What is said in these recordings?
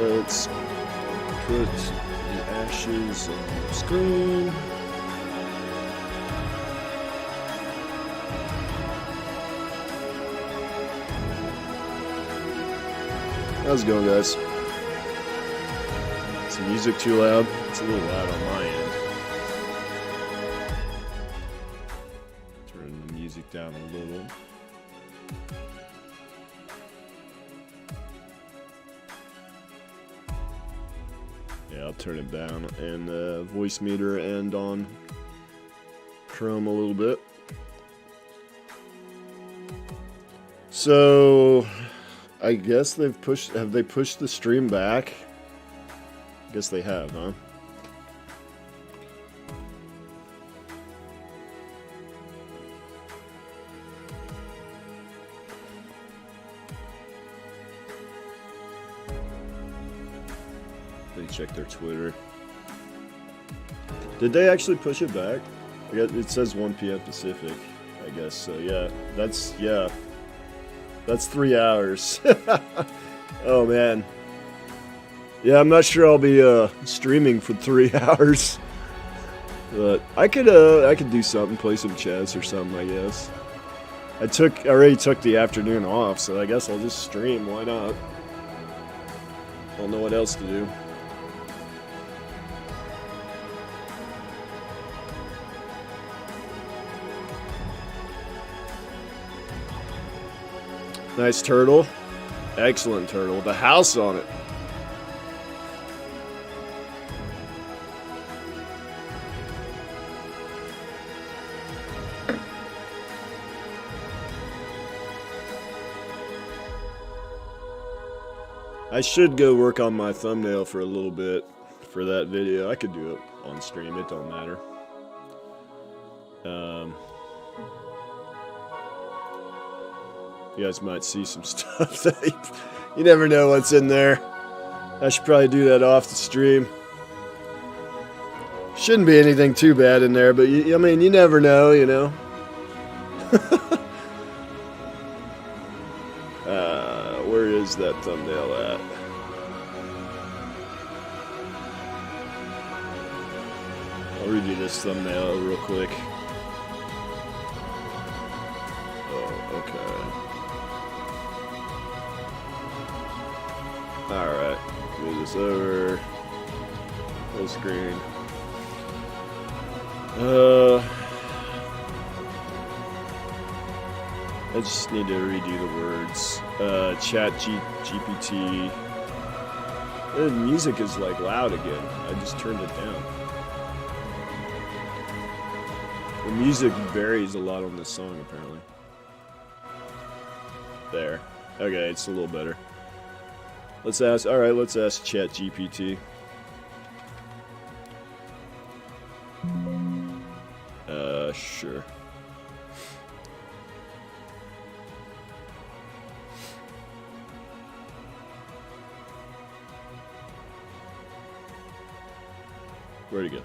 Let's put the ashes on the screen. How's it going, guys? Is the music too loud? It's a little loud on my end. Turn the music down a little. Yeah, I'll turn it down, and voice meter and on Chrome a little bit. So I guess have they pushed the stream back? I guess they have, huh? They check their Twitter. Did they actually push it back? I guess it says 1 p.m. Pacific, I guess. So yeah, that's 3 hours. Oh man. Yeah, I'm not sure I'll be streaming for 3 hours. But I could do something, play some chess or something, I guess. I already took the afternoon off, so I guess I'll just stream, why not? Don't know what else to do. Nice turtle. Excellent turtle. The house on it. I should go work on my thumbnail for a little bit for that video. I could do it on stream. It don't matter. You guys might see some stuff that you never know what's in there. I should probably do that off the stream. Shouldn't be anything too bad in there, but I mean, you never know, you know. Where is that thumbnail at? I'll redo this thumbnail real quick. Oh, okay. Alright, move this over. Full screen. I just need to redo the words. Chat GPT. The music is like loud again. I just turned it down. The music varies a lot on this song, apparently. There. Okay, it's a little better. Let's ask Chat GPT. Sure. Where'd he go?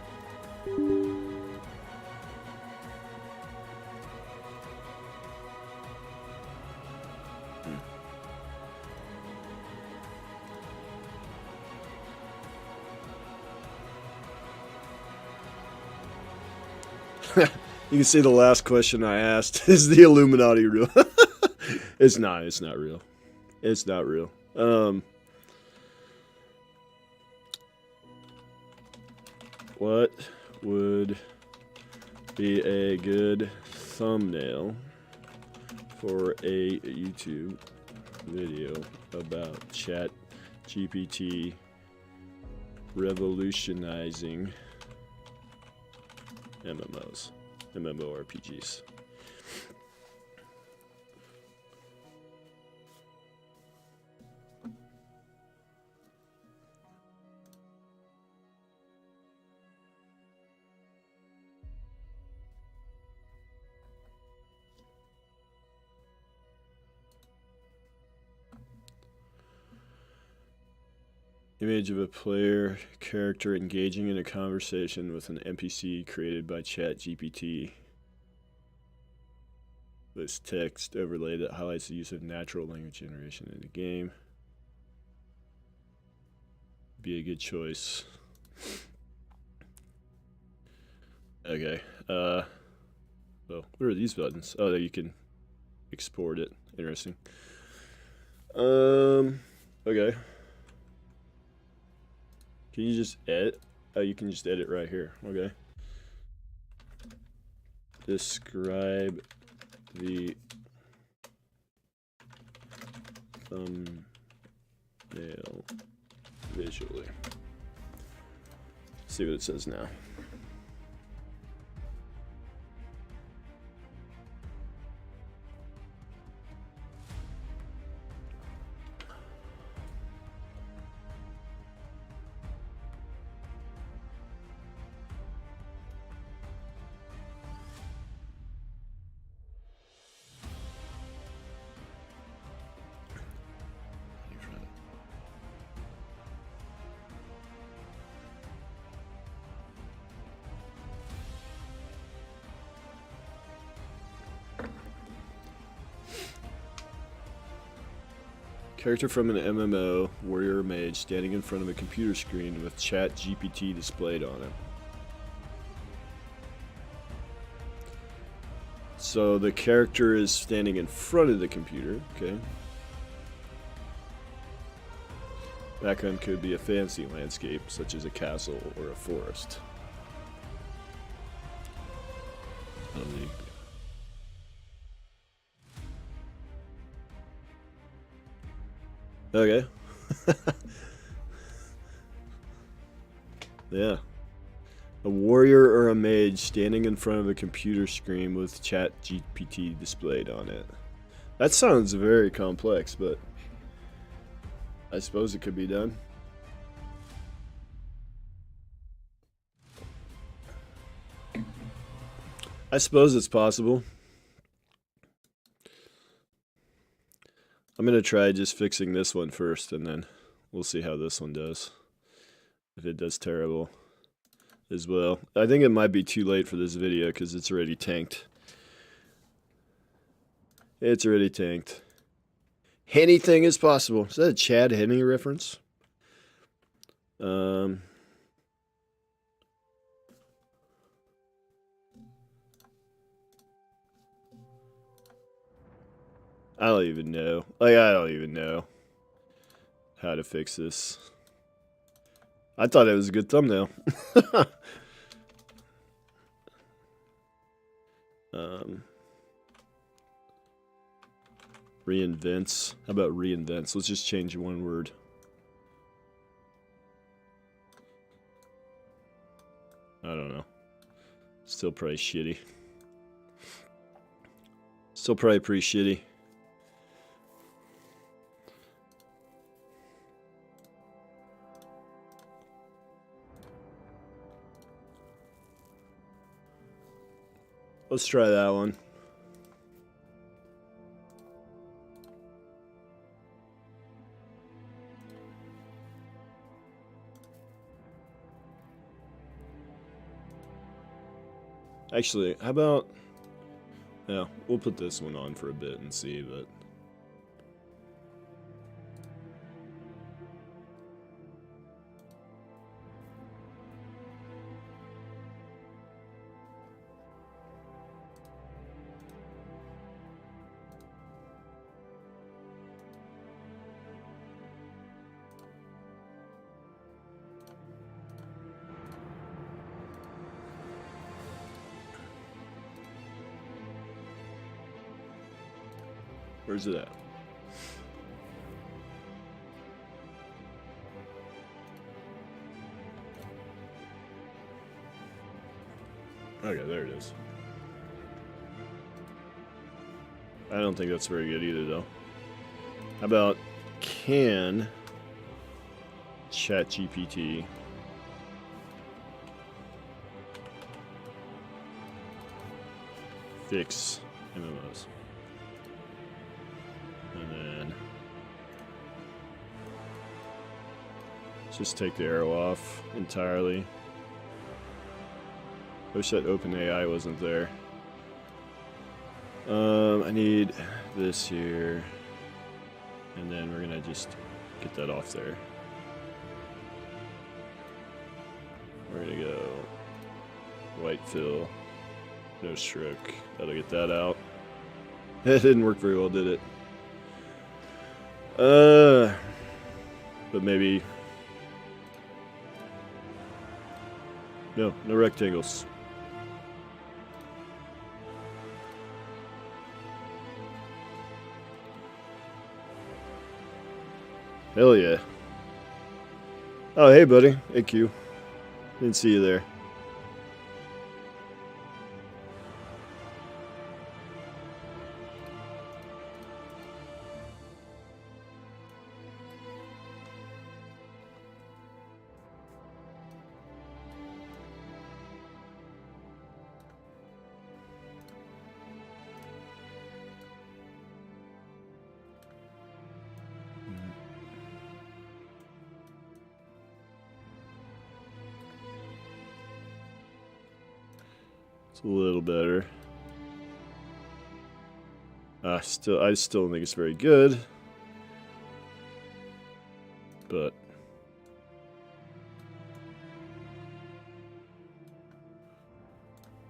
You can see the last question I asked. Is the Illuminati real? It's not real. It's not real. What would be a good thumbnail for a YouTube video about Chat GPT revolutionizing MMORPGs? Image of a player character engaging in a conversation with an NPC created by ChatGPT. This text overlay that highlights the use of natural language generation in the game. be a good choice. Okay. Well, what are these buttons? Oh, you can export it. Interesting. Okay. Can you just edit? Oh, you can just edit right here. Okay. Describe the thumbnail visually. See what it says now. Character from an MMO, warrior or mage, standing in front of a computer screen with chat GPT displayed on it. So the character is standing in front of the computer, okay. Background could be a fancy landscape, such as a castle or a forest. Okay. Yeah. A warrior or a mage standing in front of a computer screen with chat GPT displayed on it. That sounds very complex, but I suppose it could be done. I suppose it's possible. I'm going to try just fixing this one first, and then we'll see how this one does. If it does terrible as well. I think it might be too late for this video because it's already tanked. It's already tanked. Anything is possible. Is that a Chad Henney reference? I don't even know. Like, I don't even know how to fix this. I thought it was a good thumbnail. Reinvents. How about reinvents? Let's just change one word. I don't know. Still probably shitty. Still probably pretty shitty. Let's try that one. Actually, how about... Yeah, we'll put this one on for a bit and see, but... Where's it at? Okay, there it is. I don't think that's very good either, though. How about can ChatGPT fix MMOs? And then just take the arrow off entirely. Wish that OpenAI wasn't there. I need this here, and then we're gonna just get that off there. We're gonna go white fill, no stroke. That'll get that out. It didn't work very well, did it? But maybe... No rectangles. Hell yeah. Oh, hey, buddy. Hey, Q. Didn't see you there. It's a little better. I still don't think it's very good. But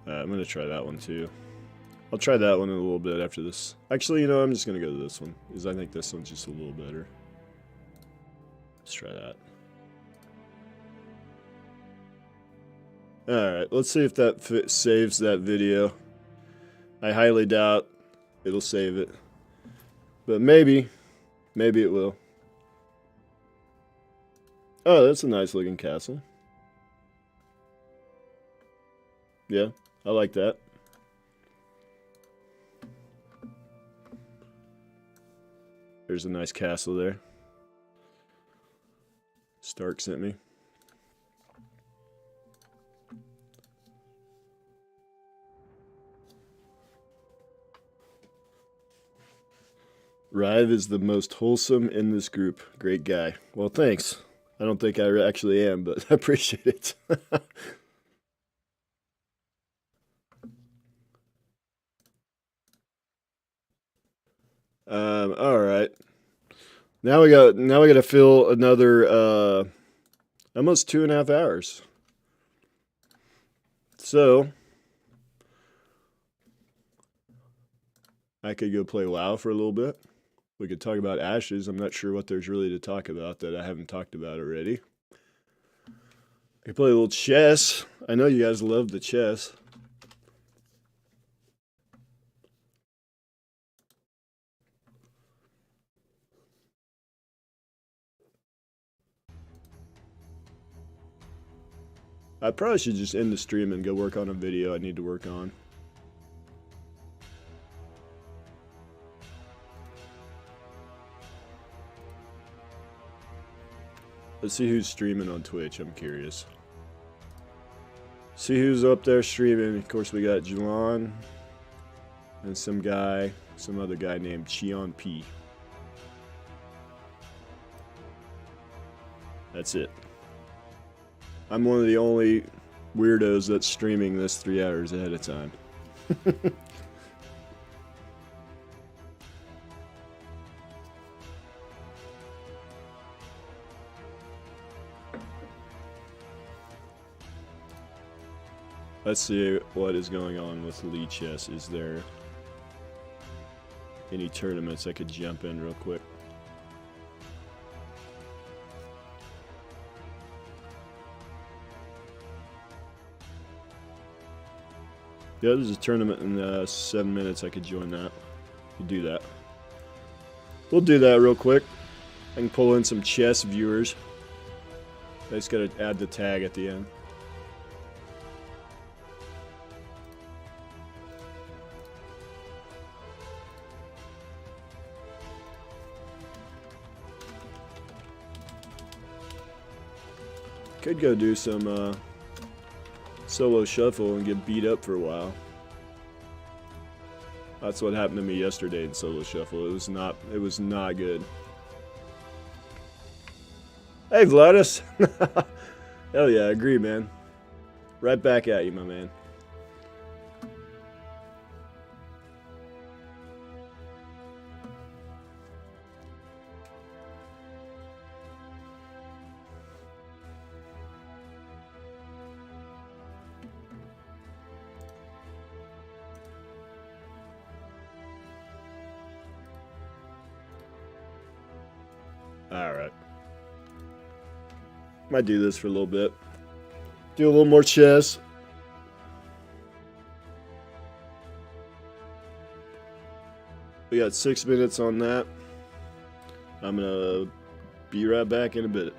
I'm gonna try that one too. I'll try that one in a little bit after this. Actually, you know, I'm just gonna go to this one because I think this one's just a little better. Let's try that. Alright, let's see if that saves that video. I highly doubt it'll save it. But maybe. Maybe it will. Oh, that's a nice looking castle. Yeah, I like that. There's a nice castle there. Stark sent me. Rive is the most wholesome in this group. Great guy. Well, thanks. I don't think I actually am, but I appreciate it. All right. Now we got to fill another almost 2.5 hours. So I could go play WoW for a little bit. We could talk about Ashes. I'm not sure what there's really to talk about that I haven't talked about already. I could play a little chess. I know you guys love the chess. I probably should just end the stream and go work on a video I need to work on. Let's see who's streaming on Twitch. I'm curious. See who's up there streaming. Of course, we got Jelon and some other guy named Cheon P. That's it. I'm one of the only weirdos that's streaming this 3 hours ahead of time. Let's see what is going on with Lee Chess. Is there any tournaments I could jump in real quick? Yeah, there's a tournament in 7 minutes. I could join that. We'll do that. We'll do that real quick. I can pull in some chess viewers. I just gotta add the tag at the end. Could go do some solo shuffle and get beat up for a while. That's what happened to me yesterday in solo shuffle. It was not good. Hey Vladis. Hell yeah, I agree, man. Right back at you, my man. Alright. Might do this for a little bit. Do a little more chess. We got 6 minutes on that. I'm gonna be right back in a bit.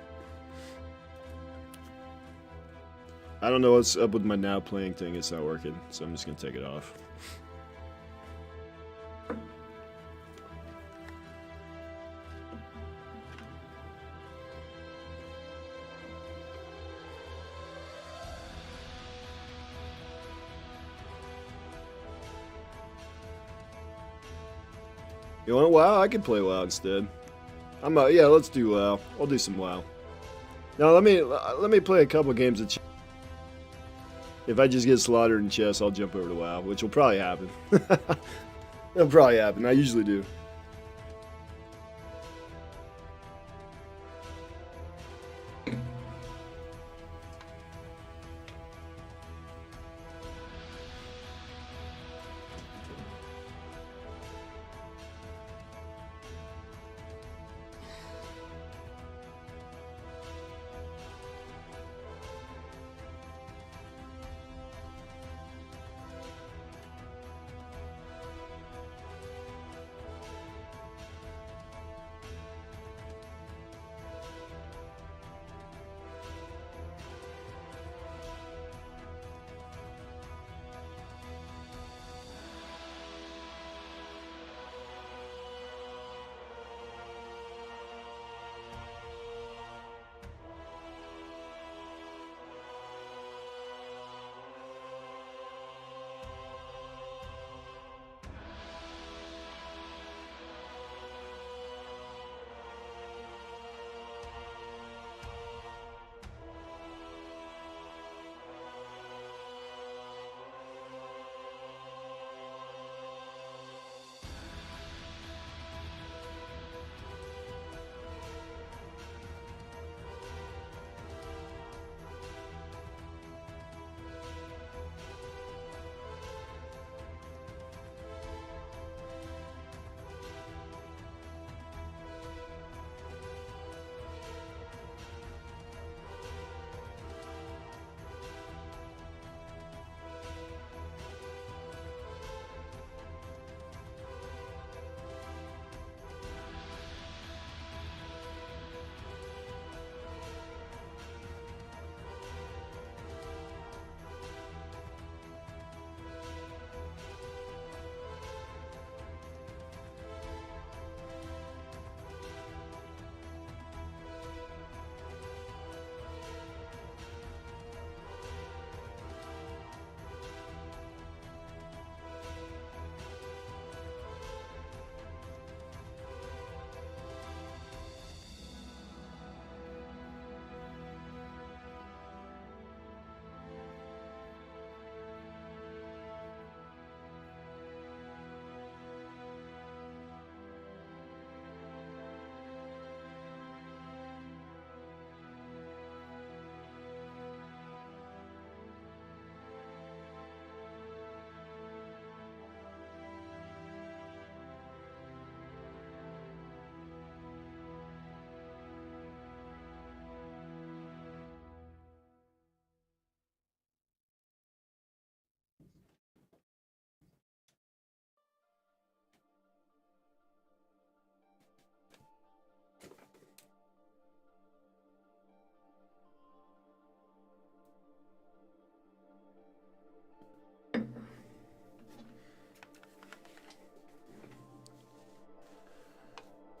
I don't know what's up with my now playing thing. It's not working, so I'm just gonna take it off. You want WoW? I could play WoW instead. Yeah, let's do WoW. I'll do some WoW. Now let me play a couple games of chess. If I just get slaughtered in chess, I'll jump over to WoW, which will probably happen. It'll probably happen. I usually do.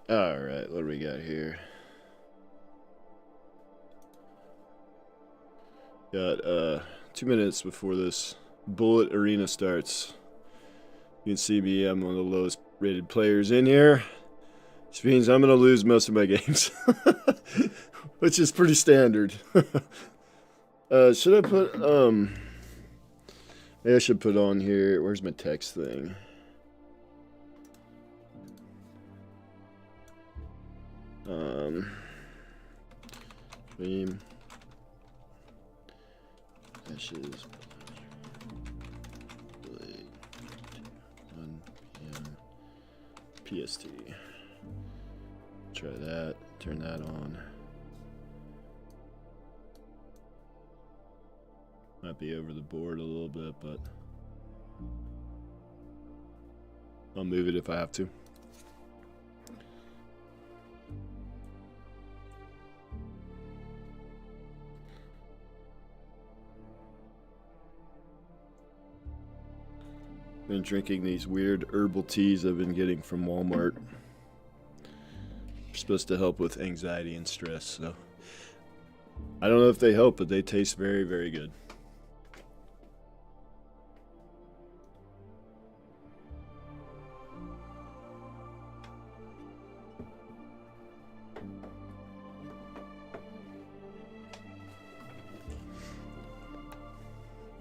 Alright, what do we got here? Got 2 minutes before this bullet arena starts. You can see me, I'm one of the lowest rated players in here. Which means I'm gonna lose most of my games. Which is pretty standard. Should I put maybe I should put on here, where's my text thing? Stream ashes 1 p.m. PST. Try that. Turn that on. Might be over the board a little bit, but I'll move it if I have to. Been drinking these weird herbal teas I've been getting from Walmart. They're supposed to help with anxiety and stress, so I don't know if they help, but they taste very, very good.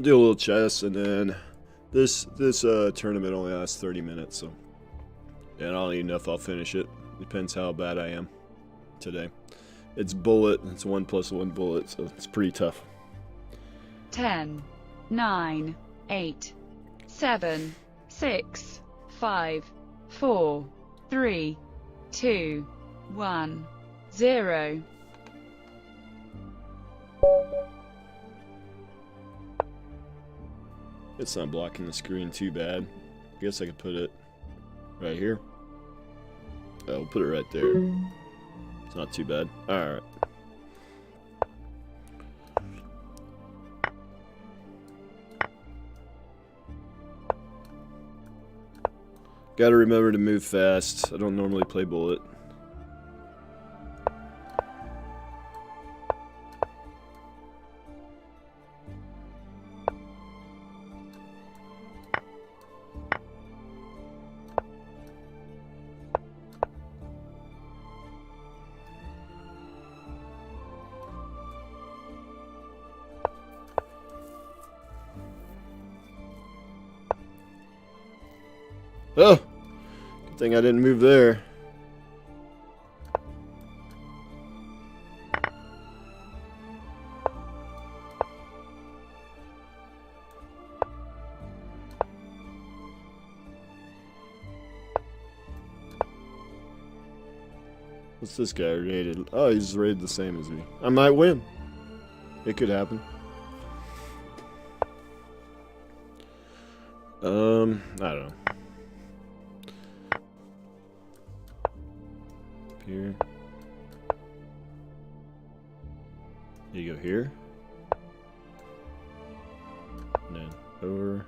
Do a little chess, and then this tournament only lasts 30 minutes, so yeah, I don't even know if I'll finish it. Depends how bad I am today. It's bullet. It's 1+1 bullet, so it's pretty tough. 10, 9, 8, 7, 6, 5, 4, 3, 2, 1, 0. It's not blocking the screen too bad. I guess I could put it right here. I'll put it right there. It's not too bad. Alright. Gotta remember to move fast. I don't normally play bullet. Oh! Good thing I didn't move there. What's this guy rated? Oh, he's rated the same as me. I might win. It could happen. I don't know. Here. You go here. And then over.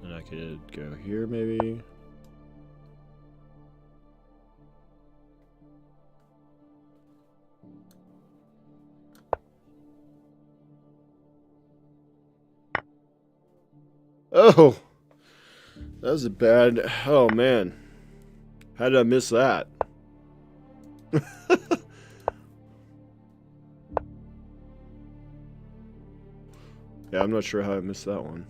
And I could go here maybe. Oh, that was a bad. Oh man, how did I miss that? Yeah, I'm not sure how I missed that one.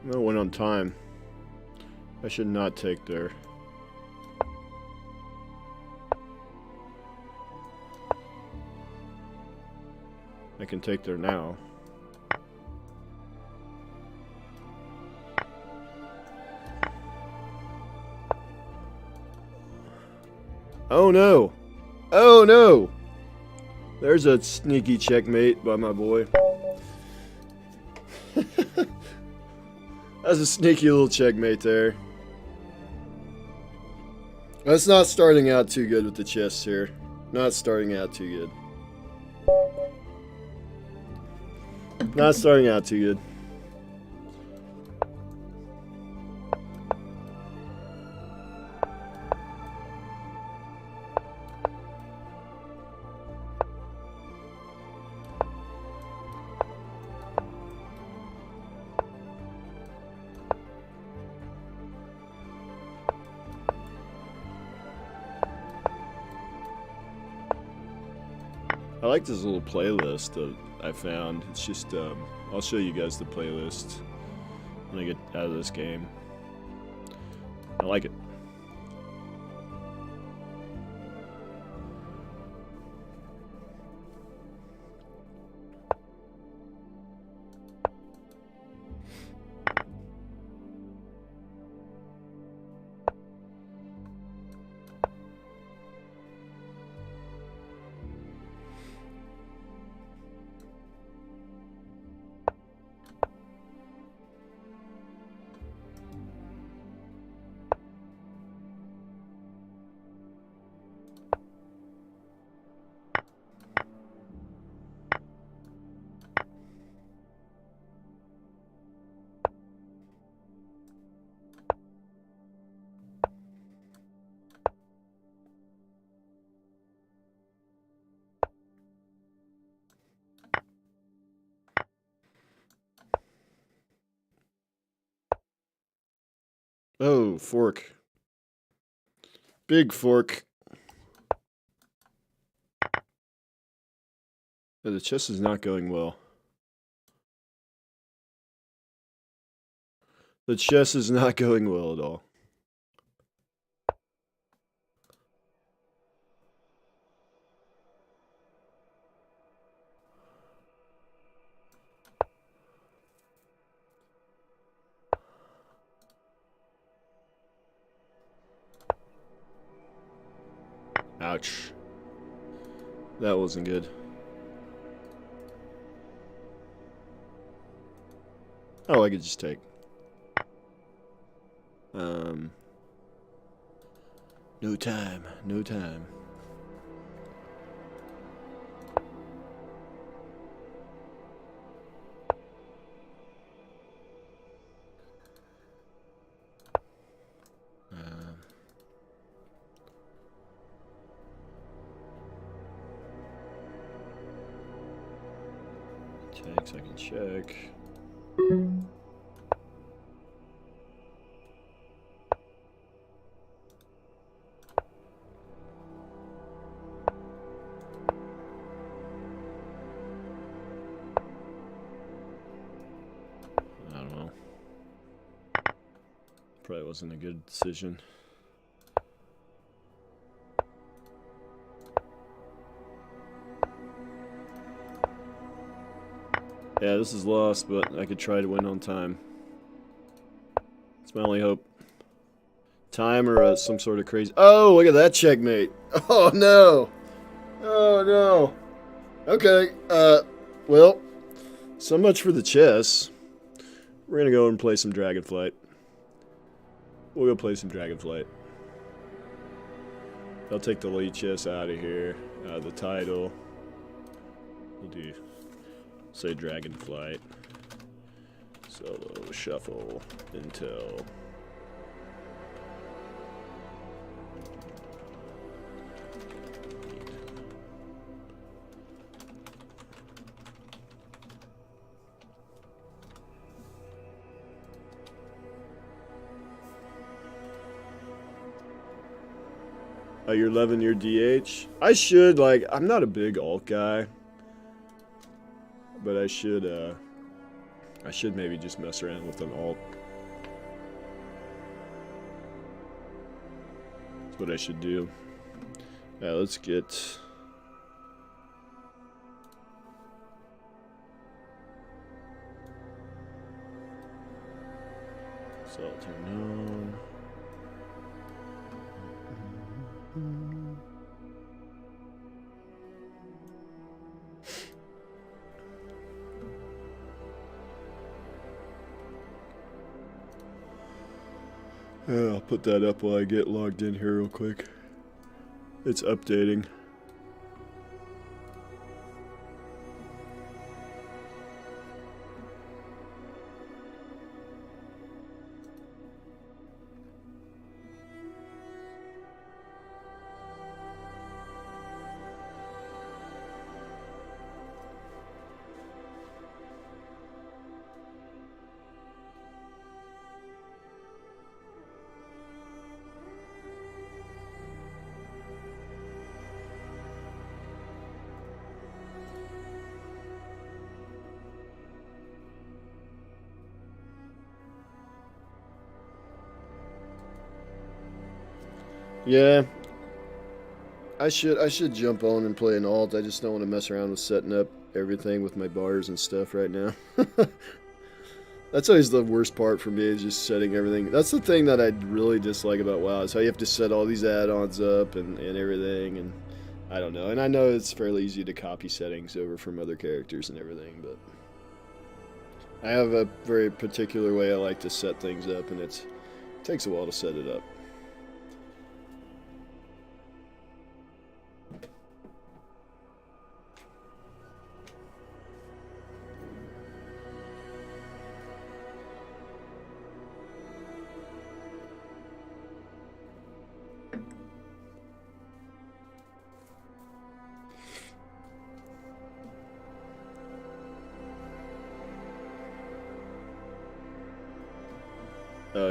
I went on time. I should not take there. I can take there now. Oh no! Oh no! There's a sneaky checkmate by my boy. That's a sneaky little checkmate there. That's not starting out too good with the chess here. Not starting out too good. Not starting out too good. I like this little playlist that I found. It's just, I'll show you guys the playlist when I get out of this game. I like it. Oh, fork. Big fork. Oh, the chess is not going well. The chess is not going well at all. Ouch. That wasn't good. Oh, I could just take. No time, no time. Takes, I can check. I don't know. Probably wasn't a good decision. Yeah, this is lost, but I could try to win on time. It's my only hope. Time or some sort of crazy... Oh, look at that checkmate. Oh, no. Oh, no. Okay, well, so much for the chess. We're gonna go and play some Dragonflight. We'll go play some Dragonflight. I'll take the lead chess out of here. The title. We'll do... say Dragonflight. Solo, shuffle, Intel. Oh, you're loving your DH? I should, like, I'm not a big alt guy. But I should maybe just mess around with an alt. That's what I should do. Yeah, let's get... Solitaire known. Yeah, I'll put that up while I get logged in here real quick. It's updating. Yeah. I should jump on and play an alt. I just don't want to mess around with setting up everything with my bars and stuff right now. That's always the worst part for me, is just setting everything. That's the thing that I really dislike about WoW, is how you have to set all these add-ons up and everything, and I don't know. And I know it's fairly easy to copy settings over from other characters and everything, but I have a very particular way I like to set things up, and it takes a while to set it up.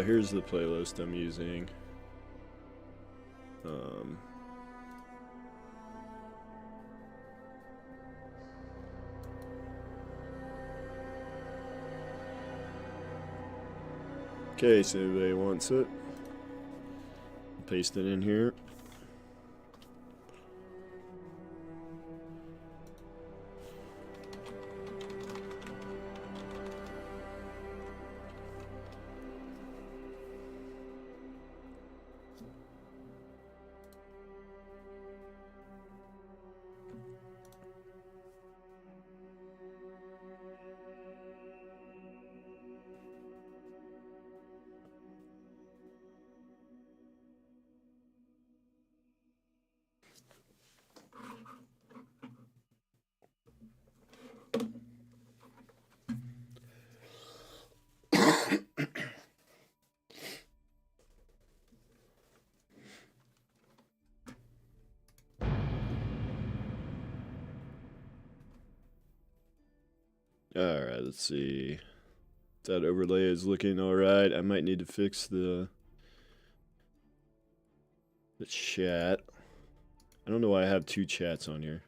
Here's the playlist I'm using. Okay, so everybody wants it. Paste it in here. Alright, let's see. That overlay is looking alright. I might need to fix the chat. I don't know why I have two chats on here.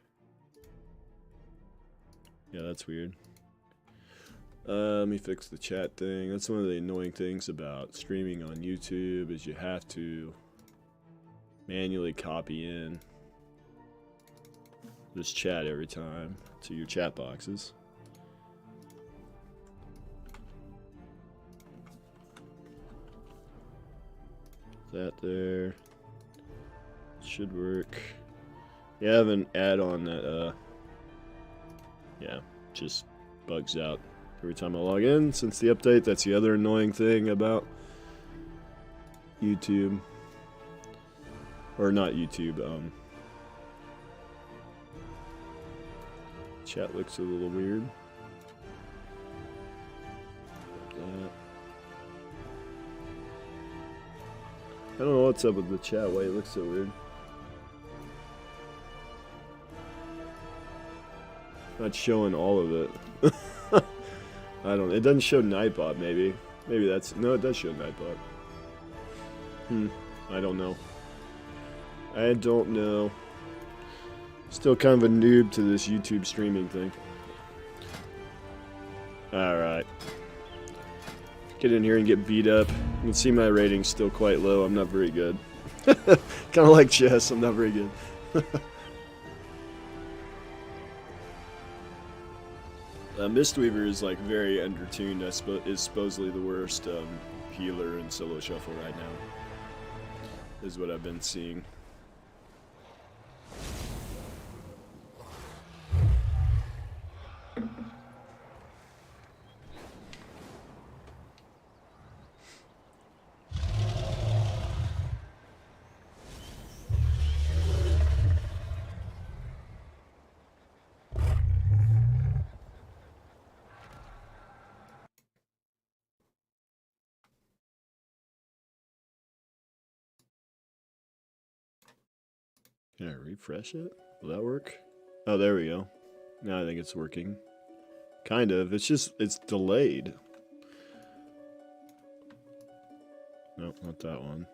Yeah, that's weird. Let me fix the chat thing. That's one of the annoying things about streaming on YouTube, is you have to manually copy in this chat every time to your chat boxes. That there should work. You have an add-on that yeah, just bugs out every time I log in since the update. That's the other annoying thing about YouTube, or not YouTube. Chat looks a little weird. That. I don't know what's up with the chat, why it looks so weird. Not showing all of it. I don't, it doesn't show Nightbot, maybe. Maybe that's, no, it does show Nightbot. I don't know. I don't know. Still kind of a noob to this YouTube streaming thing. Alright. Get in here and get beat up. You can see my rating's still quite low. I'm not very good. Kind of like chess, I'm not very good. Mistweaver is like very undertuned. Is supposedly the worst healer in solo shuffle right now. Is what I've been seeing. Can I refresh it? Will that work? Oh, there we go. Now I think it's working. Kind of. It's just, it's delayed. Nope, not that one.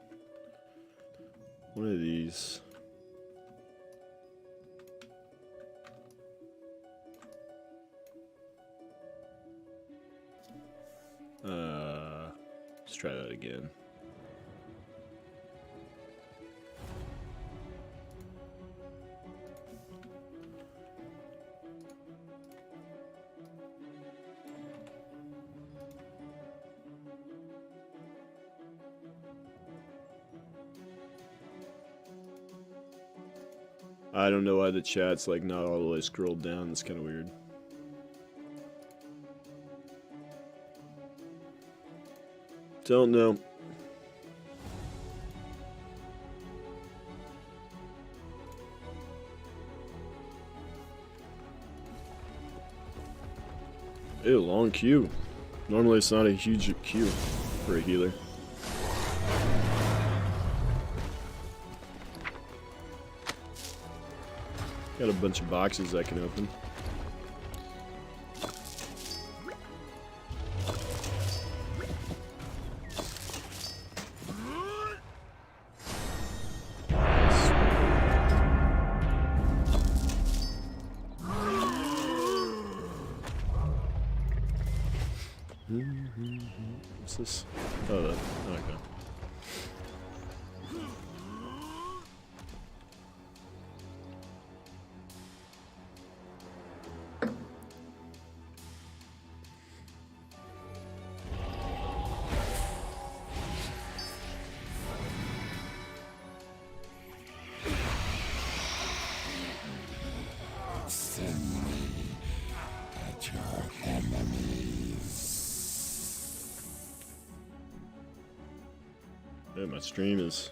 One of these. Let's try that again. I don't know why the chat's like not all the way scrolled down. It's kind of weird. Don't know. Ew, long queue. Normally it's not a huge queue for a healer. Got a bunch of boxes I can open. What's this? Oh, okay. Yeah, my stream's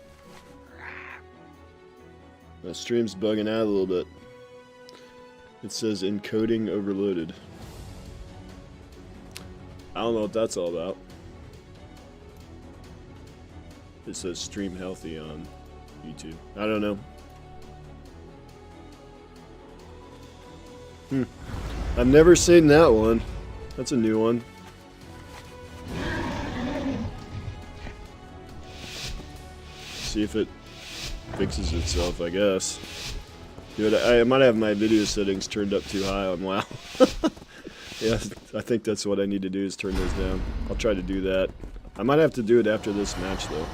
bugging out a little bit. It says encoding overloaded. I don't know what that's all about. It says stream healthy on YouTube. I don't know. I've never seen that one. That's a new one. See if it fixes itself, I guess. Dude, I might have my video settings turned up too high on WoW. Yeah, I think that's what I need to do is turn those down. I'll try to do that. I might have to do it after this match, though.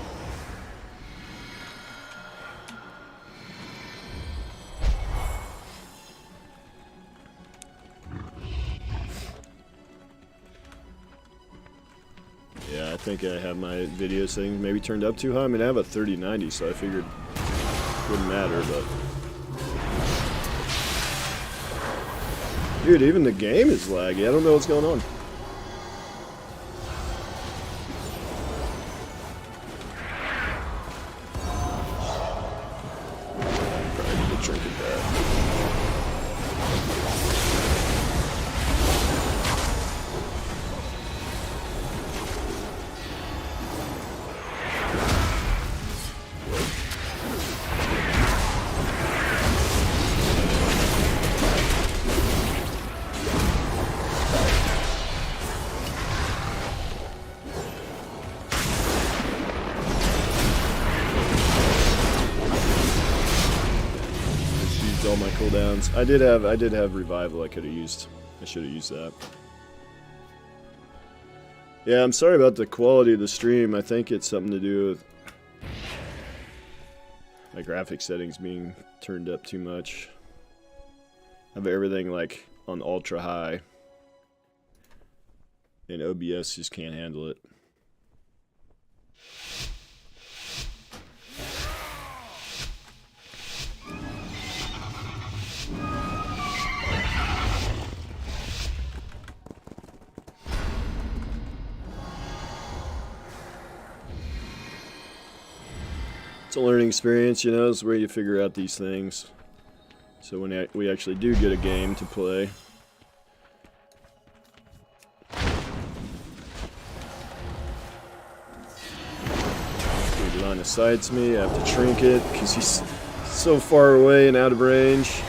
Yeah, I think I have my video settings maybe turned up too high. I mean, I have a 3090, so I figured it wouldn't matter, but... Dude, even the game is laggy. I don't know what's going on. Probably need to trinket that. All my cooldowns. I did have revival. I could have used. I should have used that. Yeah, I'm sorry about the quality of the stream. I think it's something to do with my graphic settings being turned up too much. I have everything like on ultra high, and OBS just can't handle it. It's a learning experience, you know, it's where you figure out these things. So when we actually do get a game to play. Dude line of sights me, I have to trinket because he's so far away and out of range.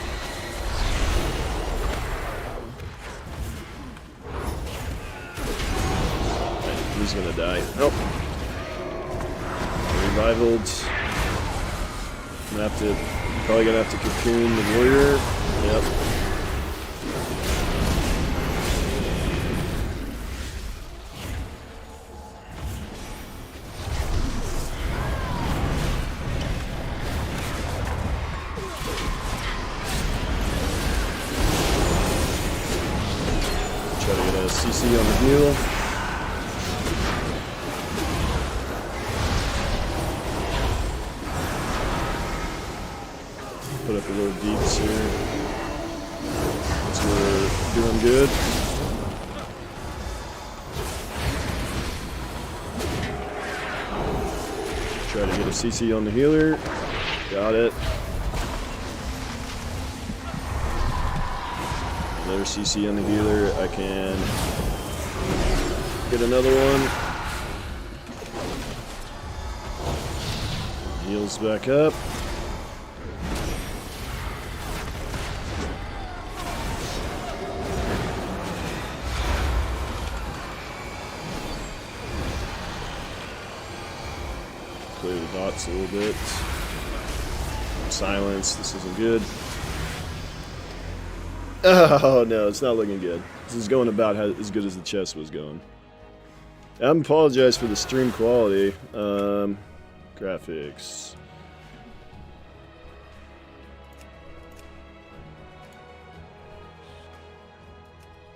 He's gonna die. Nope. Revivaled. Probably gonna have to cocoon the warrior. Yep. Try to get a CC on the heal. put up a little deeps here. So we're doing good. Try to get a CC on the healer. Got it. Another CC on the healer. I can get another one. Heals back up. Clear the dots a little bit. Silence. This isn't good. Oh no, it's not looking good. This is going about as good as the chest was going. I apologize for the stream quality. Graphics.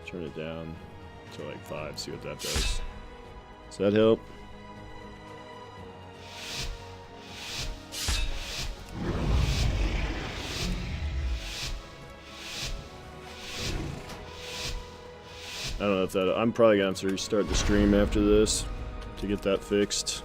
Turn it down to like 5, see what that does. Does that help? I don't know if that... I'm probably going to have to restart the stream after this to get that fixed.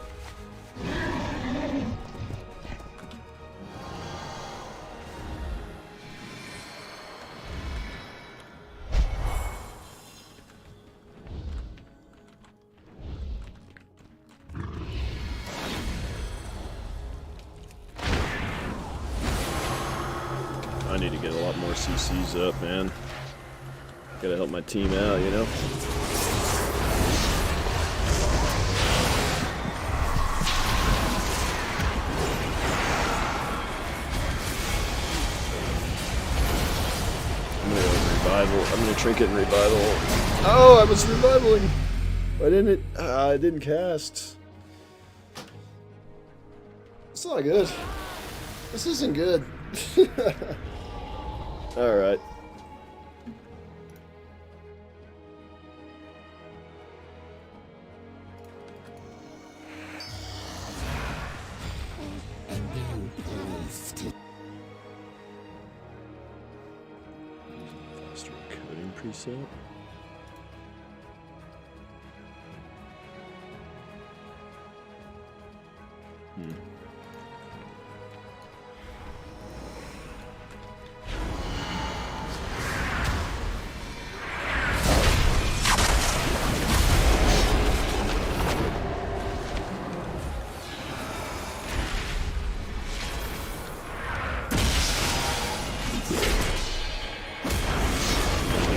I need to get a lot more CCs up, man. Gotta help my team out, you know? I'm gonna go revival. I'm gonna trinket and revival. Oh, I was revivaling! Why didn't it? I didn't cast. It's not good. This isn't good. Alright. Faster coding preset.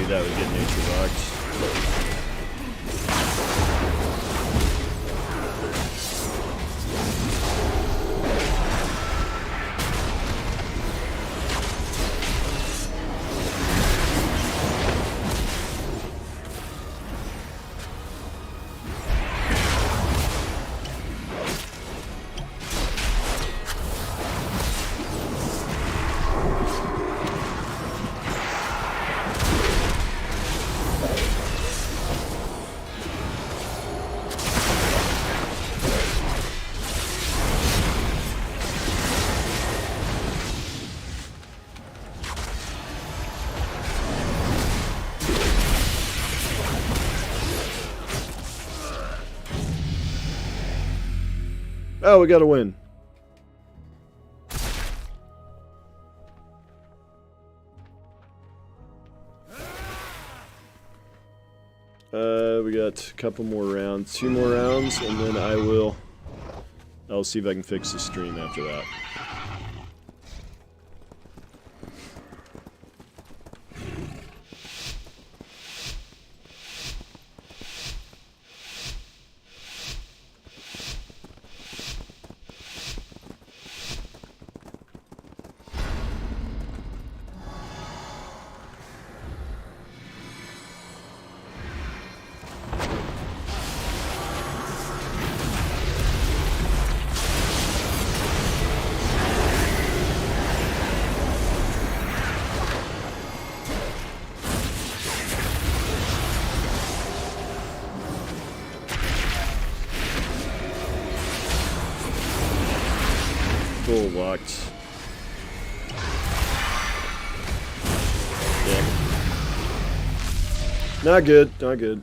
That would get nature box. Oh, we got to win. We got a couple more rounds, 2 more rounds, and then I'll see if I can fix the stream after that. Full locked. Not good, not good.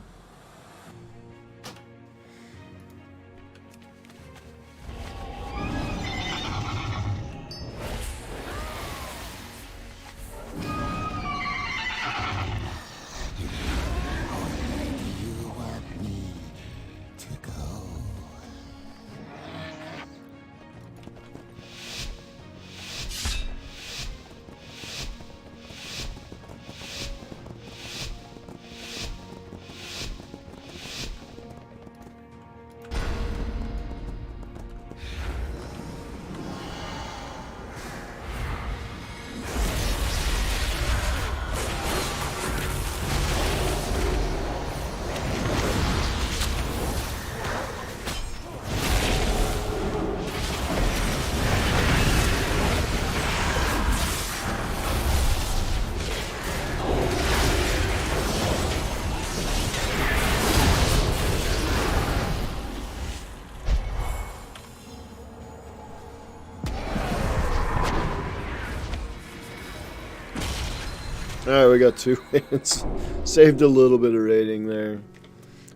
Alright, we got 2 wins. Saved a little bit of rating there.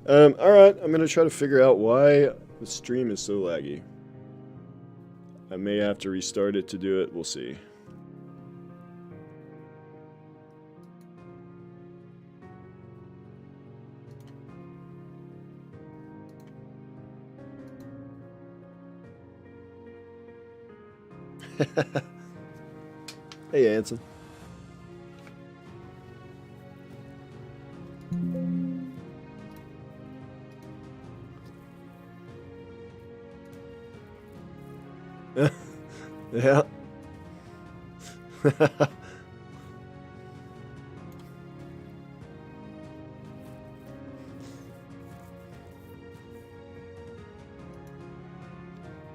Alright, I'm going to try to figure out why the stream is so laggy. I may have to restart it to do it. We'll see. Hey, Anson. Yeah.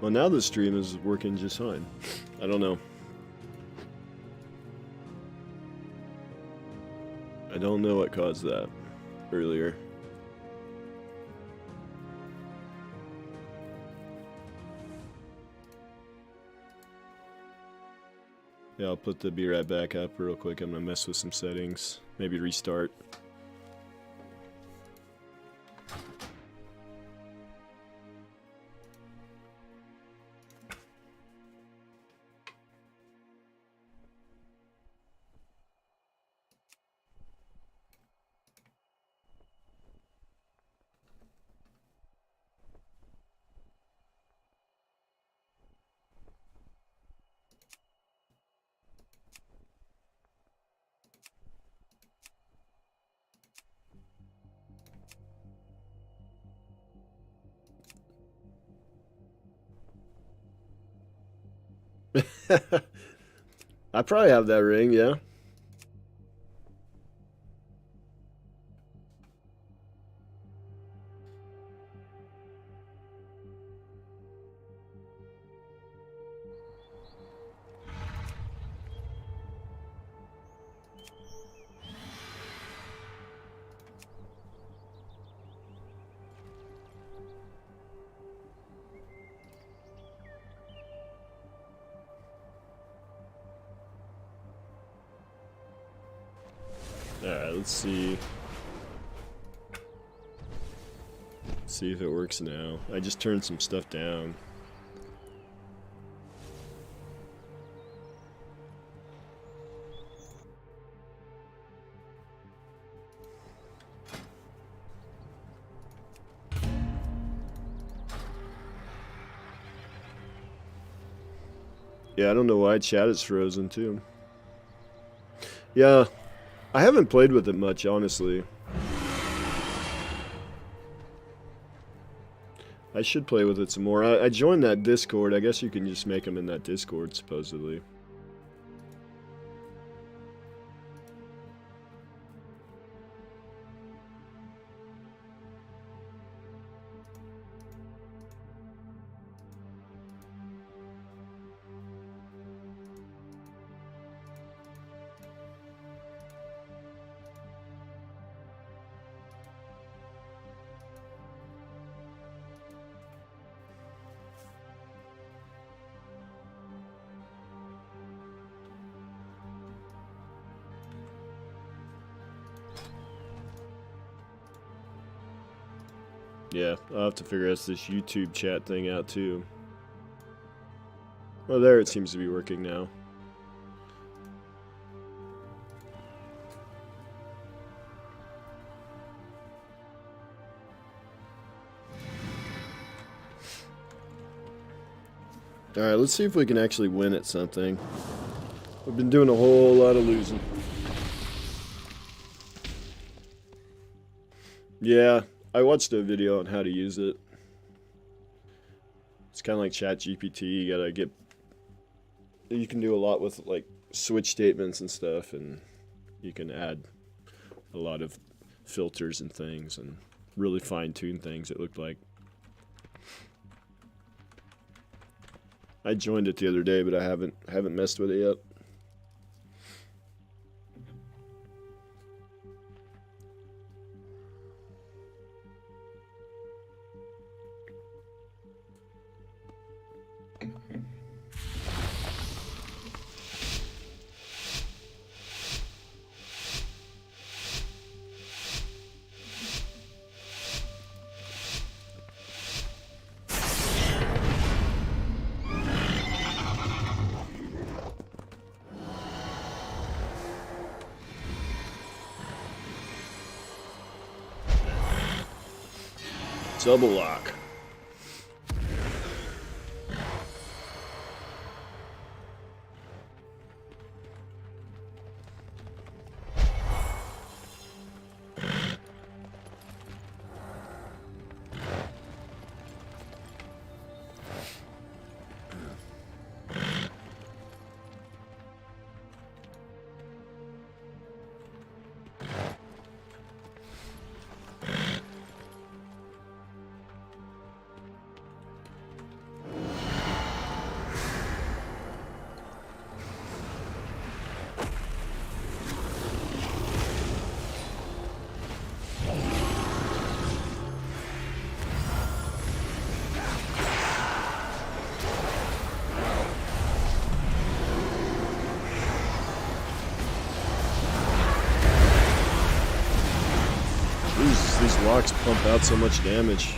Well, now the stream is working just fine. I don't know. I don't know what caused that earlier. Yeah, I'll put the be right back up real quick. I'm gonna mess with some settings. Maybe restart. I probably have that ring, yeah. Alright, let's see. See if it works now. I just turned some stuff down. Yeah, I don't know why chat is frozen too. Yeah, I haven't played with it much, honestly. I should play with it some more. I joined that Discord. I guess you can just make them in that Discord, supposedly. Yeah, I'll have to figure out this YouTube chat thing out too. Oh, there it seems to be working now. Alright, let's see if we can actually win at something. We've been doing a whole lot of losing. Yeah, I watched a video on how to use it. It's kind of like ChatGPT. You gotta get... You can do a lot with, like, switch statements and stuff, and you can add a lot of filters and things, and really fine-tune things, it looked like. I joined it the other day, but I haven't messed with it yet. Double lock. These locks pump out so much damage.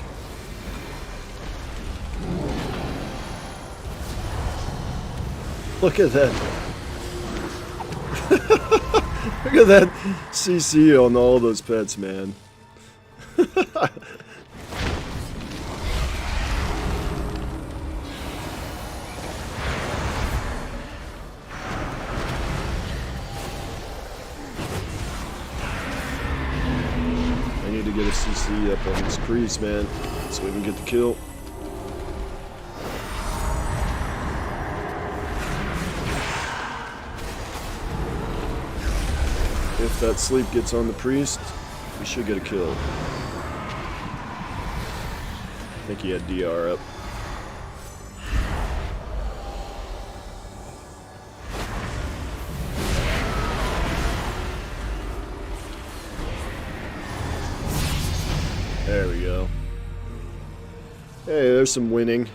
Look at that. Look at that CC on all those pets, man. Get a CC up on this priest, man, so we can get the kill. If that sleep gets on the priest, we should get a kill. I think he had DR up. There we go. Hey, there's some winning.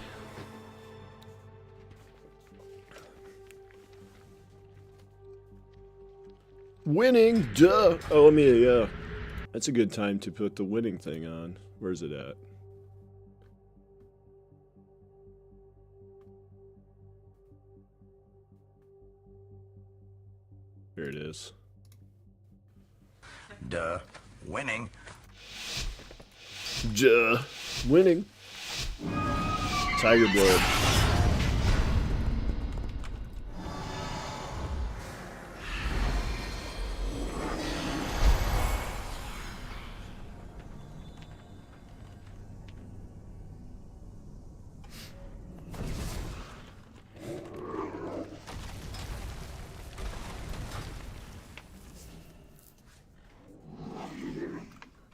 Winning, duh! Oh, let me, yeah. That's a good time to put the winning thing on. Where's it at? Here it is. Duh. Winning. Duh. Winning. Tiger blood.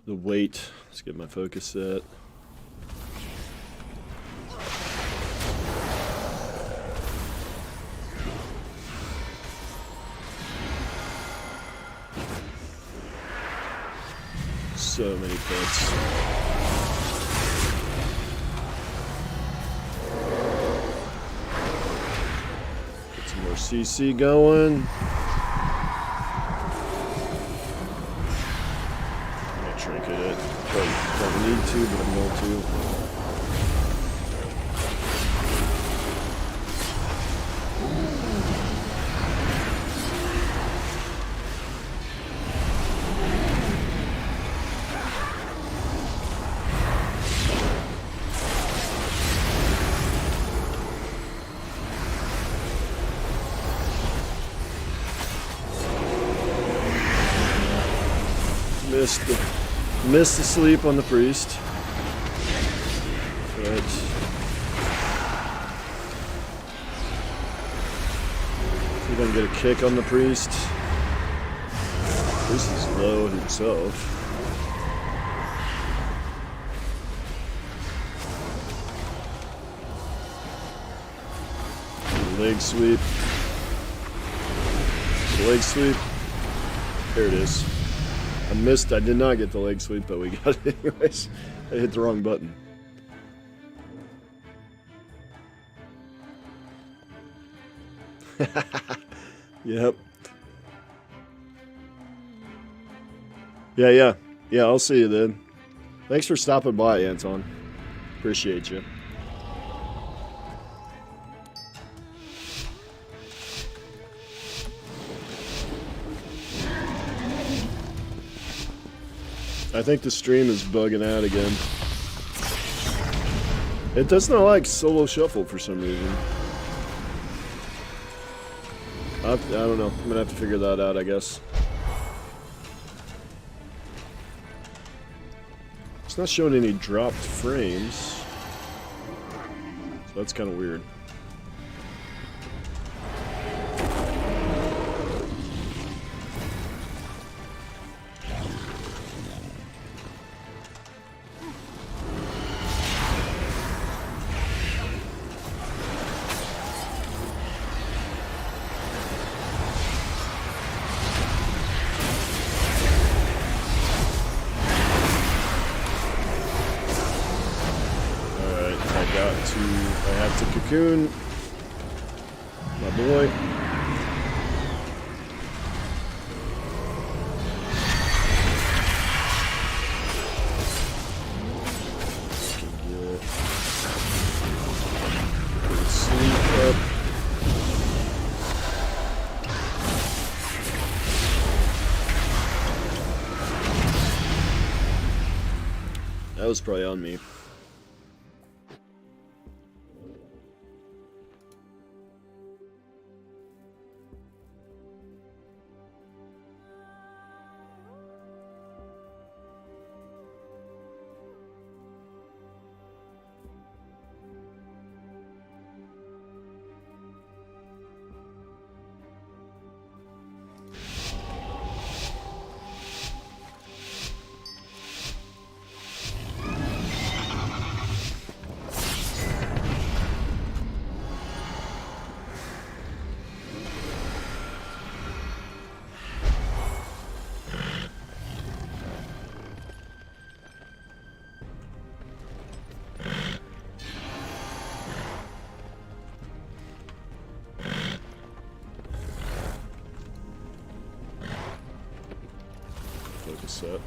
The weight. Let's get my focus set. So many pets. Get some more CC going. Trinket it. need to, but I'm going to. Missed the sleep on the priest. But see if I can get a kick on the priest. Priest is low himself. Leg sweep. Leg sweep. There it is. I missed. I did not get the leg sweep, but we got it anyways. I hit the wrong button. Yep. Yeah. I'll see you then. Thanks for stopping by, Anton. Appreciate you. I think the stream is bugging out again. It does not like solo shuffle for some reason. I don't know. I'm gonna have to figure that out, I guess. It's not showing any dropped frames. So that's kind of weird. Cocoon, my boy. Get sleep up. That was probably on me. Focus up.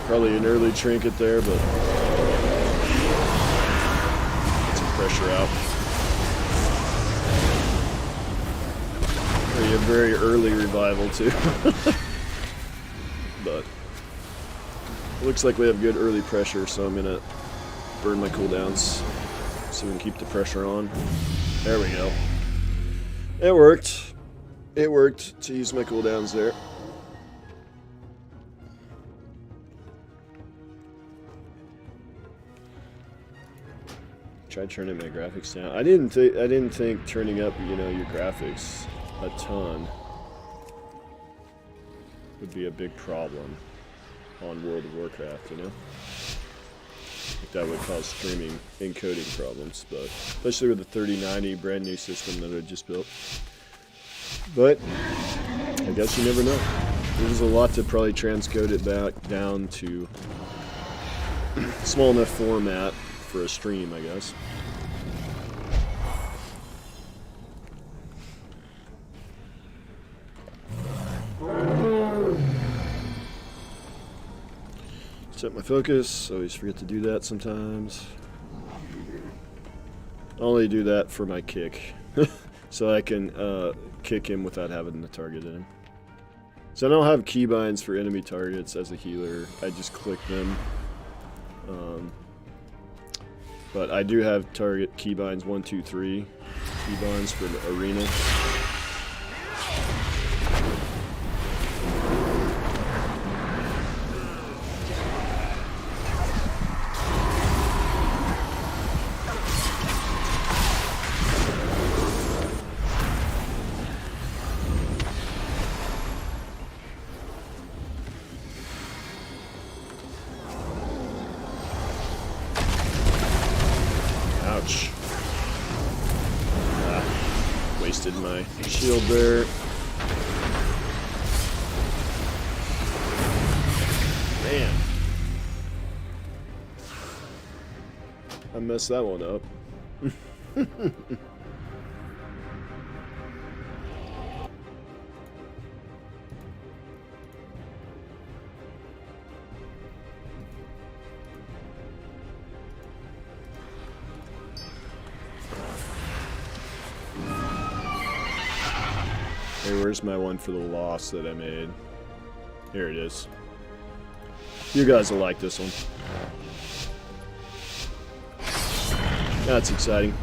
Probably an early trinket there, but get some pressure out. Maybe a very early revival too. But looks like we have good early pressure, so I'm gonna burn my cooldowns so we can keep the pressure on. There we go. It worked. It worked to use my cooldowns there. Tried turning my graphics down. I didn't think turning up, you know, your graphics a ton would be a big problem on World of Warcraft, you know? Like that would cause streaming encoding problems, but especially with the 3090 brand new system that I just built. But I guess you never know. There's a lot to probably transcode it back down to Small enough format for a stream, I guess. Set my focus. Always forget to do that sometimes. I only do that for my kick. So I can kick him without having the target in him. So I don't have keybinds for enemy targets as a healer. I just click them. But I do have target keybinds 1, 2, 3 keybinds for the arena. Ouch. Wasted my shield there. Man. I messed that one up. Hey, where's my one for the loss that I made? Here it is. You guys will like this one. That's exciting.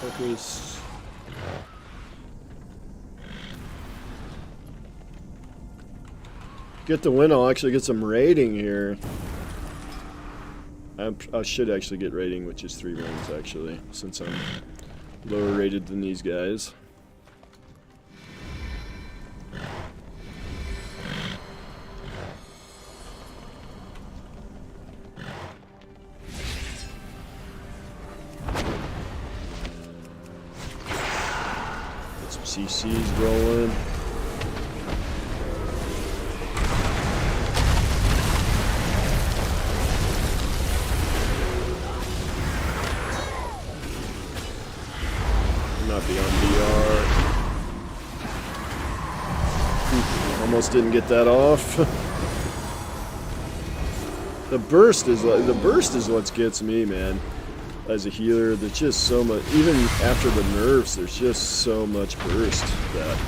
Focus. Get the win, I'll actually get some rating here. I should actually get rating, which is 3 wins actually, since I'm lower rated than these guys. Get some CCs rolling. Not beyond VR. Almost didn't get that off. The burst is what gets me, man. As a healer, there's just so much. Even after the nerfs, there's just so much burst that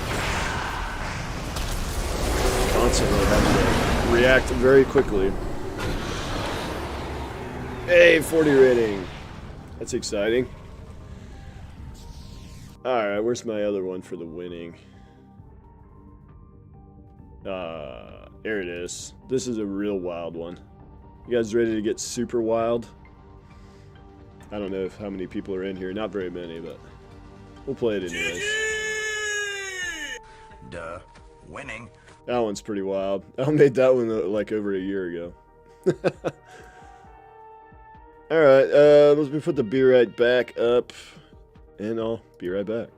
constantly having to react very quickly. Hey, 40 rating. That's exciting. Alright, where's my other one for the winning? There it is. This is a real wild one. You guys ready to get super wild? I don't know how many people are in here. Not very many, but we'll play it anyways. Duh. Winning. That one's pretty wild. I made that one like over a year ago. Alright, let me put the be right back up. And I'll be right back.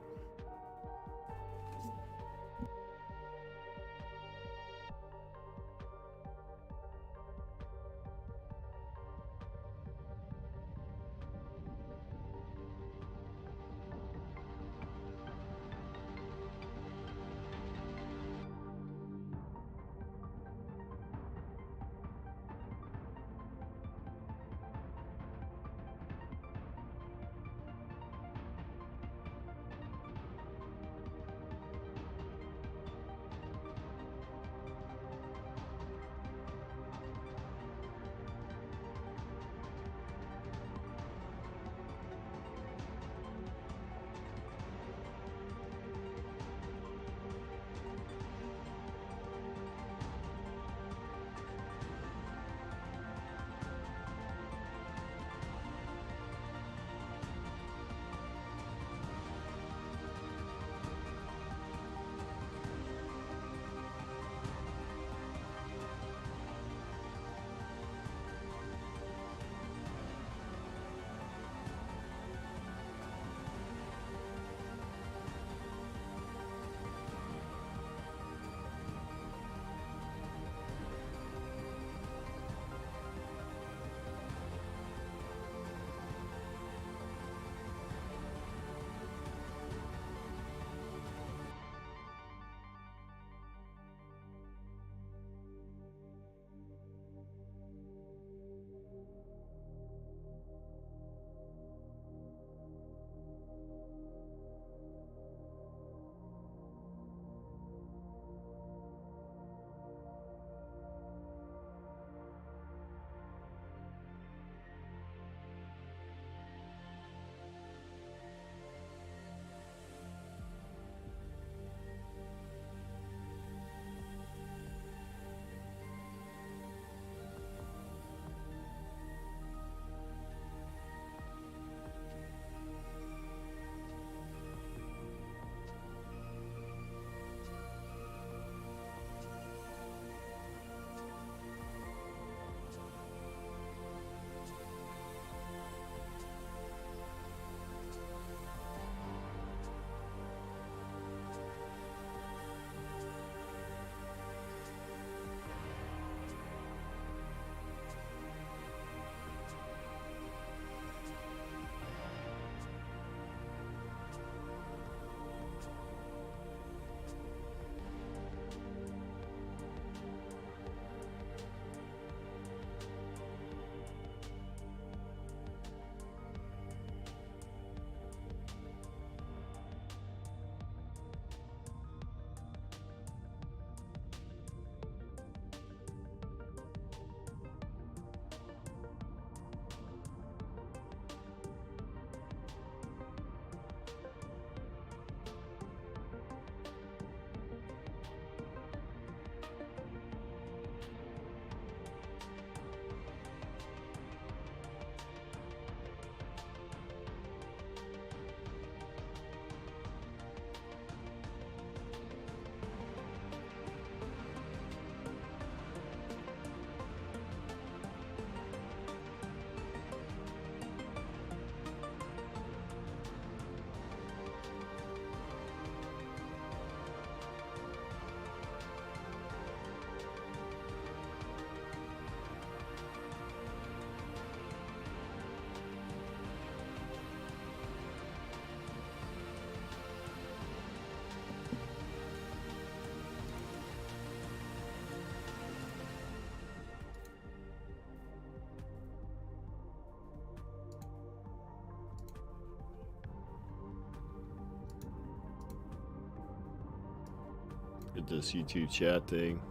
Get this YouTube chat thing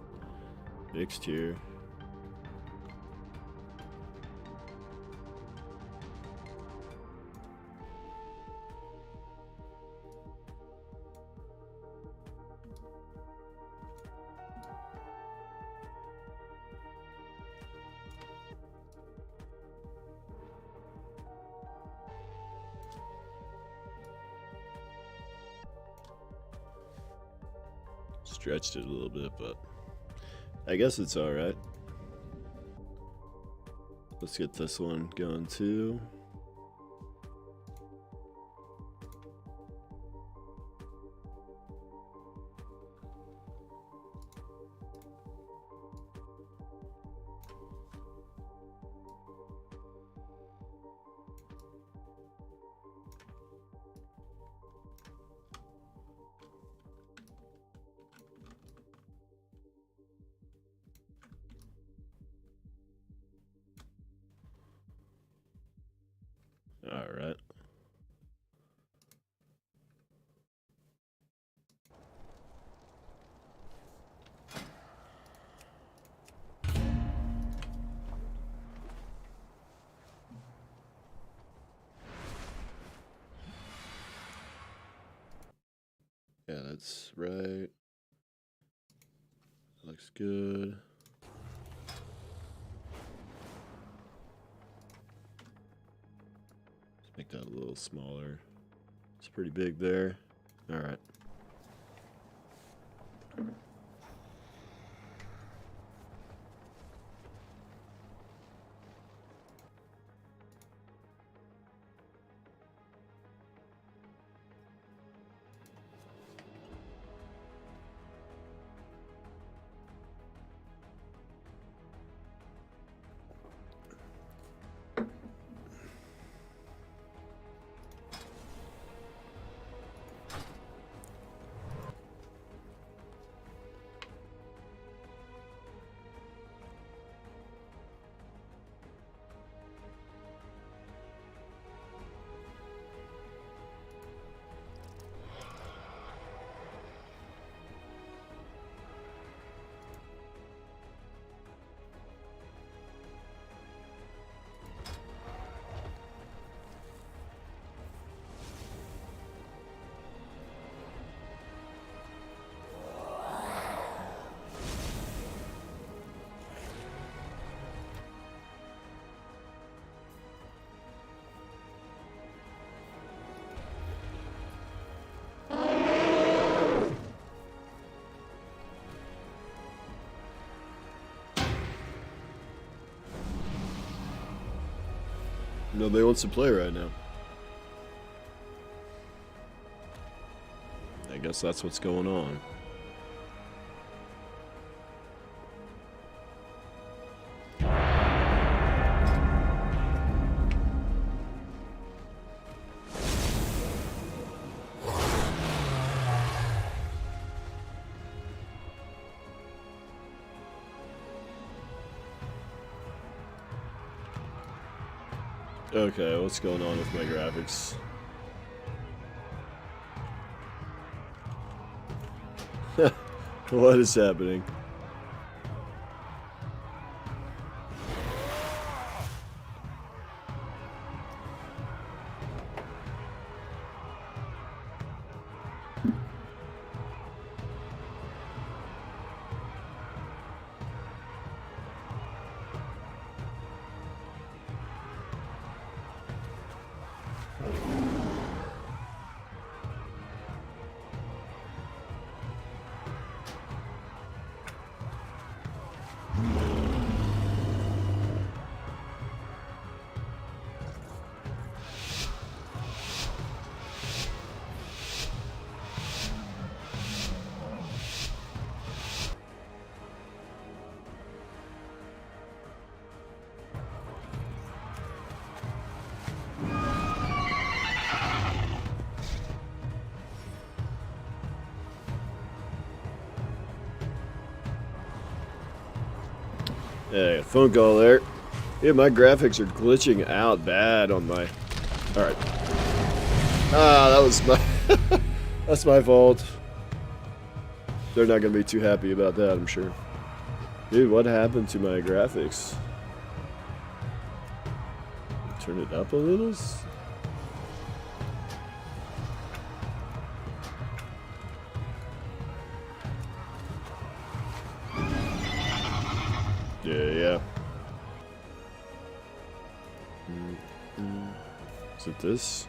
fixed here. Stretched it a little bit, but I guess it's alright. Let's get this one going too. All right. Yeah, that's right. Looks good. Make that a little smaller. It's pretty big there. All right. Nobody wants to play right now. I guess that's what's going on. Okay, what's going on with my graphics? What is happening? Hey, phone call there. Yeah, my graphics are glitching out bad on my... Alright. Ah, that was my... That's my fault. they're not gonna be too happy about that, I'm sure. Dude, what happened to my graphics? Turn it up a little? Yeah. Is it this?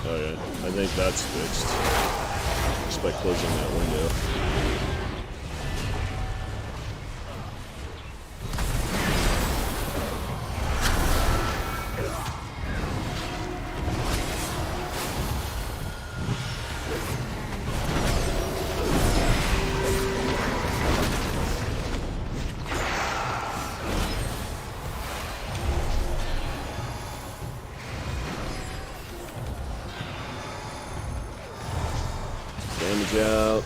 Okay, I think that's fixed. Just by closing that window. Damage out.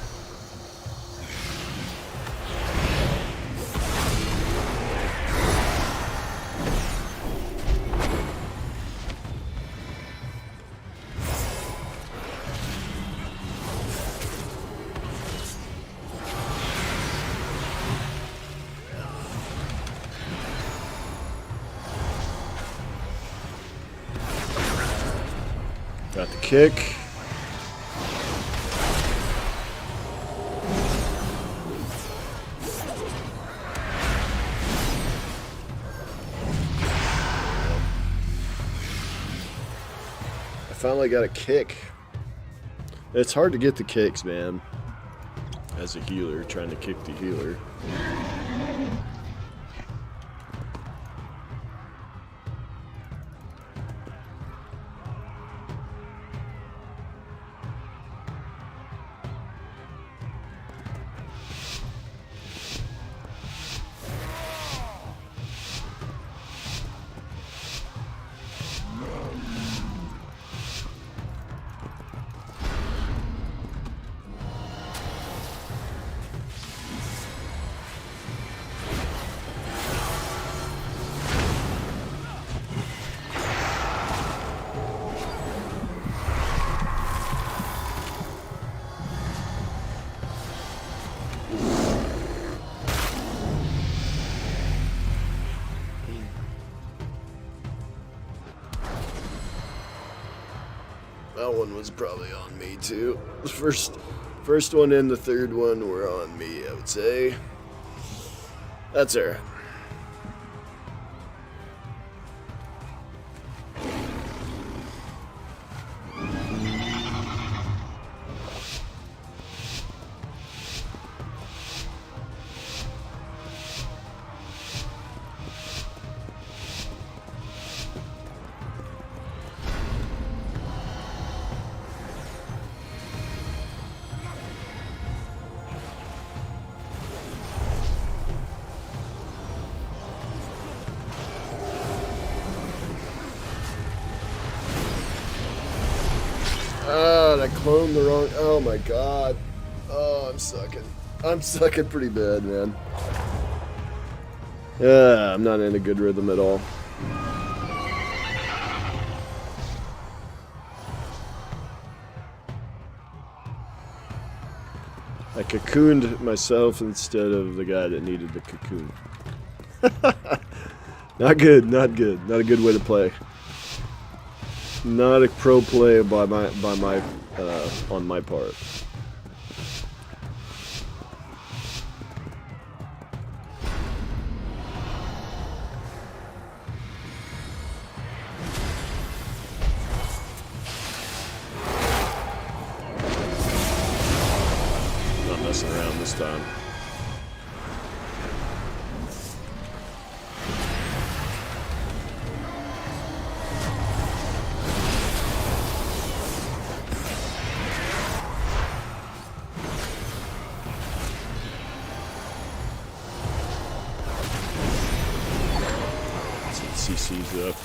Got the kick. Finally got a kick. It's hard to get the kicks, man. As a healer, trying to kick the healer. That one was probably on me too. The first one and the third one were on me, I would say. That's alright. I cloned the wrong. Oh my god. Oh, I'm sucking. I'm sucking pretty bad, man. Yeah, I'm not in a good rhythm at all. I cocooned myself instead of the guy that needed the cocoon. Not good, not good. Not a good way to play. Not a pro play on my part. Not messing around this time. CC's up.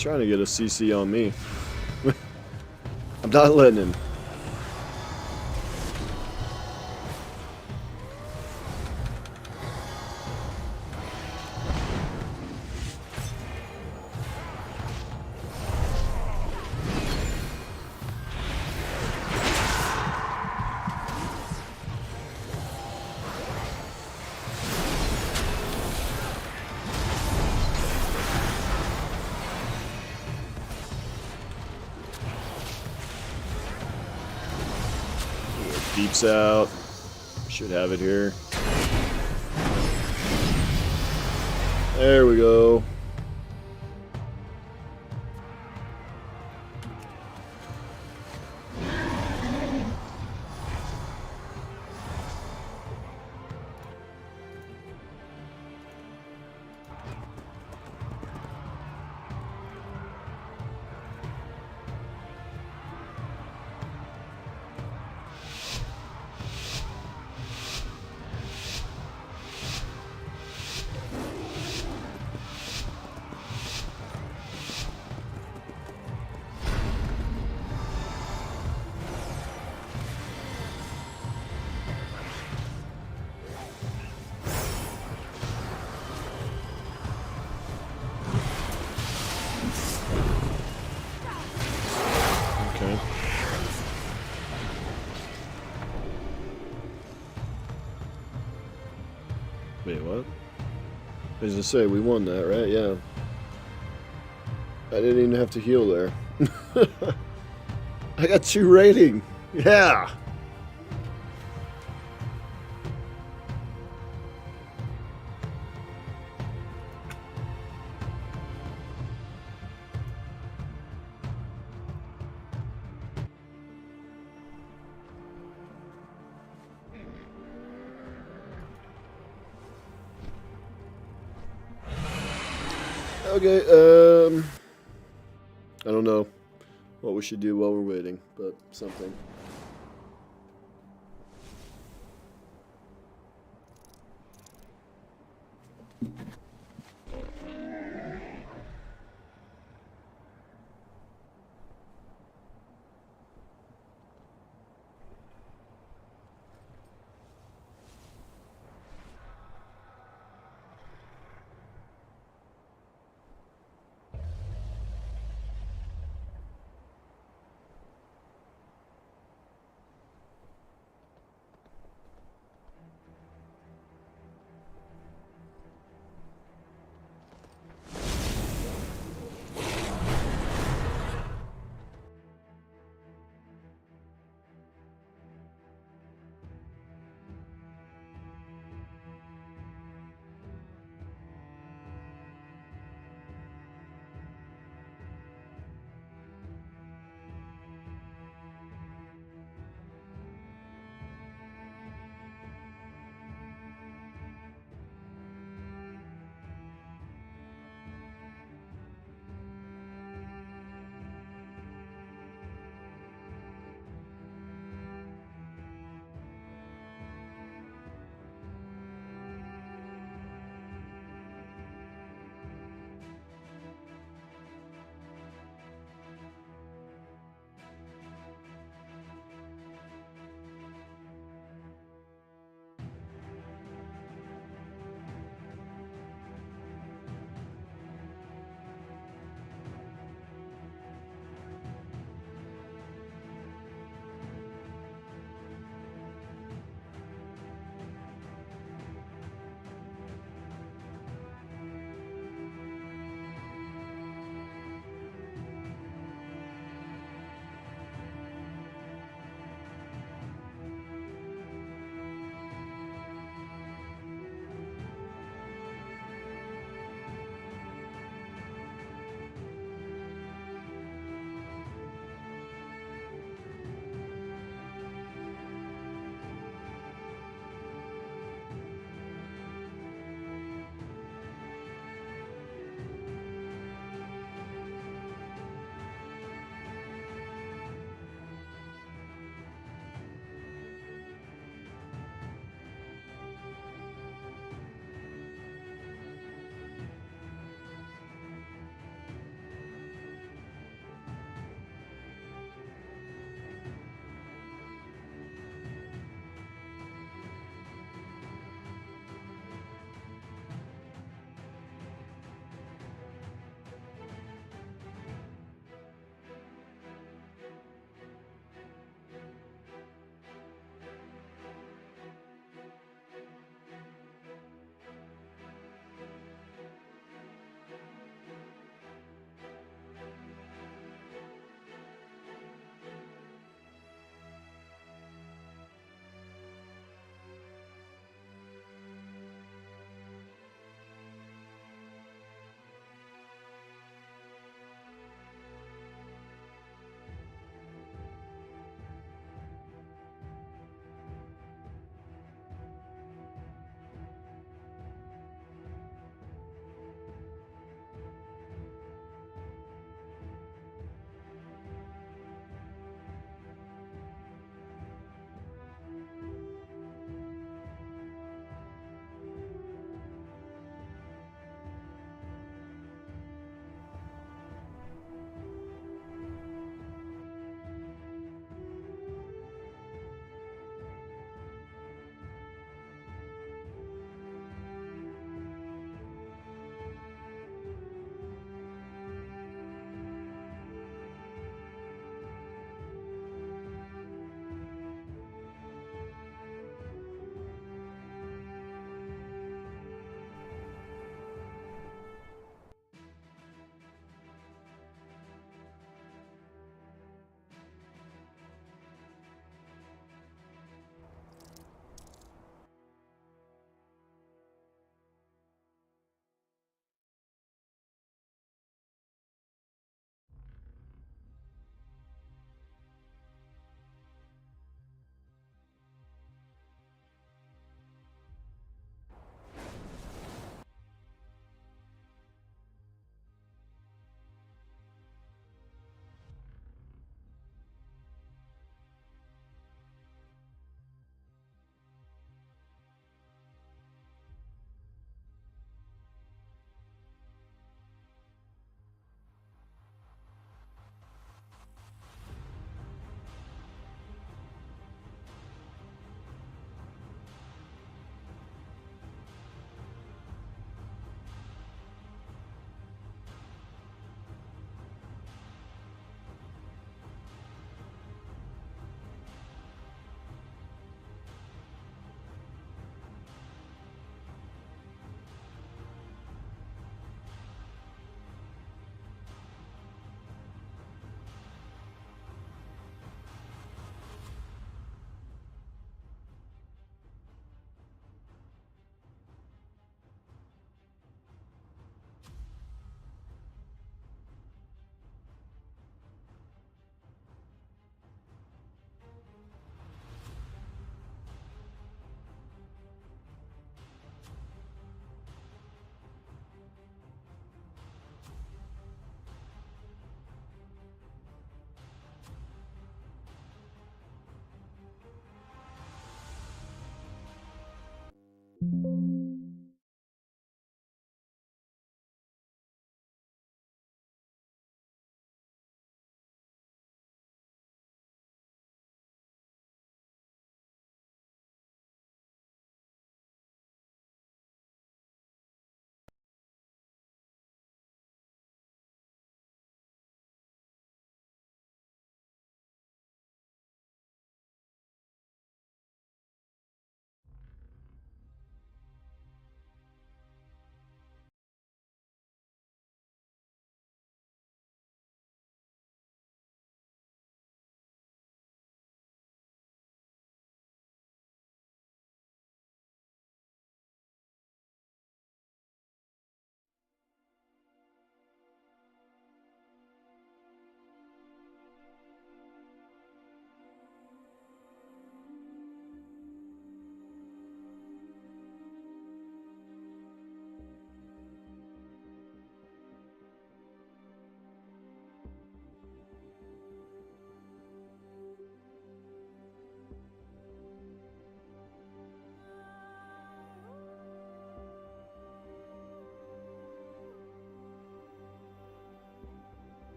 He's trying to get a CC on me. I'm not letting him. Deeps out. Should have it here. There we go. Okay. Wait, what? As I say, we won that, right? Yeah. I didn't even have to heal there. I got 2 rating. Yeah. Okay, I don't know what we should do while we're waiting, but something.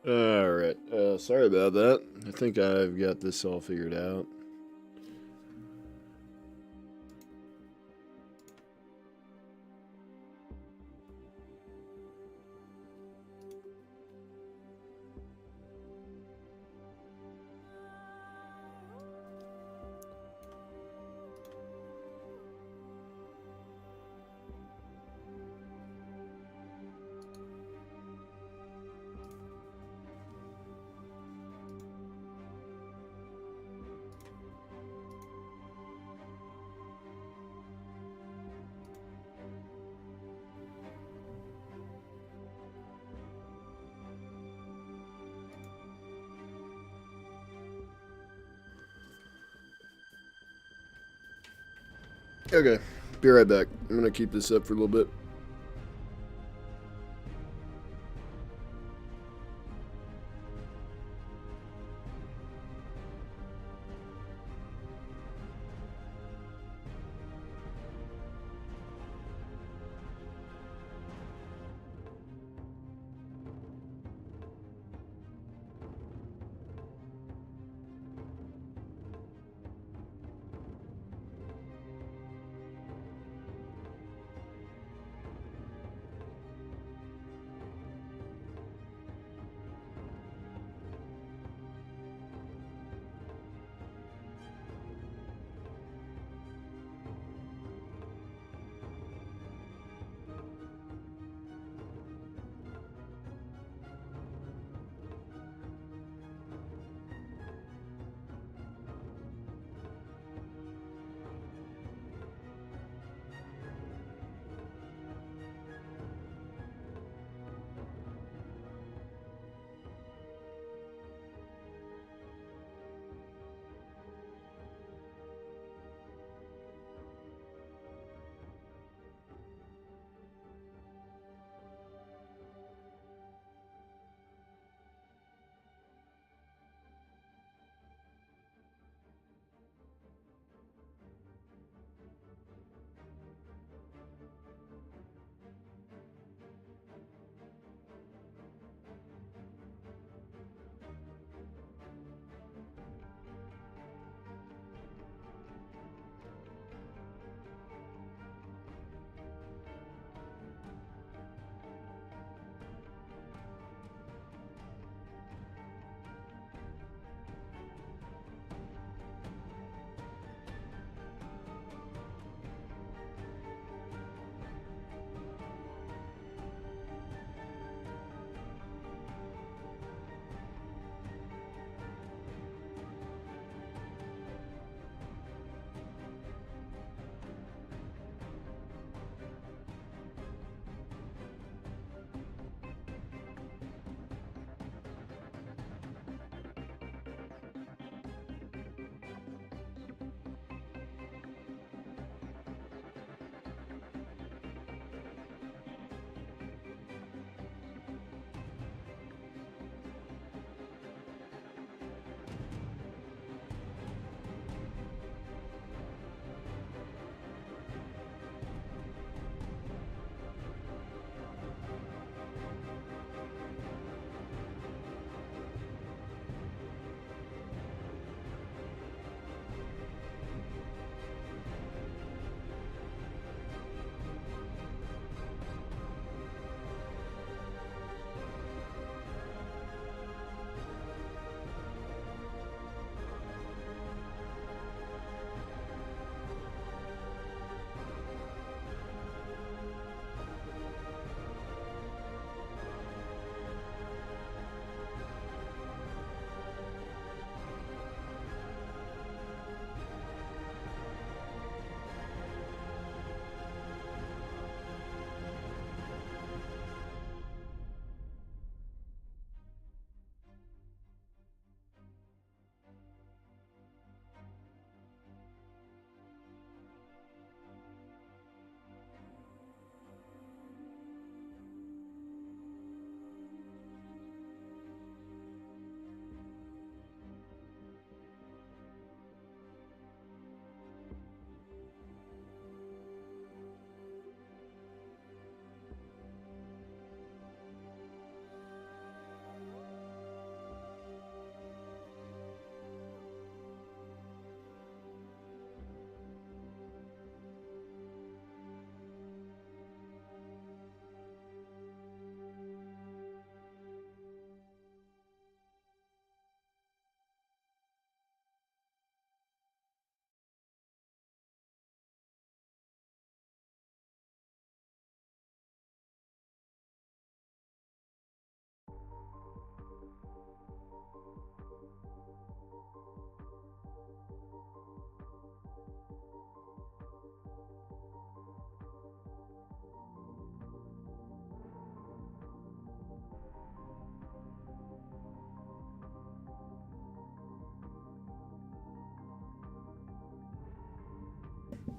Alright, sorry about that. I think I've got this all figured out. Okay, be right back. I'm gonna keep this up for a little bit.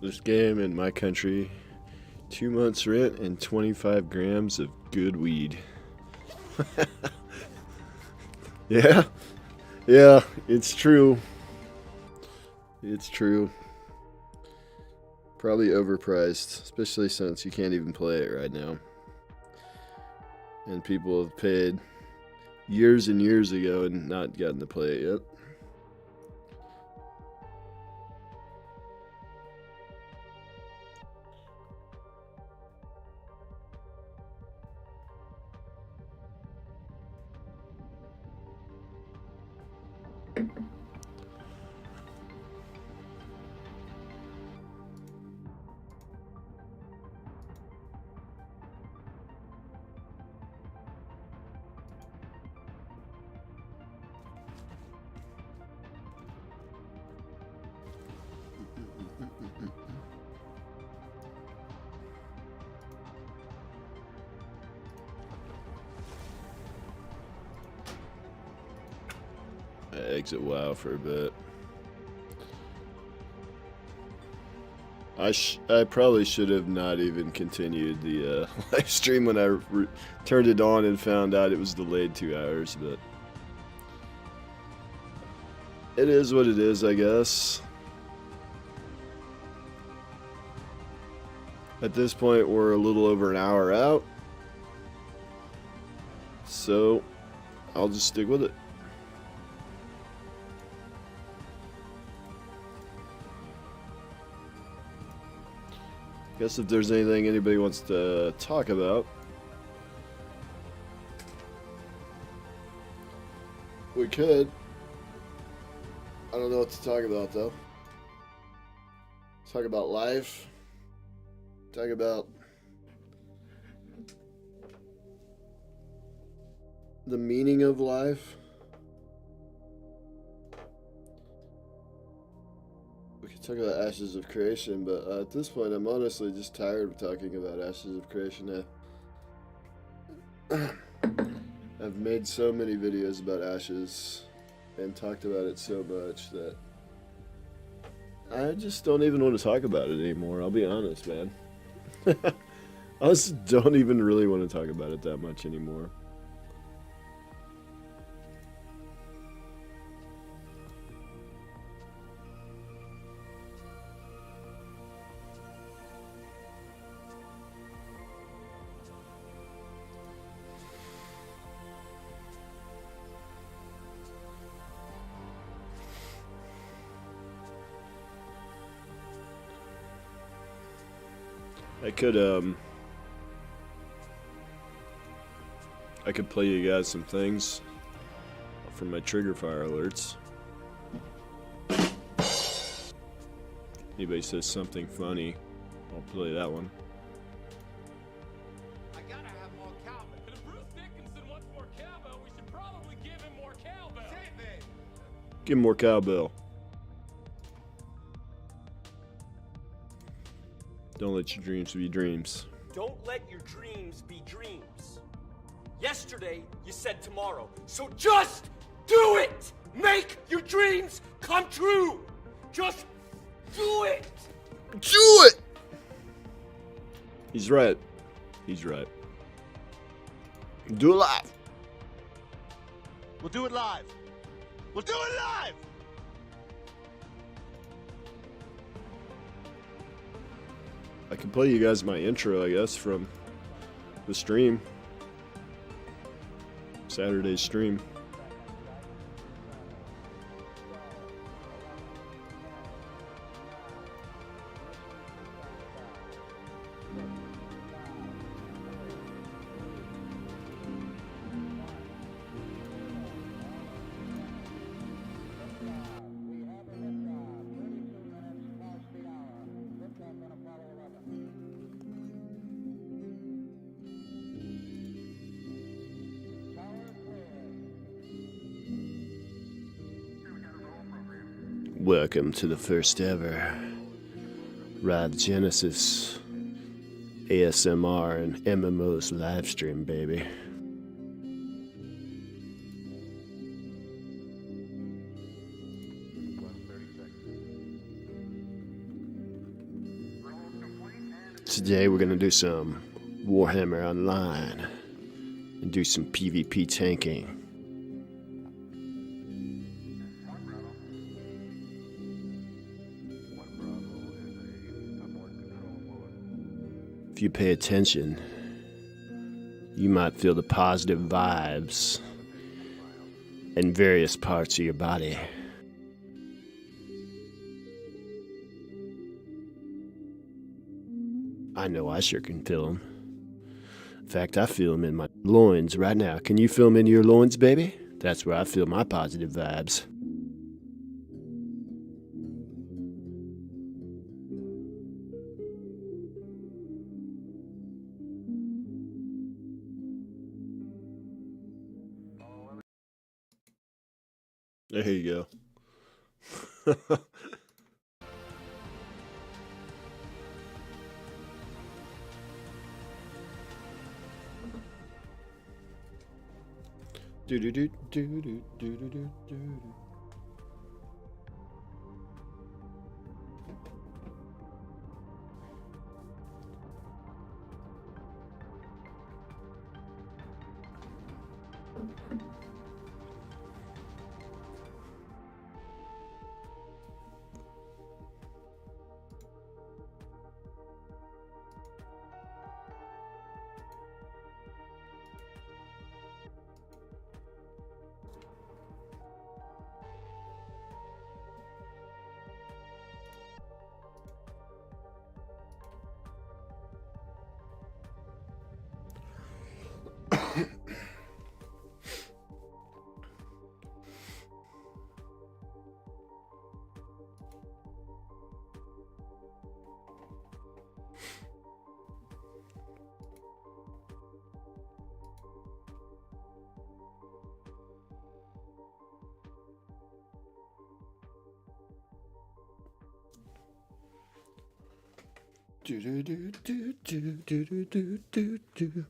This game in my country, 2 months rent and 25 grams of good weed. Yeah, yeah, it's true. It's true. Probably overpriced, especially since you can't even play it right now. And people have paid years and years ago and not gotten to play it yet. I exit WoW for a bit. I probably should have not even continued the live stream when I turned it on and found out it was delayed 2 hours, but it is what it is, I guess. At this point, we're a little over an hour out, so I'll just stick with it. Guess if there's anything anybody wants to talk about, we could. I don't know what to talk about though. Talk about life. Talk about the meaning of life. We could talk about Ashes of Creation, but at this point I'm honestly just tired of talking about Ashes of Creation. I've made so many videos about Ashes and talked about it so much that I just don't even want to talk about it anymore. I'll be honest, man. I just don't even really want to talk about it that much anymore. I could play you guys some things from my trigger fire alerts. Anybody says something funny, I'll play that one. I gotta have more cowbell. If Bruce Dickinson wants more cowbell, we should probably give him more cowbell. Give him more cowbell. Don't let your dreams be dreams. Don't let your dreams be dreams. Yesterday, you said tomorrow. So just do it! Make your dreams come true! Just do it! Do it! He's right. He's right. Do it live. We'll do it live. We'll do it live! I can play you guys my intro, I guess, from the stream. Saturday's stream. Welcome to the first ever Ride Genesis ASMR and MMOs live stream, baby. Today we're gonna do some Warhammer Online and do some PvP tanking. If you pay attention, you might feel the positive vibes in various parts of your body. I know I sure can feel them. In fact, I feel them in my loins right now. Can you feel them in your loins, baby? That's where I feel my positive vibes. There you go. Do do do do do do do do do. Do do do do do do do do do.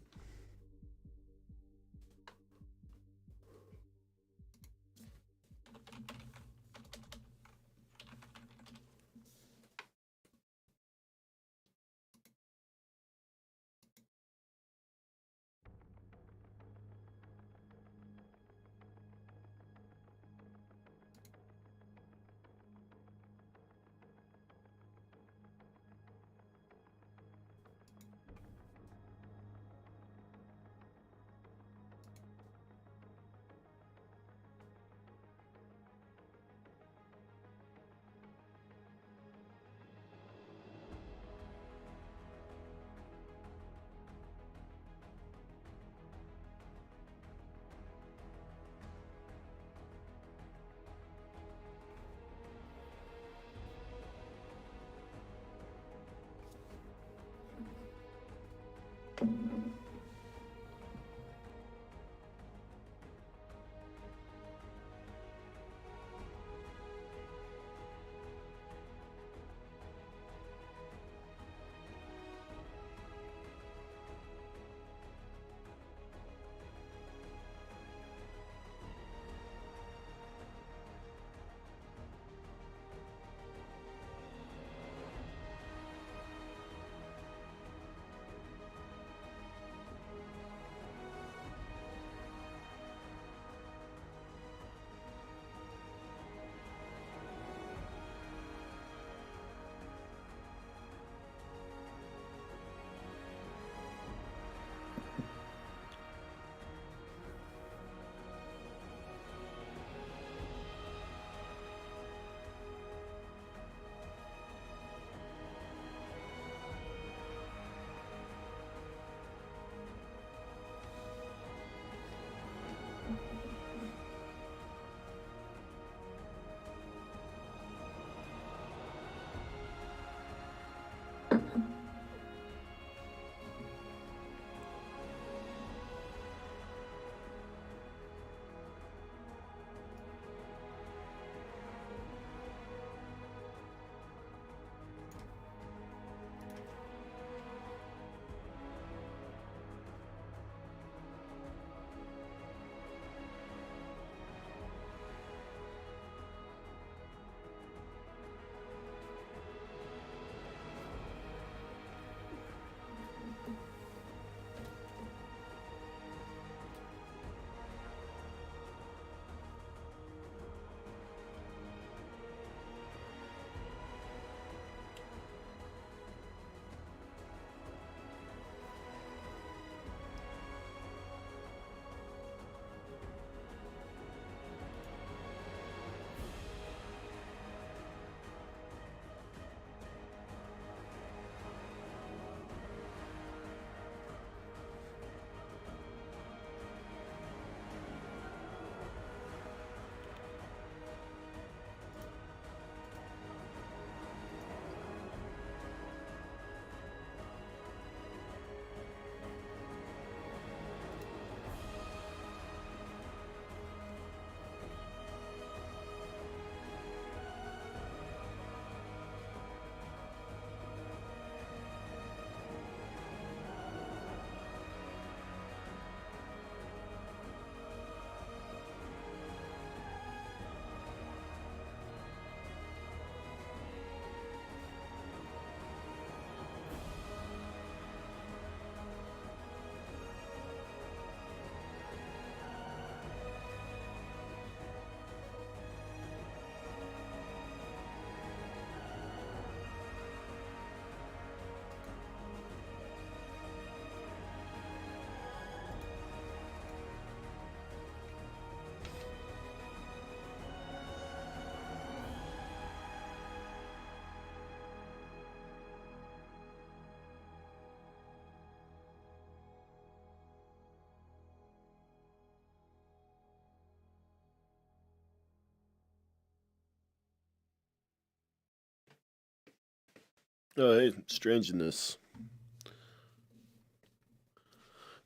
Oh, hey, strangeness.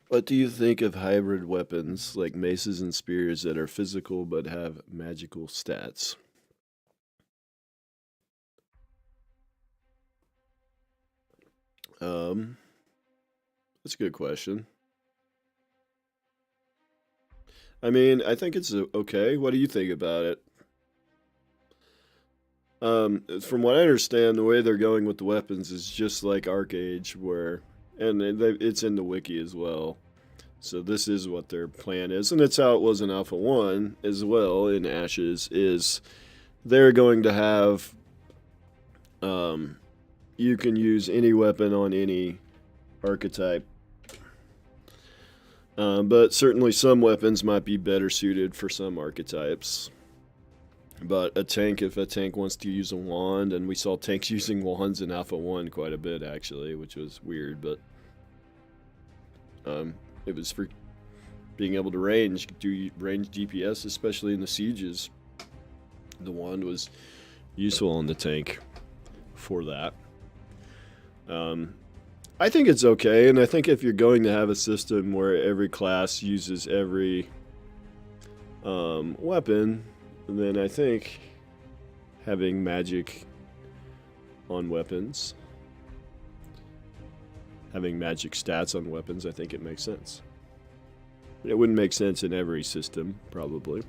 What do you think of hybrid weapons like maces and spears that are physical but have magical stats? That's a good question. I mean, I think it's okay. What do you think about it? From what I understand, the way they're going with the weapons is just like Arcage, where, and it's in the wiki as well. So this is what their plan is, and it's how it was in Alpha 1 as well in Ashes, is they're going to have, you can use any weapon on any archetype. But certainly some weapons might be better suited for some archetypes. But a tank, if a tank wants to use a wand, and we saw tanks using wands in Alpha 1 quite a bit actually, which was weird, but it was for being able to do range DPS, especially in the sieges. The wand was useful on the tank for that. I think it's okay, and I think if you're going to have a system where every class uses every weapon, then I think having magic on weapons, having magic stats on weapons, I think it makes sense. It wouldn't make sense in every system, probably.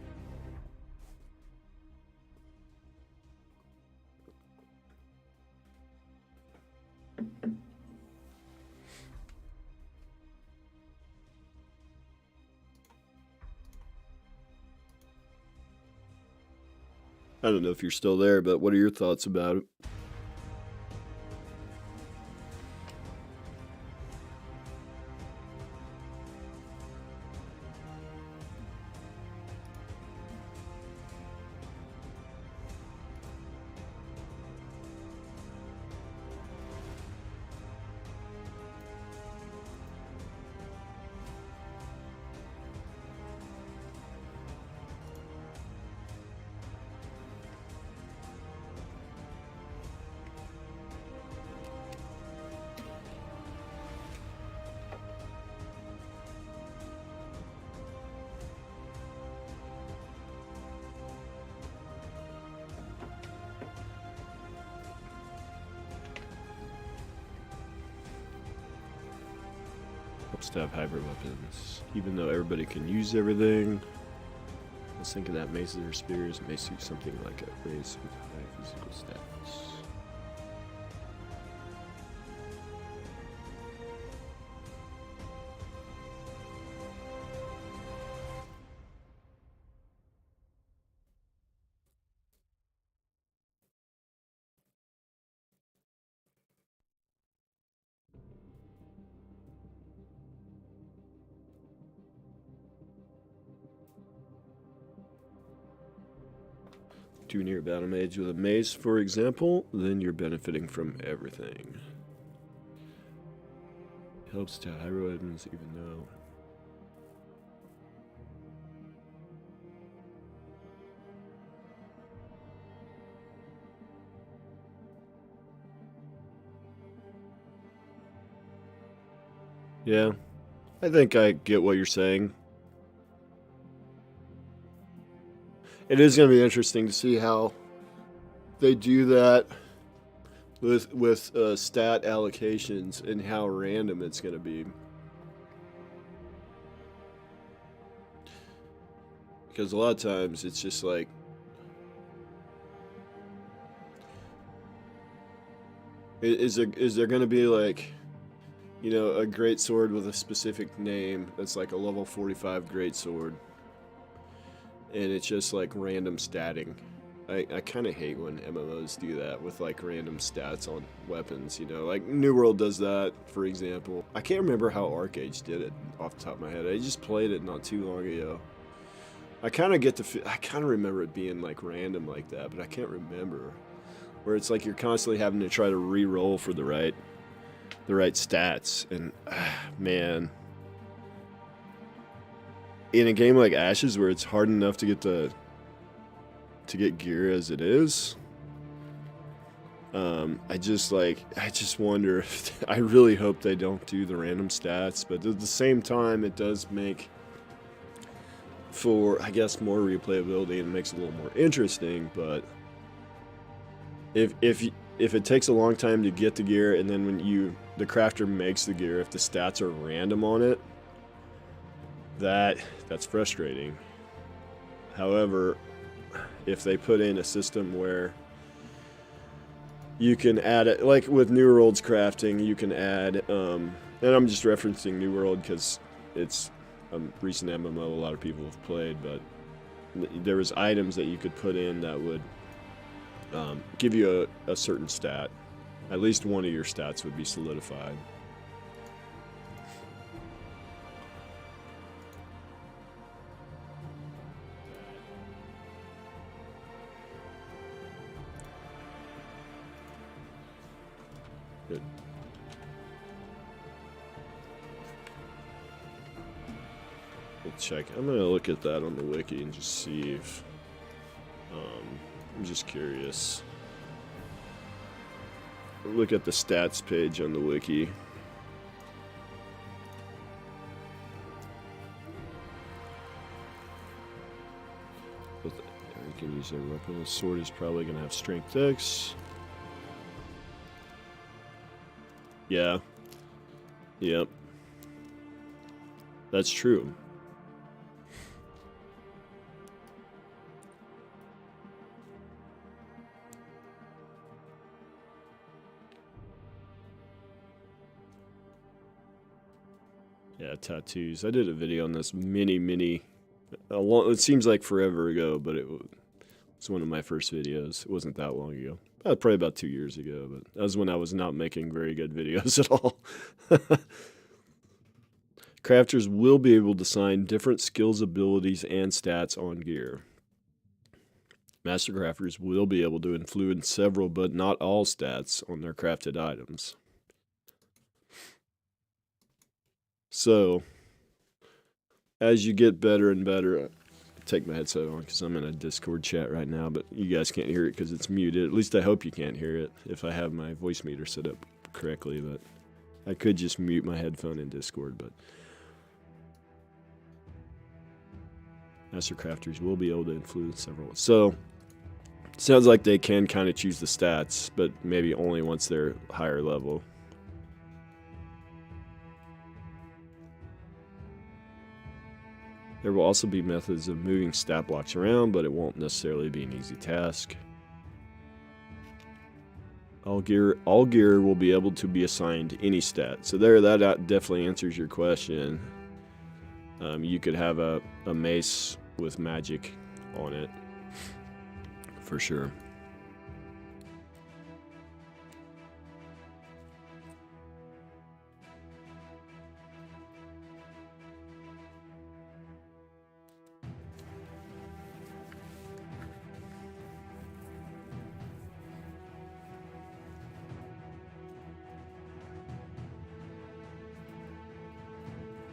I don't know if you're still there, but what are your thoughts about it? Helps to have hybrid weapons. Even though everybody can use everything, let's think of that maces or spears may suit something like a race with high physical stats. Too near battle mage with a mace, for example, then you're benefiting from everything. Helps to hybrid weapons even though. Yeah, I think I get what you're saying. It is going to be interesting to see how they do that with stat allocations and how random it's going to be. Because a lot of times it's just like, is there going to be like, you know, a great sword with a specific name that's like a level 45 great sword? And it's just like random statting. I kind of hate when MMOs do that with like random stats on weapons, you know. Like New World does that, for example. I can't remember how Arcage did it off the top of my head. I just played it not too long ago. I kind of remember it being like random like that, but I can't remember. Where it's like you're constantly having to try to re-roll for the right stats, and man. In a game like Ashes, where it's hard enough to get gear as it is, I just wonder if, I really hope they don't do the random stats, but at the same time, it does make for, I guess, more replayability and makes it a little more interesting. But if it takes a long time to get the gear, and then when the crafter makes the gear, if the stats are random on it, that's frustrating. However, if they put in a system where you can add it, like with New World's crafting, you can add, and I'm just referencing New World because it's a recent MMO a lot of people have played, but there was items that you could put in that would give you a certain stat. At least one of your stats would be solidified. Good. Let's check. I'm gonna look at that on the wiki and just see if I'm just curious. Look at the stats page on the wiki. You can use a weapon. The sword is probably gonna have strength X. Yeah. Yep. That's true. Yeah, tattoos. I did a video on this it seems like forever ago, but it was one of my first videos. It wasn't that long ago. Probably about 2 years ago, but that was when I was not making very good videos at all. Crafters will be able to assign different skills, abilities, and stats on gear. Master crafters will be able to influence several, but not all, stats on their crafted items. So, as you get better and better, take my headset on because I'm in a Discord chat right now, but you guys can't hear it because it's muted. At least I hope you can't hear it if I have my voice meter set up correctly, but I could just mute my headphone in Discord. But Master Crafters will be able to influence several. So, sounds like they can kind of choose the stats, but maybe only once they're higher level. There will also be methods of moving stat blocks around, but it won't necessarily be an easy task. All gear will be able to be assigned any stat. So that definitely answers your question. You could have a mace with magic on it, for sure.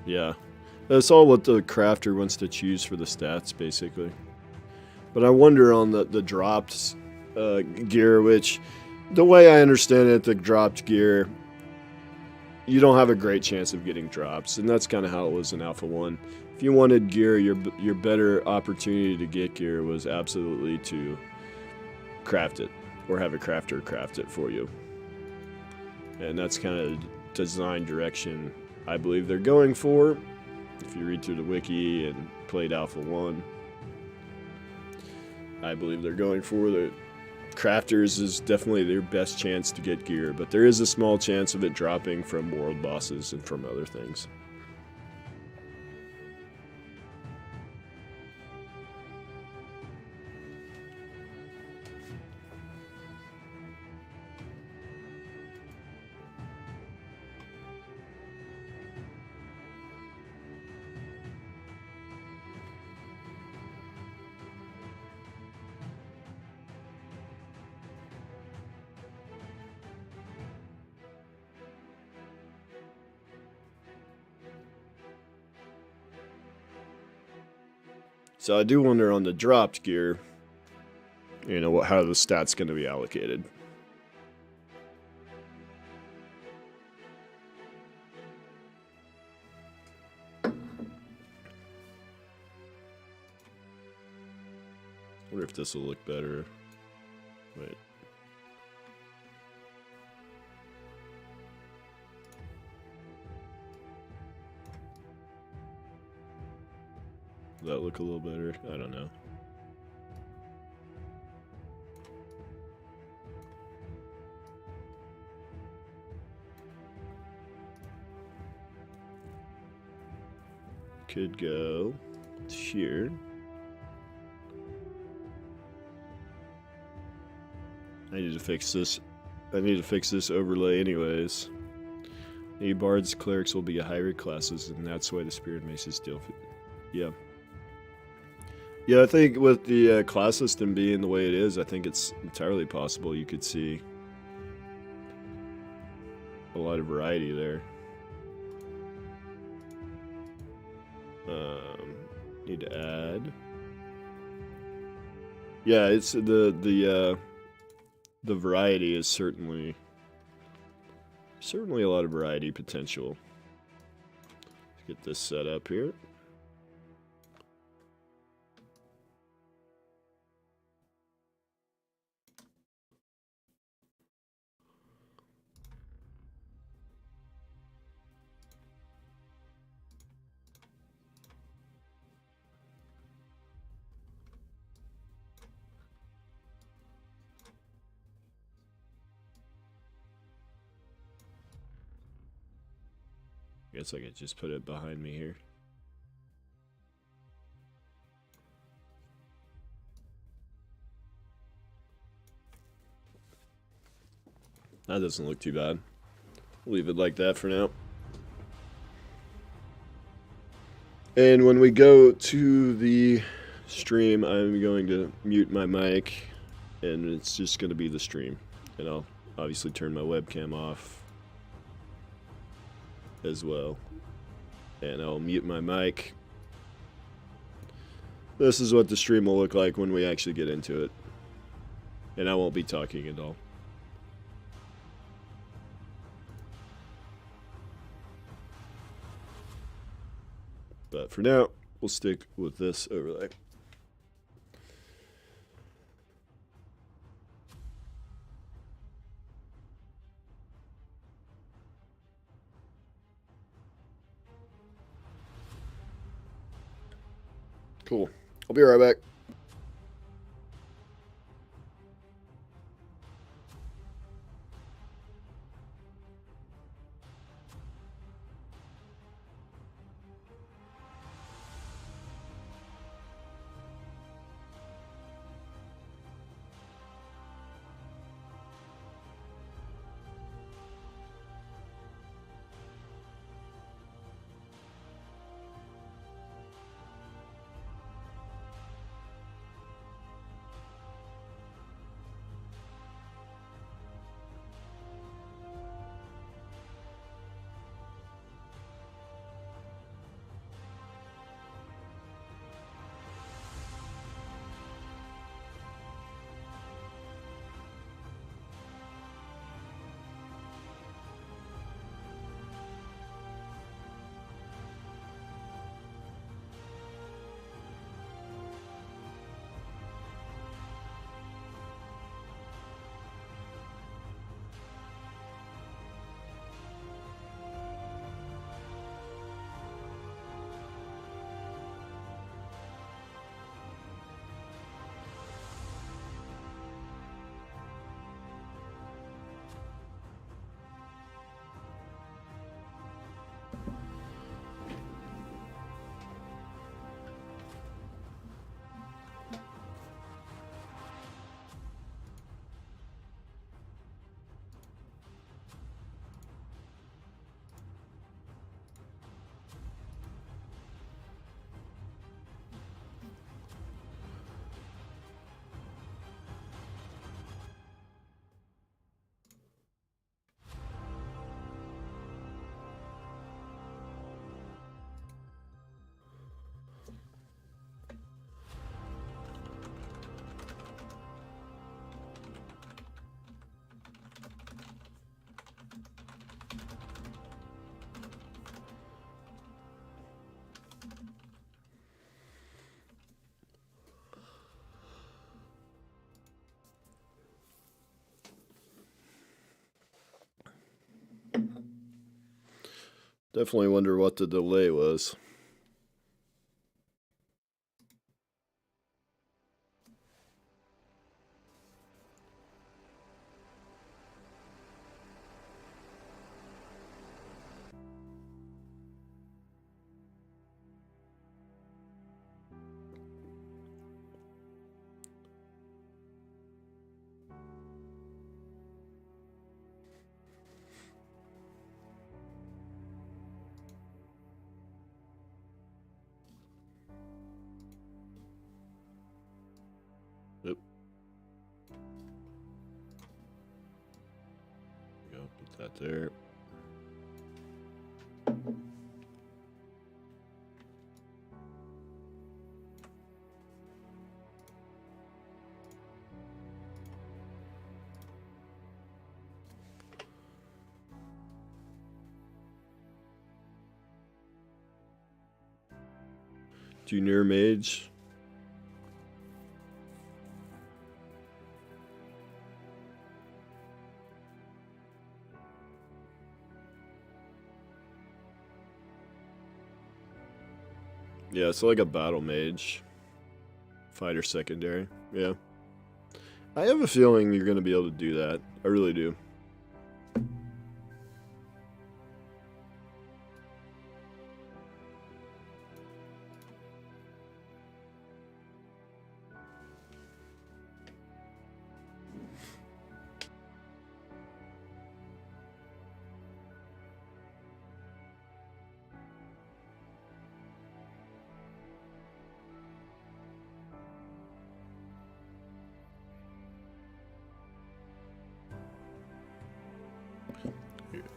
Yeah, that's all what the crafter wants to choose for the stats, basically. But I wonder on the dropped gear, which, the way I understand it, the dropped gear, you don't have a great chance of getting drops, and that's kind of how it was in Alpha 1. If you wanted gear, your better opportunity to get gear was absolutely to craft it, or have a crafter craft it for you. And that's kind of the design direction I believe they're going for. If you read through the wiki and played Alpha 1, I believe they're going for the crafters is definitely their best chance to get gear, but there is a small chance of it dropping from world bosses and from other things. So I do wonder on the dropped gear, you know, how the stats going to be allocated. Wonder if this will look better. Wait. Does that look a little better? I don't know. Could go here. I need to fix this. I need to fix this overlay anyways. The bards, clerics will be higher classes, and that's why the spirit maces deal. Yeah. Yeah, I think with the class system being the way it is, I think it's entirely possible you could see a lot of variety there. Need to add. Yeah, it's the variety is certainly a lot of variety potential. Let's get this set up here. I guess I could just put it behind me here. That doesn't look too bad. Leave it like that for now. And when we go to the stream, I'm going to mute my mic, and it's just going to be the stream. And I'll obviously turn my webcam off as well, and I'll mute my mic. This is what the stream will look like when we actually get into it, and I won't be talking at all. But for now, we'll stick with this overlay. Cool. I'll be right back. Definitely wonder what the delay was. Yep. Go put that there. Junior mage. Yeah, it's like a battle mage. Fighter secondary. Yeah. I have a feeling you're going to be able to do that. I really do.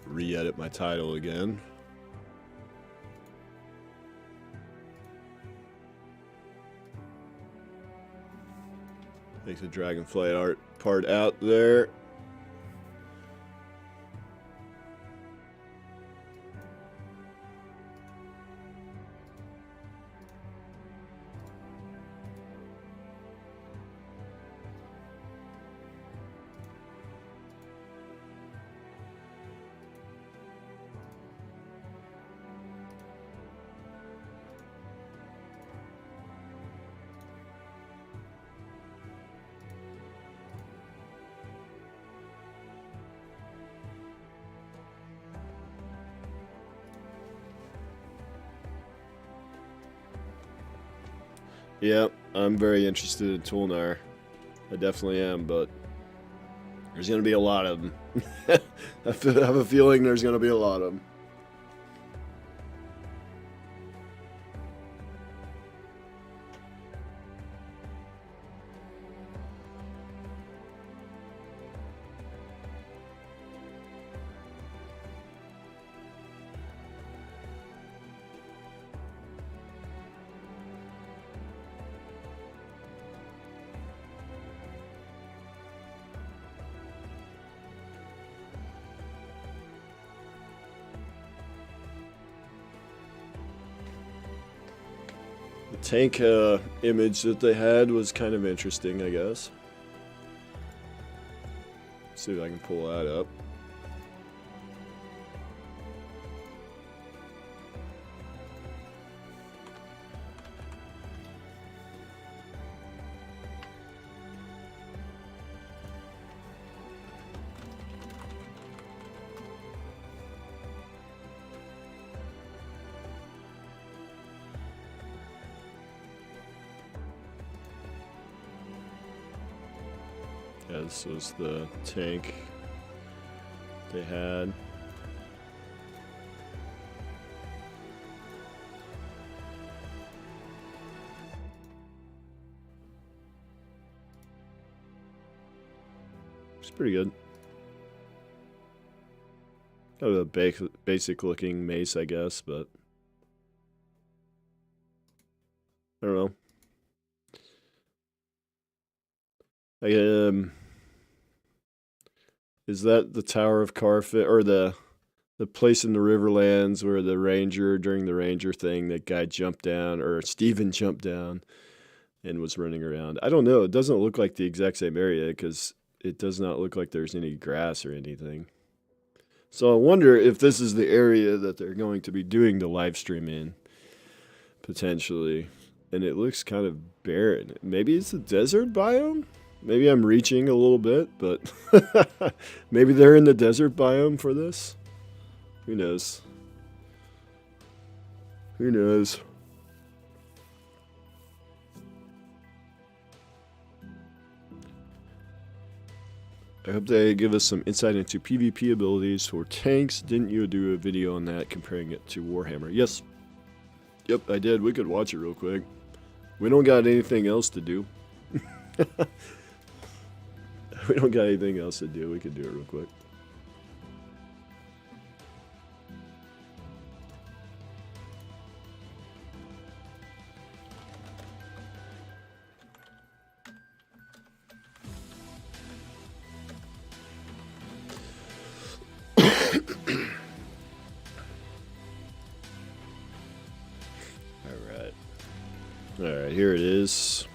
Re-edit my title again. Take the Dragonflight art part out there. Yeah, I'm very interested in Tulnar. I definitely am, but there's going to be a lot of them. I have a feeling there's going to be a lot of them. Tank image that they had was kind of interesting, I guess. See if I can pull that up. Yeah, this was the tank they had. It's pretty good. Got a basic looking mace, I guess, but I don't know. Is that the Tower of Carfit, or the place in the Riverlands where the ranger, during the ranger thing, that guy jumped down, or Steven jumped down and was running around? I don't know. It doesn't look like the exact same area because it does not look like there's any grass or anything. So I wonder if this is the area that they're going to be doing the live stream in, potentially. And it looks kind of barren. Maybe it's a desert biome? Maybe I'm reaching a little bit, but maybe they're in the desert biome for this? Who knows? Who knows? I hope they give us some insight into PvP abilities for tanks. Didn't you do a video on that comparing it to Warhammer? Yes. Yep, I did. We could watch it real quick. We don't got anything else to do. We don't got anything else to do. We could do it real quick. Alright, here it is.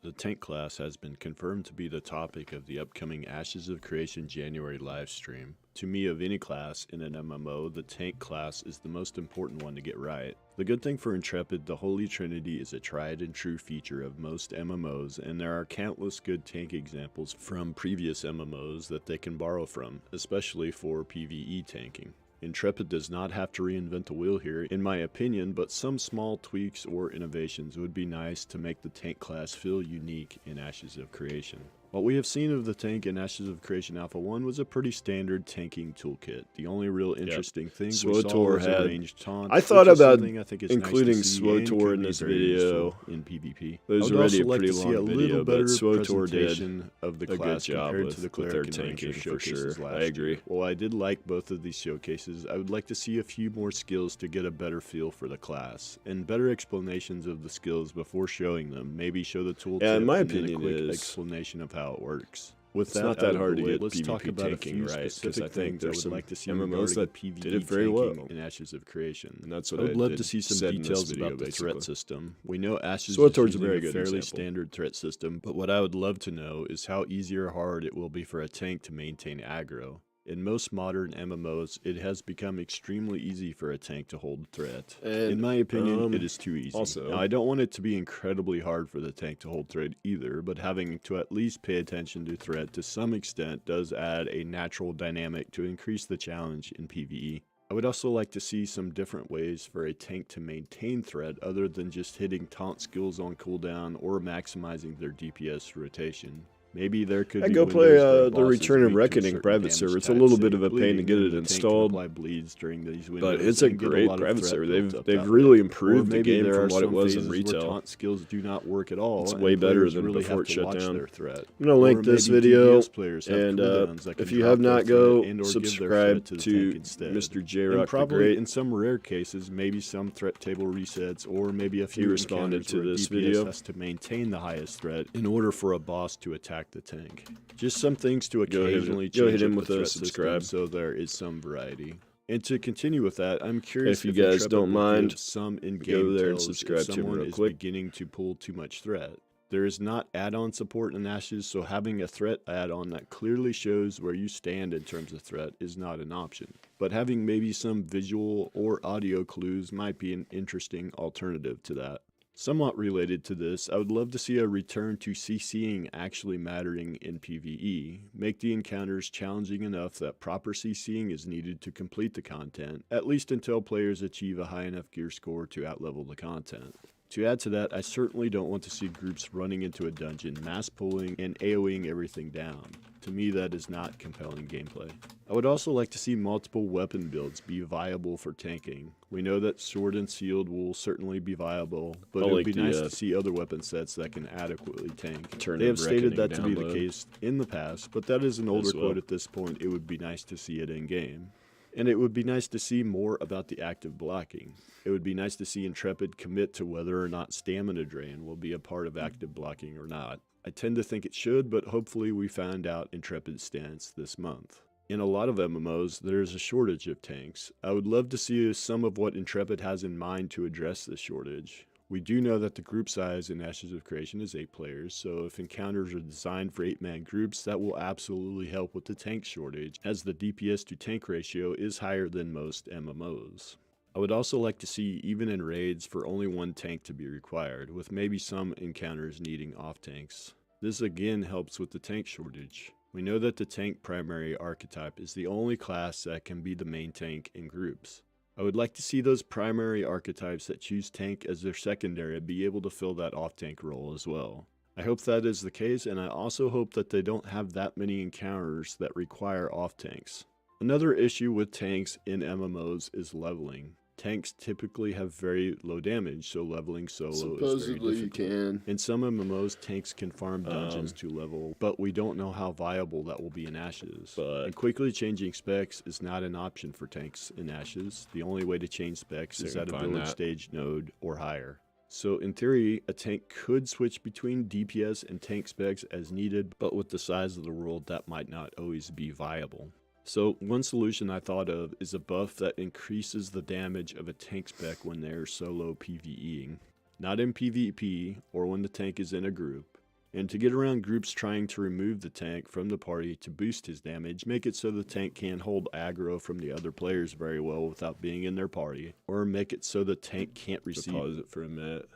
The tank class has been confirmed to be the topic of the upcoming Ashes of Creation January livestream. To me, of any class in an MMO, the tank class is the most important one to get right. The good thing for Intrepid, the Holy Trinity is a tried and true feature of most MMOs, and there are countless good tank examples from previous MMOs that they can borrow from, especially for PvE tanking. Intrepid does not have to reinvent the wheel here, in my opinion, but some small tweaks or innovations would be nice to make the tank class feel unique in Ashes of Creation. What we have seen of the tank in Ashes of Creation Alpha 1 was a pretty standard tanking toolkit. The only real interesting thing we saw was a ranged taunt. I thought about including SWOTOR in this video in PvP. It was already a pretty long video, but SWOTOR did of the a good class job compared with to the their cleric and tanking ranger for sure. showcases last I agree. year. While I did like both of these showcases, I would like to see a few more skills to get a better feel for the class, and better explanations of the skills before showing them. Maybe show the tooltip Yeah, in my and then opinion a quick is explanation of how it works. With it's that not that out of hard the to way, get let's PvP talk about a tanking few right, 'cause specific I think things I there's would some like to see MMOs that PvP did it very well. tanking in Ashes of Creation. And that's what I would love to did- see some said in this details video, about the basically. threat system. We know Ashes SWOTOR is is a using very a good fairly example. standard threat system, but what I would love to know is how easy or hard it will be for a tank to maintain aggro. In most modern MMOs, it has become extremely easy for a tank to hold threat. And, in my opinion, it is too easy. also- Now, I don't want it to be incredibly hard for the tank to hold threat either, but having to at least pay attention to threat to some extent does add a natural dynamic to increase the challenge in PvE. I would also like to see some different ways for a tank to maintain threat other than just hitting taunt skills on cooldown or maximizing their DPS rotation. Maybe there could be go windows play where the bosses Return of weak to a Reckoning certain private damage server. It's a type, little say bit of a pain to bleeding, get and it the tank can installed, apply bleeds during these but windows it's a and get great lot of private threat server. built up They've that really way. improved the Or maybe game there from are what it some was in phases where retail. taunt skills do not work at all. It's and way better players than really before have it to shut watch down. their threat. I'm gonna link Or this maybe video, DPS players have and cooldowns that can if you drop have their not, threat go and or give their subscribe threat to the to tank instead. Mr. J And Rock the probably Great. in some rare cases, maybe some threat table resets, or maybe a few responded encounters to where this DPS video. has to maintain the highest threat in order for a boss to attack the tank. Just some things to Go hit him- occasionally go hit change him up with the a threat subscribe. system so there is some variety. And to continue with that, I'm curious If you if guys Intrepid don't will mind, give some go in-game there and tells subscribe if to him someone real is quick. beginning to pull too much threat. There is not add-on support in Ashes, so having a threat add-on that clearly shows where you stand in terms of threat is not an option. But having maybe some visual or audio clues might be an interesting alternative to that. Somewhat related to this, I would love to see a return to CCing actually mattering in PvE. Make the encounters challenging enough that proper CCing is needed to complete the content, at least until players achieve a high enough gear score to outlevel the content. To add to that, I certainly don't want to see groups running into a dungeon, mass pulling, and AoEing everything down. To me, that is not compelling gameplay. I would also like to see multiple weapon builds be viable for tanking. We know that Sword and Shield will certainly be viable, but I'll it would link be the, nice to see other weapon sets that can adequately tank. Turn They of have stated Reckoning that to be the download case in the past, but that is an older as well. quote at this point. It would be nice to see it in game. And it would be nice to see more about the active blocking. It would be nice to see Intrepid commit to whether or not stamina drain will be a part of active blocking or not. I tend to think it should, but hopefully we find out Intrepid's stance this month. In a lot of MMOs, there is a shortage of tanks. I would love to see some of what Intrepid has in mind to address this shortage. We do know that the group size in Ashes of Creation is 8 players, so if encounters are designed for 8-man groups, that will absolutely help with the tank shortage, as the DPS to tank ratio is higher than most MMOs. I would also like to see, even in raids, for only 1 tank to be required, with maybe some encounters needing off tanks. This again helps with the tank shortage. We know that the tank primary archetype is the only class that can be the main tank in groups. I would like to see those primary archetypes that choose tank as their secondary be able to fill that off tank role as well. I hope that is the case, and I also hope that they don't have that many encounters that require off tanks. Another issue with tanks in MMOs is leveling. Tanks typically have very low damage, so leveling solo is very Supposedly you difficult. can. In some MMOs, tanks can farm dungeons to level, but we don't know how viable that will be in Ashes. And quickly changing specs is not an option for tanks in Ashes. The only way to change specs is at a village stage node or higher. So in theory, a tank could switch between DPS and tank specs as needed, but with the size of the world, that might not always be viable. So one solution I thought of is a buff that increases the damage of a tank spec when they're solo PvEing, not in PvP or when the tank is in a group. And to get around groups trying to remove the tank from the party to boost his damage, make it so the tank can hold aggro from the other players very well without being in their party, or make it so the tank can't receive. Pause it for a minute.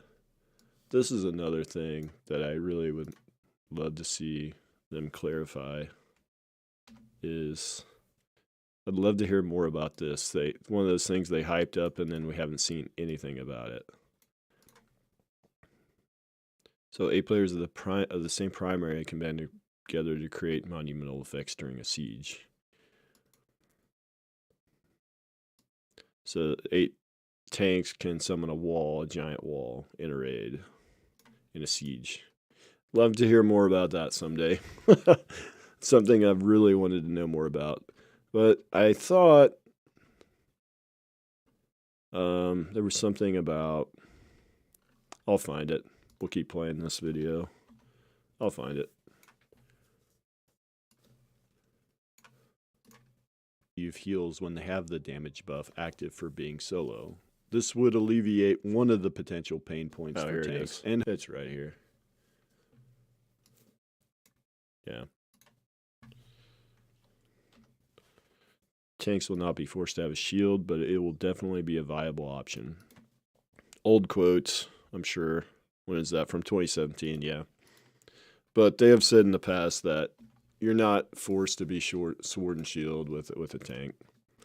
This is another thing that I really would love to see them clarify. I'd love to hear more about this. One of those things they hyped up and then we haven't seen anything about it. So 8 players of the same primary can band together to create monumental effects during a siege. So 8 tanks can summon a giant wall, in a raid, in a siege. Love to hear more about that someday. Something I've really wanted to know more about. But I thought there was something about... I'll find it. We'll keep playing this video. I'll find it. Heals when they have the damage buff active for being solo. This would alleviate one of the potential pain points for tanks. And it's right here. Yeah. Tanks will not be forced to have a shield, but it will definitely be a viable option. Old quotes, I'm sure. When is that? From 2017, yeah. But they have said in the past that you're not forced to be sword and shield with a tank.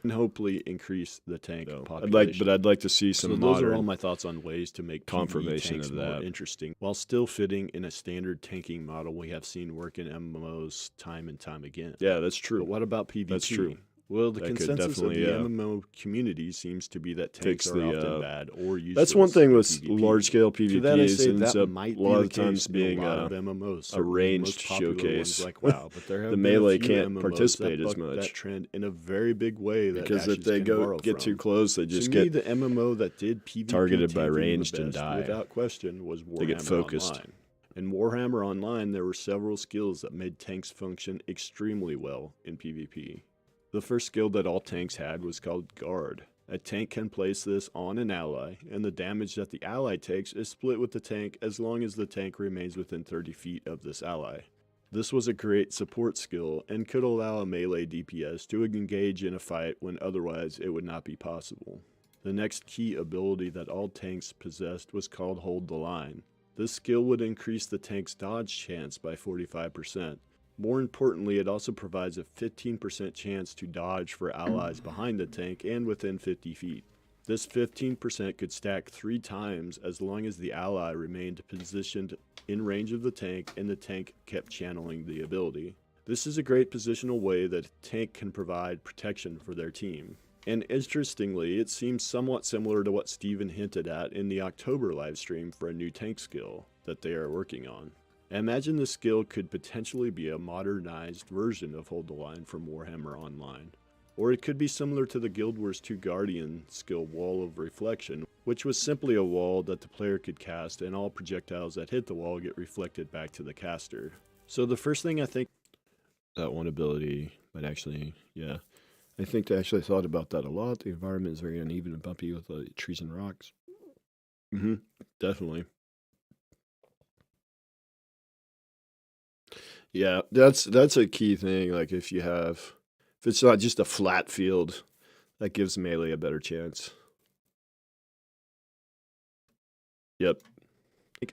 And hopefully increase the tank population. I'd like to see some modern... those are all my thoughts on ways to make confirmation of that more interesting, while still fitting in a standard tanking model we have seen work in MMOs time and time again. Yeah, that's true. But what about PvP? That's true. Well, the consensus of the MMO community seems to be that tanks are often bad or useless. That's one thing with large-scale PvP. It ends up a lot of times being a ranged showcase. Like, wow, but there have the melee can't participate as much. That trend in a very big way. Because if they get too close, they just get the MMO that did PvP targeted by ranged and die. Without question, was Warhammer. They get focused. Online. In Warhammer Online, there were several skills that made tanks function extremely well in PvP. The first skill that all tanks had was called Guard. A tank can place this on an ally, and the damage that the ally takes is split with the tank as long as the tank remains within 30 feet of this ally. This was a great support skill and could allow a melee DPS to engage in a fight when otherwise it would not be possible. The next key ability that all tanks possessed was called Hold the Line. This skill would increase the tank's dodge chance by 45%. More importantly, it also provides a 15% chance to dodge for allies behind the tank and within 50 feet. This 15% could stack 3 times as long as the ally remained positioned in range of the tank and the tank kept channeling the ability. This is a great positional way that a tank can provide protection for their team. And interestingly, it seems somewhat similar to what Steven hinted at in the October livestream for a new tank skill that they are working on. I imagine this skill could potentially be a modernized version of Hold the Line from Warhammer Online. Or it could be similar to the Guild Wars 2 Guardian skill Wall of Reflection, which was simply a wall that the player could cast and all projectiles that hit the wall get reflected back to the caster. So the first thing I think... That one ability, but actually, yeah. I think they actually thought about that a lot. The environment is very uneven and bumpy with trees and rocks. Mm-hmm. Definitely. Yeah, that's a key thing. Like if it's not just a flat field, that gives melee a better chance. Yep.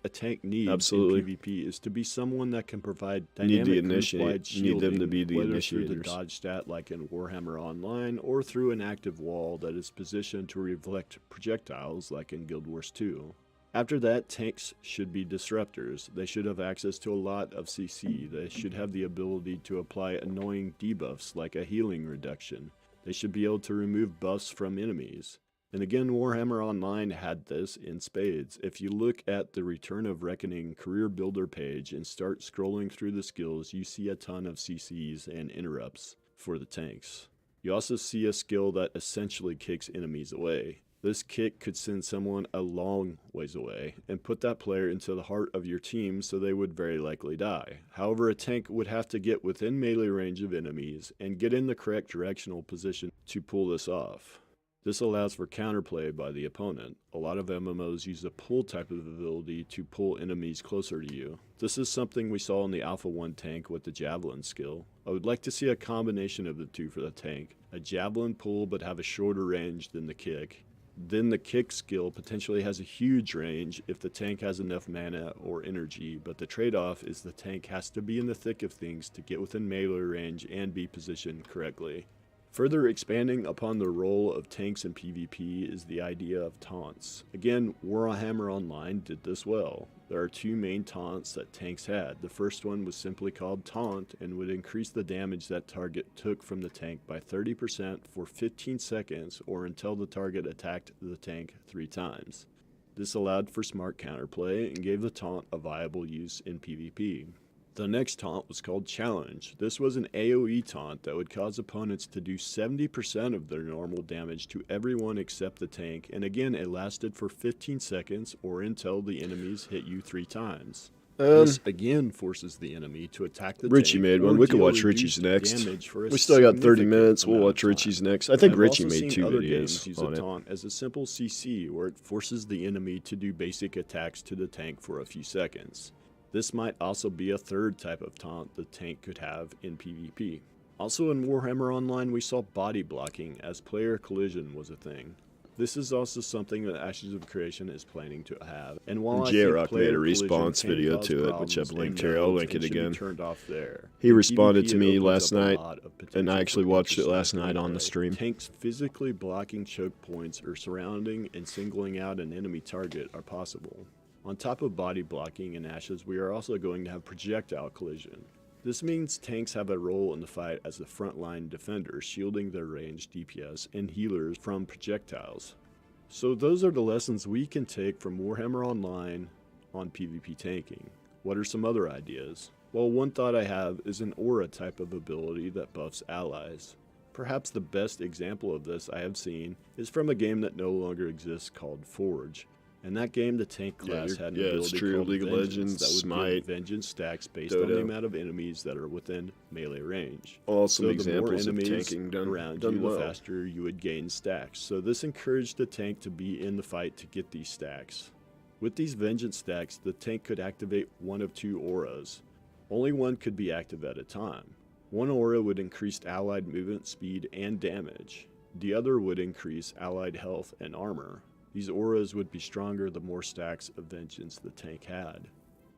A tank needs Absolutely. in PvP is to be someone that can provide You need the dynamic group-wide initiate. You need them to shielding, be the whether through the initiators. dodge stat like in Warhammer Online, or through an active wall that is positioned to reflect projectiles like in Guild Wars 2. After that, tanks should be disruptors. They should have access to a lot of CC. They should have the ability to apply annoying debuffs like a healing reduction. They should be able to remove buffs from enemies. And again, Warhammer Online had this in spades. If you look at the Return of Reckoning career builder page and start scrolling through the skills, you see a ton of CCs and interrupts for the tanks. You also see a skill that essentially kicks enemies away. This kick could send someone a long ways away and put that player into the heart of your team, so they would very likely die. However, a tank would have to get within melee range of enemies and get in the correct directional position to pull this off. This allows for counterplay by the opponent. A lot of MMOs use a pull type of ability to pull enemies closer to you. This is something we saw in the Alpha 1 tank with the Javelin skill. I would like to see a combination of the two for the tank. A Javelin pull but have a shorter range than the kick. Then the kick skill potentially has a huge range if the tank has enough mana or energy, but the trade-off is the tank has to be in the thick of things to get within melee range and be positioned correctly. Further expanding upon the role of tanks in PvP is the idea of taunts. Again, Warhammer Online did this well. There are two main taunts that tanks had. The first one was simply called Taunt and would increase the damage that target took from the tank by 30% for 15 seconds or until the target attacked the tank 3 times. This allowed for smart counterplay and gave the taunt a viable use in PvP. The next taunt was called Challenge. This was an AoE taunt that would cause opponents to do 70% of their normal damage to everyone except the tank, and again it lasted for 15 seconds or until the enemies hit you 3 times. This again forces the enemy to attack the Richie tank made one. or We can deal watch reduced Richie's next. damage for a We still got 30 significant minutes. We'll amount watch of time. Richie's next. I think I've Richie also made seen 2 other games videos use on a it. taunt as a simple CC where it forces the enemy to do basic attacks to the tank for a few seconds. This might also be a third type of taunt the tank could have in PvP. Also in Warhammer Online we saw body blocking as player collision was a thing. This is also something that Ashes of Creation is planning to have. And while I think J-Rock made a player collision response can video cause to it, which I've problems linked and here. I'll nodes link it and should be again. turned off there. He In responded PvP, to it me opens last up a night, lot of and potential I actually for watched it interesting last night on the gameplay. stream. Tanks physically blocking choke points or surrounding and singling out an enemy target are possible. On top of body blocking in Ashes, we are also going to have projectile collision. This means tanks have a role in the fight as the frontline defender, shielding their ranged DPS and healers from projectiles. So those are the lessons we can take from Warhammer Online on PvP tanking. What are some other ideas? Well, one thought I have is an aura type of ability that buffs allies. Perhaps the best example of this I have seen is from a game that no longer exists called Forge. In that game, the tank class had an it's ability true. called League of Vengeance Legends, that would Smite, give vengeance stacks based on the Dota. amount of enemies that are within melee range. All some So examples the of more enemies tanking around done you, well. the faster you would gain stacks. So this encouraged the tank to be in the fight to get these stacks. With these vengeance stacks, the tank could activate one of 2 auras. Only one could be active at a time. One aura would increase allied movement speed and damage. The other would increase allied health and armor. These auras would be stronger the more stacks of vengeance the tank had.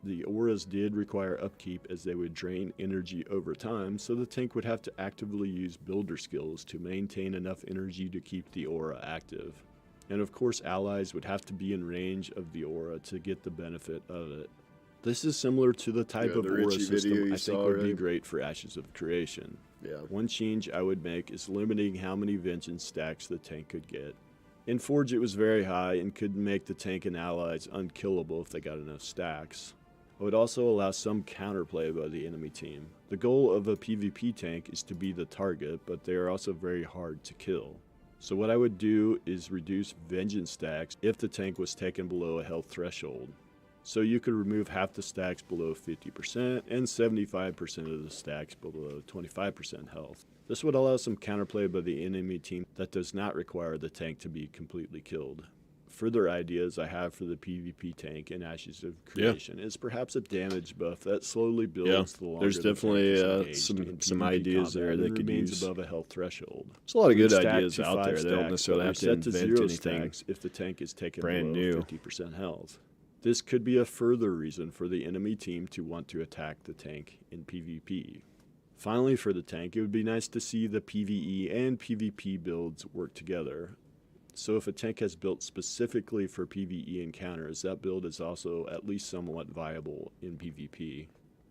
The auras did require upkeep as they would drain energy over time, so the tank would have to actively use builder skills to maintain enough energy to keep the aura active. And of course, allies would have to be in range of the aura to get the benefit of it. This is similar to the type of the aura Richie video system you I think saw, would be right? great for Ashes of Creation. Yeah. One change I would make is limiting how many vengeance stacks the tank could get. In Forge it was very high and could make the tank and allies unkillable if they got enough stacks. I would also allow some counterplay by the enemy team. The goal of a PvP tank is to be the target, but they are also very hard to kill. So what I would do is reduce vengeance stacks if the tank was taken below a health threshold. So you could remove half the stacks below 50% and 75% of the stacks below 25% health. This would allow some counterplay by the enemy team that does not require the tank to be completely killed. Further ideas I have for the PvP tank in Ashes of Creation is perhaps a damage buff that slowly builds the longer there's the tank definitely is engaged in some PvP ideas combat there and they could remains use. above a health threshold. There's a lot of good Stack ideas to out 5 there. They don't stacks, necessarily but have to reset to invent 0 anything. stacks if the tank is taken brand below new. 50% health. This could be a further reason for the enemy team to want to attack the tank in PvP. Finally, for the tank, it would be nice to see the PvE and PvP builds work together. So if a tank has built specifically for PvE encounters, that build is also at least somewhat viable in PvP.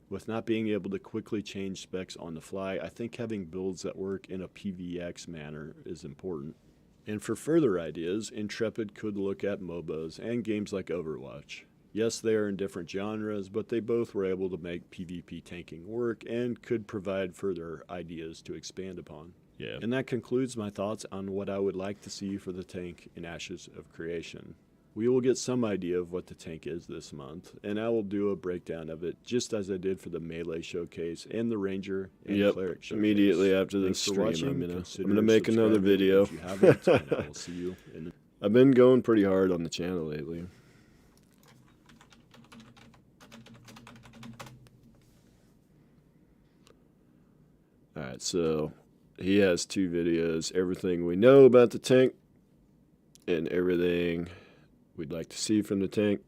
With not being able to quickly change specs on the fly, I think having builds that work in a PvX manner is important. And for further ideas, Intrepid could look at MOBAs and games like Overwatch. Yes, they are in different genres, but they both were able to make PvP tanking work and could provide further ideas to expand upon. Yeah. And that concludes my thoughts on what I would like to see for the tank in Ashes of Creation. We will get some idea of what the tank is this month, and I will do a breakdown of it just as I did for the Melee Showcase and the Ranger and Cleric Showcase. Immediately after Thanks this for stream, watching. I'm Consider gonna make another subscribing video. if you haven't, and I will see you in the I've been going pretty hard on the channel lately. Alright, so he has 2 videos, everything we know about the tank and everything we'd like to see from the tank.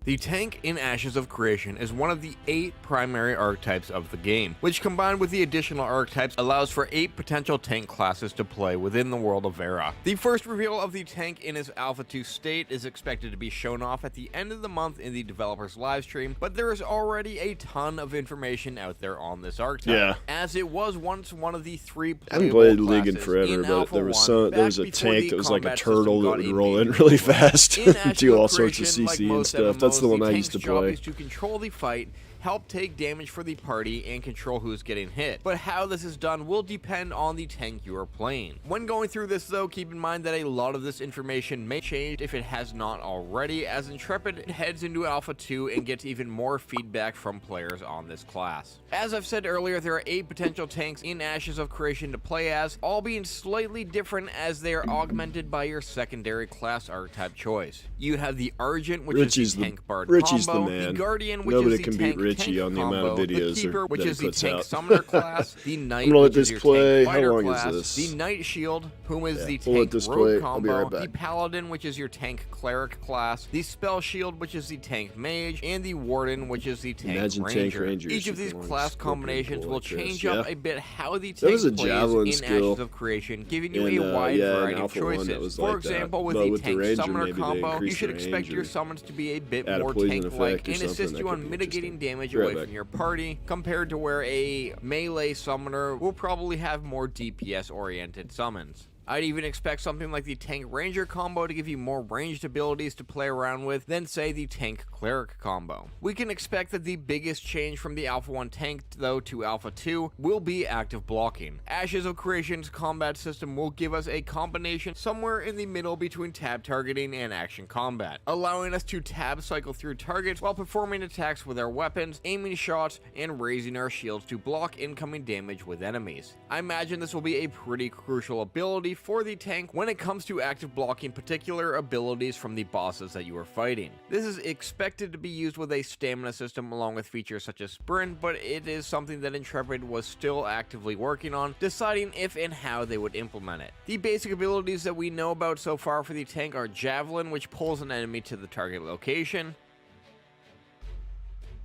The tank in Ashes of Creation is one of the 8 primary archetypes of the game, which combined with the additional archetypes allows for 8 potential tank classes to play within the world of Vera. The first reveal of the tank in its Alpha 2 state is expected to be shown off at the end of the month in the developer's livestream, but there is already a ton of information out there on this archetype, as it was once one of the 3 I haven't playable played League in classes forever, in but Alpha there was 1 some. There back was a before tank the that was like a combat turtle system that got would a roll in major really overhaul. fast In and Ashes do of all sorts of Creation, like CC and most stuff. That's MMOs, the one I tank's used to job play. is to control the fight, help take damage for the party, and control who's getting hit. But how this is done will depend on the tank you are playing. When going through this though, keep in mind that a lot of this information may change if it has not already, as Intrepid heads into Alpha 2 and gets even more feedback from players on this class. As I've said earlier, there are 8 potential tanks in Ashes of Creation to play as, all being slightly different as they are augmented by your secondary class archetype choice. You have the Argent, which is the tank bard Richie's combo, the man. Guardian, which Nobody is the can tank beat Richie on the amount of combo, videos the Keeper, which that is he the puts tank out. summoner class, the Knight, I'm gonna let which is this your play. tank How fighter long is class, this? the Knight Shield, whom is the we'll let tank this rogue play. I'll be right combo, the back. Paladin, which is your tank cleric class, the Spell Shield, which is the tank mage, and the Warden, which is the tank Imagine ranger. tank rangers Each of if these you want class Scorpion combinations pull will like this, change yeah. up a bit how the There tank was a plays javelin in skill Ashes of Creation, giving you in, a wide yeah, in variety of Alpha 1 choices. that was For like that. example, with But the with the tank ranger, summoner maybe they combo, you increase should the expect range your or summons to be a bit add a more poison tank-like effect or and something. assist That you could on be mitigating interesting. damage Be right away back. from your party, compared to where a melee summoner will probably have more DPS-oriented summons. I'd even expect something like the Tank Ranger combo to give you more ranged abilities to play around with than, say, the Tank Cleric combo. We can expect that the biggest change from the Alpha 1 tank, though, to Alpha 2 will be active blocking. Ashes of Creation's combat system will give us a combination somewhere in the middle between tab targeting and action combat, allowing us to tab cycle through targets while performing attacks with our weapons, aiming shots, and raising our shields to block incoming damage with enemies. I imagine this will be a pretty crucial ability for the tank when it comes to active blocking particular abilities from the bosses that you are fighting. This is expected to be used with a stamina system along with features such as sprint, but it is something that Intrepid was still actively working on, deciding if and how they would implement it. The basic abilities that we know about so far for the tank are Javelin, which pulls an enemy to the target location,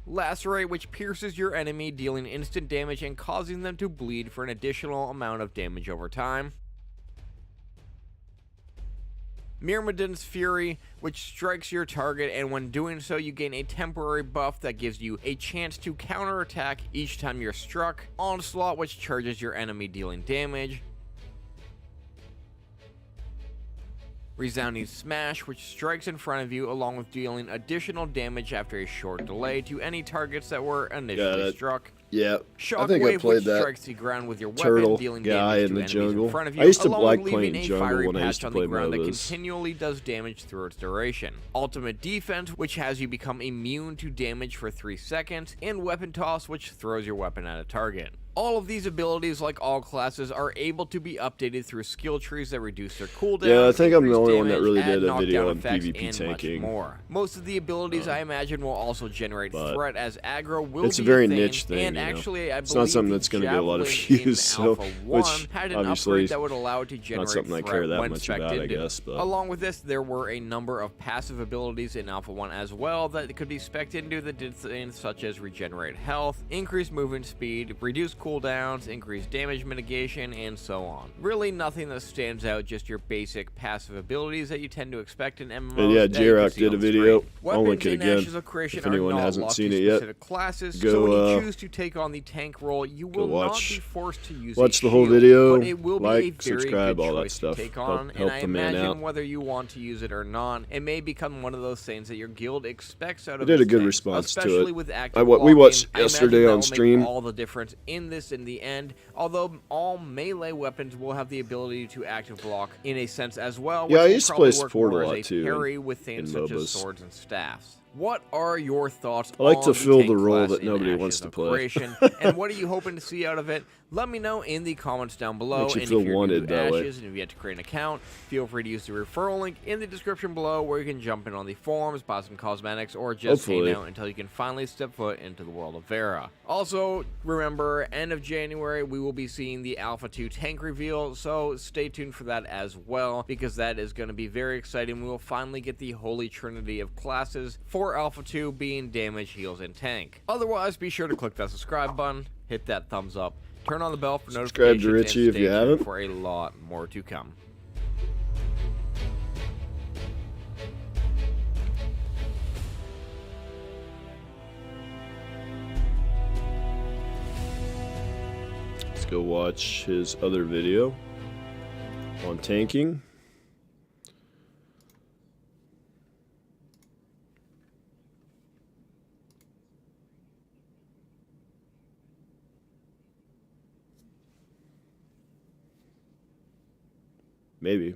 Lacerate, which pierces your enemy, dealing instant damage and causing them to bleed for an additional amount of damage over time, Myrmidon's Fury, which strikes your target, and when doing so you gain a temporary buff that gives you a chance to counterattack each time you're struck, Onslaught, which charges your enemy, dealing damage, Resounding Smash, which strikes in front of you along with dealing additional damage after a short delay to any targets that were initially struck. Yeah, I Shockwave, think I played which that strikes the ground with your weapon, turtle dealing guy damage in to the enemies jungle. in front of you, I used to along like with leaving playing a jungle fiery when I patch used to on play the ground that MOBAs. continually does damage through its duration. Ultimate Defense, which has you become immune to damage for 3 seconds, and Weapon Toss, which throws your weapon at a target. All of these abilities, like all classes, are able to be updated through skill trees that reduce their cooldown. Yeah, I think I'm the increase only one that damage, really add did a knockdown video on effects, PvP and tanking. much more. Most of the abilities, I imagine, will also generate but threat, as aggro will it's be a very thing, niche thing, and you know. actually, I It's not believe something the that's going to get a lot of Javelin in views, so Alpha 1 which had an obviously upgrade that would allow it to generate not something I threat care that when much spec'd about, I into. guess. But Along with this, there were a number of passive abilities in Alpha 1 as well that could be spec'd into that did things such as regenerate health, increase movement speed, reduce cooldowns, increase damage mitigation, and so on. Really nothing that stands out, just your basic passive abilities that you tend to expect in MMOs. and yeah, that you can J-Rock see did on a the video. screen. I'll link Weapons it in again Ashes of Creation if anyone are not hasn't locked seen to it yet. specific classes, Go, so when you choose to take on the tank role, you will not watch- be forced to use watch a the whole shield, video, but it will be like, a very subscribe, good all that choice stuff. to take Help- on, help and I the man imagine out. whether you want to use it or not, it may become one of those things that your guild expects out I of did a its good tanks, response to especially it. with active we blocking. watched I imagine yesterday that on will stream. make all the difference in this in the end, although all melee weapons will have the ability to active block in a sense as well, Yeah, I which used to will play probably work support a more lot, as too, parry with things in such as MOBAs. swords and staffs. What are your thoughts I like on to fill tank the role class that in nobody Ashes wants to of play. Creation, and what are you hoping to see out of it? Let me know in the comments down below. Makes you And feel if you're wanted new to that way. Ashes and if you have to create an account, feel free to use the referral link in the description below, where you can jump in on the forums, buy some cosmetics, or just Hopefully. hang out until you can finally step foot into the world of Vera. Also, remember, end of January, we will be seeing the Alpha 2 tank reveal, so stay tuned for that as well, because that is going to be very exciting. We will finally get the holy trinity of classes for Alpha 2, being damage, heals, and tank. Otherwise, be sure to click that subscribe button, hit that thumbs up, turn on the bell for Subscribe to notifications, Richie and if you stay tuned haven't. for a lot more to come. Let's go watch his other video on tanking. Maybe.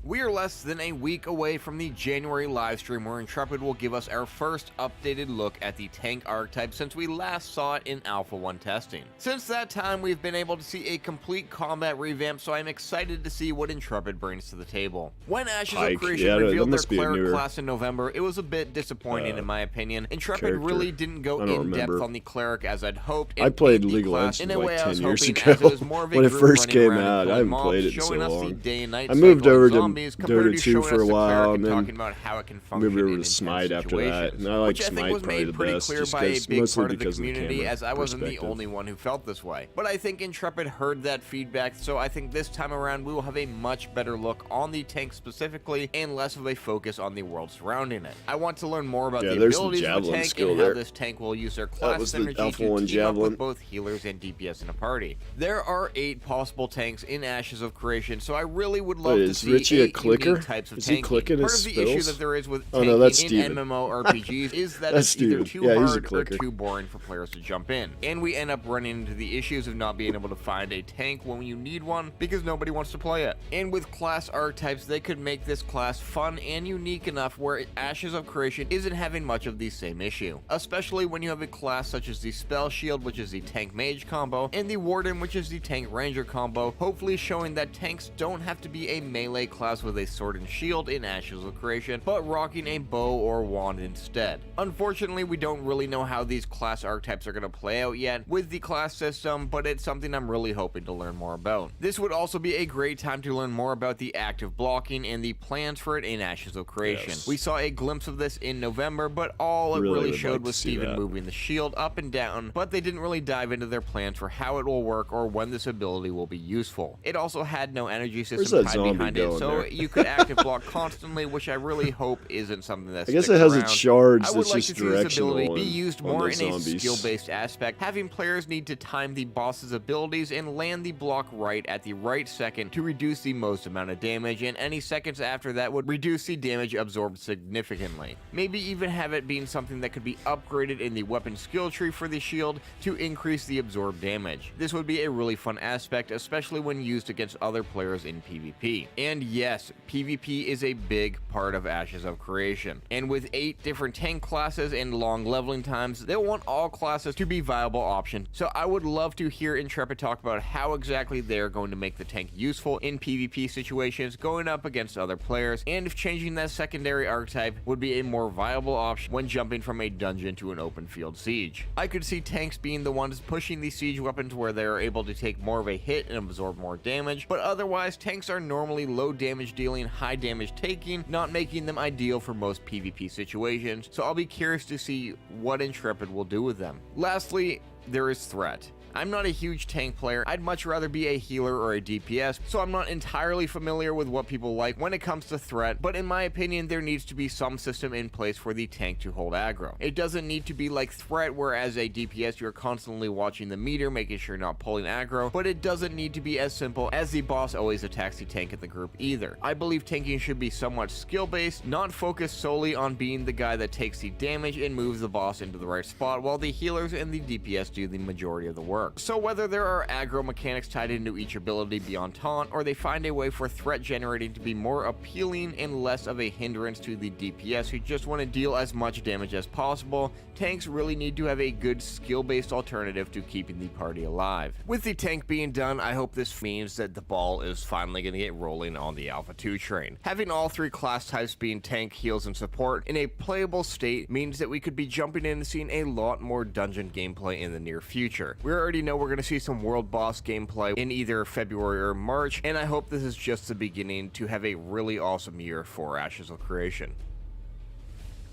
We are less than a week away from the January livestream, where Intrepid will give us our first updated look at the tank archetype since we last saw it in Alpha 1 testing. Since that time, we've been able to see a complete combat revamp, so I'm excited to see what Intrepid brings to the table. When Ashes Pike, of Creation yeah, that revealed their must be a cleric newer, class in November, it was a bit disappointing in my opinion. Intrepid character. really didn't go I don't in depth remember. on the cleric as I'd hoped. I and played made the League of class Legends in a like way I 10 was years hoping, ago, as it was more of a when it group first running came around and out. I killing haven't mobs, played it in so showing us the long. day and night I moved cycle over and to zombies, Dota compared to 2 showing for us a the while, cleric and and then talking about how it can function moved over in to intense Smite after that. situations, And I like which I think Smite was probably made the pretty best, clear just by a 'cause- big mostly part of the because of the community, camera as I wasn't the perspective. only one who felt this way. But I think Intrepid heard that feedback, so I think this time around we will have a much better look on the tank specifically, and less of a focus on the world surrounding it. I want to learn more about Yeah, the there's the abilities of the javelin tank skill and how there. this tank will use their class was the synergy Alpha to 1 team up javelin. with both healers and DPS in a party. There are 8 possible tanks in Ashes of Creation, so I really would love Wait, to is see Richie a 8 clicker? unique types of Is he tanking. clicking Part his of the issue spells? that there is with Oh, tanking no, that's in Steven. MMORPGs is that That's it's either Steven. too Yeah, he's a hard or clicker. too boring for players to jump in. And we end up running into the issues of not being able to find a tank when you need one because nobody wants to play it. And with class archetypes, they could make this class fun and unique enough where Ashes of Creation isn't having much of the same issue. Especially when you have a class such as the Spell Shield, which is the tank mage combo, and the Warden, which is the tank ranger combo, hopefully showing that tanks don't have to be a melee class with a sword and shield in Ashes of Creation, but rocking a bow or wand instead. Unfortunately, we don't really know how these class archetypes are going to play out yet with the class system, but it's something I'm really hoping to learn more about. This would also be a great time to learn more about the active blocking and the plans for it in Ashes of Creation. Yes. We saw a glimpse of this in November, but all it Really really would showed like to was see Steven that. moving the shield up and down, but they didn't really dive into their plans for how it will work or when this ability will be useful. It also had no energy system that tied zombie behind it, going so there? you could active block constantly, which I really hope isn't something that I guess sticks it has around. its shards I would that's like just to see this directional ability be on- used on more those in a zombies. skill-based aspect, having players need to time the boss's abilities and land the block right at the right second to reduce the most amount of damage, and any seconds after that would reduce the damage absorbed significantly. Maybe even have it being something that could be upgraded in the weapon skill tree for the shield to increase the absorbed damage. This would be a really fun aspect, especially when used against other players in PvP. And yeah, yes, PvP is a big part of Ashes of Creation, and with 8 different tank classes and long leveling times, they want all classes to be viable options. So I would love to hear Intrepid talk about how exactly they're going to make the tank useful in PvP situations going up against other players, and if changing that secondary archetype would be a more viable option when jumping from a dungeon to an open field siege. I could see tanks being the ones pushing these siege weapons where they are able to take more of a hit and absorb more damage, but otherwise tanks are normally low damage dealing, high damage taking, not making them ideal for most PvP situations, so I'll be curious to see what Intrepid will do with them. Lastly, there is threat. I'm not a huge tank player, I'd much rather be a healer or a DPS, so I'm not entirely familiar with what people like when it comes to threat, but in my opinion there needs to be some system in place for the tank to hold aggro. It doesn't need to be like threat where as a DPS you're constantly watching the meter making sure you're not pulling aggro, but it doesn't need to be as simple as the boss always attacks the tank in the group either. I believe tanking should be somewhat skill based, not focused solely on being the guy that takes the damage and moves the boss into the right spot while the healers and the DPS do the majority of the work. So whether there are aggro mechanics tied into each ability beyond taunt, or they find a way for threat generating to be more appealing and less of a hindrance to the DPS who just want to deal as much damage as possible, tanks really need to have a good skill-based alternative to keeping the party alive. With the tank being done, I hope this means that the ball is finally going to get rolling on the Alpha 2 train. Having all 3 class types being tank, heals, and support in a playable state means that we could be jumping in and seeing a lot more dungeon gameplay in the near future. We already know we're going to see some world boss gameplay in either February or March, and I hope this is just the beginning to have a really awesome year for Ashes of Creation.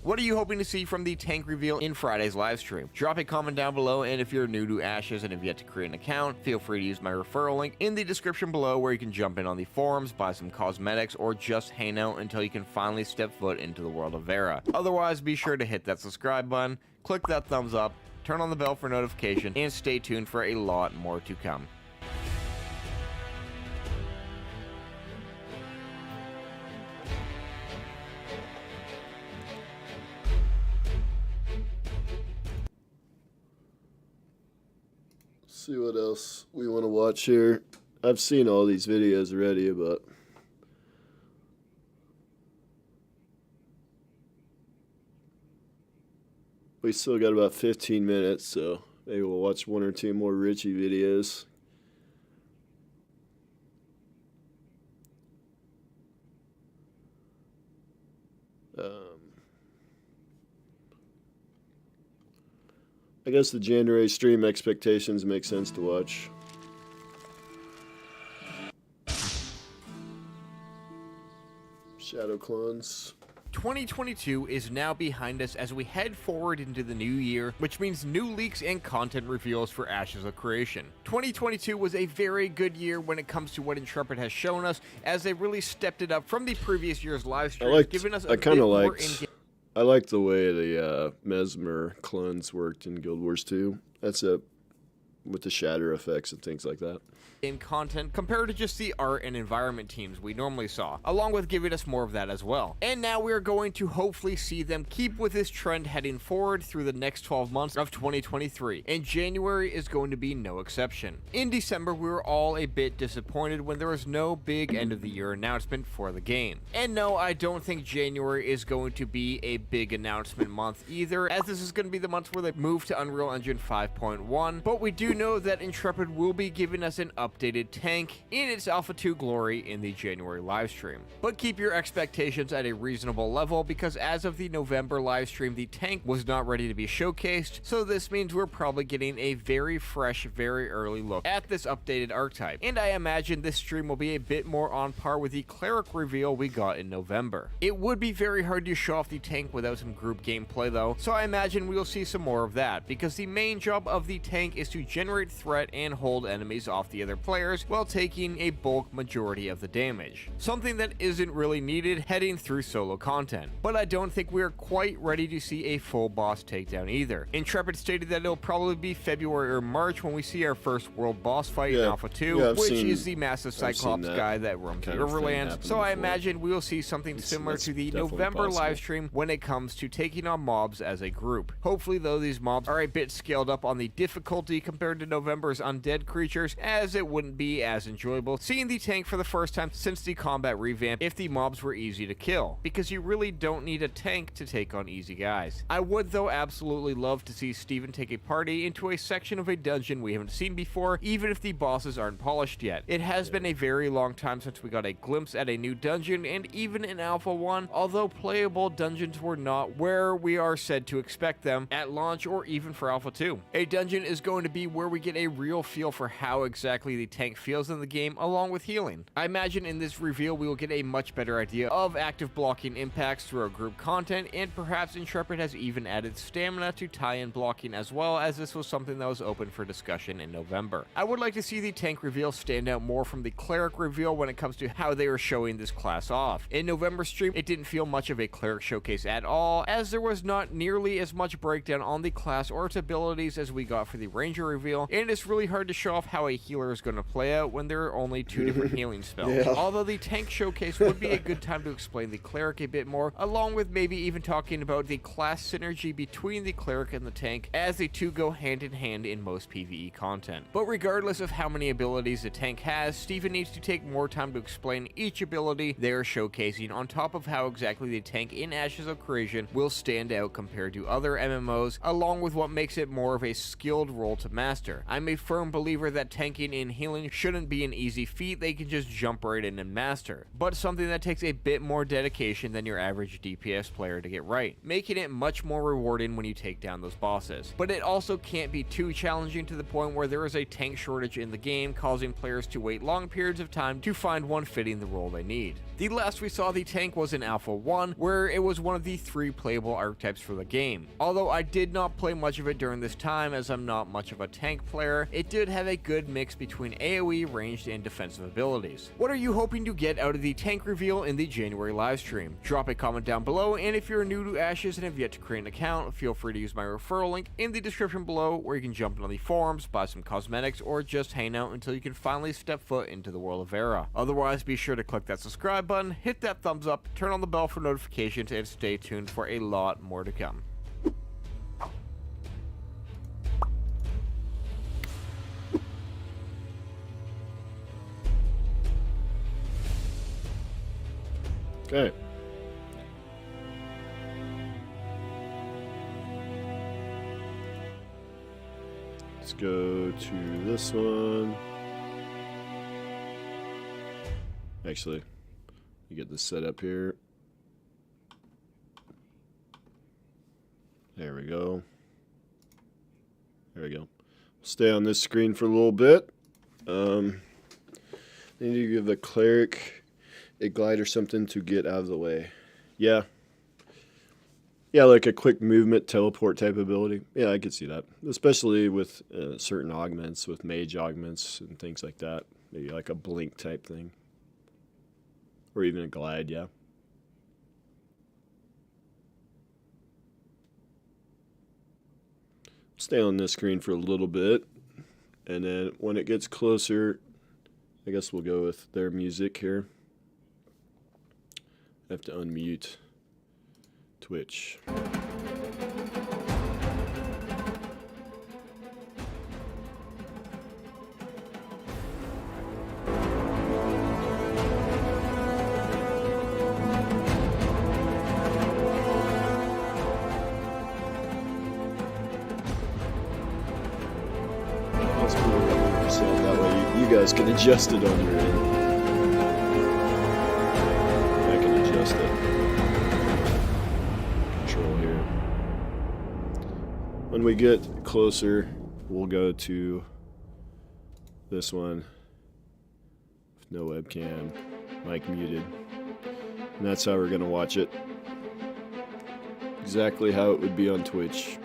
What are you hoping to see from the tank reveal in Friday's livestream? Drop a comment down below, and if you're new to Ashes and have yet to create an account, feel free to use my referral link in the description below where you can jump in on the forums, buy some cosmetics, or just hang out until you can finally step foot into the world of Vera. Otherwise, be sure to hit that subscribe button, click that thumbs up, turn on the bell for notification, and stay tuned for a lot more to come. See what else we want to watch here. I've seen all these videos already, but we still got about 15 minutes, so maybe we'll watch 1 or 2 more Richie videos. I guess the January stream expectations make sense to watch. Shadow clones. 2022 is now behind us as we head forward into the new year, which means new leaks and content reveals for Ashes of Creation. 2022 was a very good year when it comes to what Intrepid has shown us, as they really stepped it up from the previous year's live stream, giving us a bit more in-game. I like the way the Mesmer clones worked in Guild Wars 2. That's it, with the shatter effects and things like that. In content compared to just the art and environment teams we normally saw, along with giving us more of that as well. And now we're going to hopefully see them keep with this trend heading forward through the next 12 months of 2023, and January is going to be no exception. In December, we were all a bit disappointed when there was no big end of the year announcement for the game. And no, I don't think January is going to be a big announcement month either, as this is going to be the month where they move to Unreal Engine 5.1, but we do know that Intrepid will be giving us an updated tank in its Alpha 2 glory in the January livestream. But keep your expectations at a reasonable level, because as of the November livestream, the tank was not ready to be showcased, so this means we're probably getting a very fresh, very early look at this updated archetype. And I imagine this stream will be a bit more on par with the cleric reveal we got in November. It would be very hard to show off the tank without some group gameplay though, so I imagine we'll see some more of that, because the main job of the tank is to generate threat and hold enemies off the other players while taking a bulk majority of the damage. Something that isn't really needed heading through solo content. But I don't think we're quite ready to see a full boss takedown either. Intrepid stated that it'll probably be February or March when we see our first world boss fight in Alpha 2, which is the massive Cyclops guy that roams the Overland. So I imagine we'll see something similar to the November livestream when it comes to taking on mobs as a group. Hopefully though, these mobs are a bit scaled up on the difficulty compared compared to November's undead creatures, as it wouldn't be as enjoyable seeing the tank for the first time since the combat revamp if the mobs were easy to kill, because you really don't need a tank to take on easy guys. I would though absolutely love to see Steven take a party into a section of a dungeon we haven't seen before, even if the bosses aren't polished yet. It has been a very long time since we got a glimpse at a new dungeon, and even in Alpha 1, although playable dungeons were not where we are said to expect them at launch or even for Alpha 2. A dungeon is going to be where we get a real feel for how exactly the tank feels in the game, along with healing. I imagine in this reveal we will get a much better idea of active blocking impacts through our group content, and perhaps Intrepid has even added stamina to tie-in blocking as well, as this was something that was open for discussion in November. I would like to see the tank reveal stand out more from the cleric reveal when it comes to how they are showing this class off. In November's stream, it didn't feel much of a cleric showcase at all, as there was not nearly as much breakdown on the class or its abilities as we got for the ranger reveal, and it's really hard to show off how a healer is going to play out when there are only 2 different healing spells. Yeah. Although the tank showcase would be a good time to explain the cleric a bit more, along with maybe even talking about the class synergy between the cleric and the tank, as the two go hand in hand in most PvE content. But regardless of how many abilities the tank has, Steven needs to take more time to explain each ability they are showcasing, on top of how exactly the tank in Ashes of Creation will stand out compared to other MMOs, along with what makes it more of a skilled role to master. I'm a firm believer that tanking and healing shouldn't be an easy feat they can just jump right in and master, but something that takes a bit more dedication than your average DPS player to get right, making it much more rewarding when you take down those bosses. But it also can't be too challenging to the point where there is a tank shortage in the game, causing players to wait long periods of time to find one fitting the role they need. The last we saw the tank was in Alpha 1, where it was one of the 3 playable archetypes for the game. Although I did not play much of it during this time, as I'm not much of a tank player, it did have a good mix between AoE, ranged, and defensive abilities. What are you hoping to get out of the tank reveal in the January livestream? Drop a comment down below, and if you're new to Ashes and have yet to create an account, feel free to use my referral link in the description below, where you can jump into the forums, buy some cosmetics, or just hang out until you can finally step foot into the world of Era. Otherwise, be sure to click that subscribe button, hit that thumbs up, turn on the bell for notifications, and stay tuned for a lot more to come. Okay. Let's go to this one. Actually, you get this set up here. There we go. There we go. Stay on this screen for a little bit. Need to give the cleric a glide or something to get out of the way. Yeah. Yeah, like a quick movement teleport type ability. Yeah, I could see that. Especially with certain augments, with mage augments and things like that. Maybe like a blink type thing. Or even a glide, yeah. Stay on this screen for a little bit. And then when it gets closer, I guess we'll go with their music here. I have to unmute Twitch. Let's put it up 100%. That way you guys can adjust it on your end. I can adjust it. Control here. When we get closer, we'll go to this one. No webcam, mic muted. And that's how we're going to watch it. Exactly how it would be on Twitch.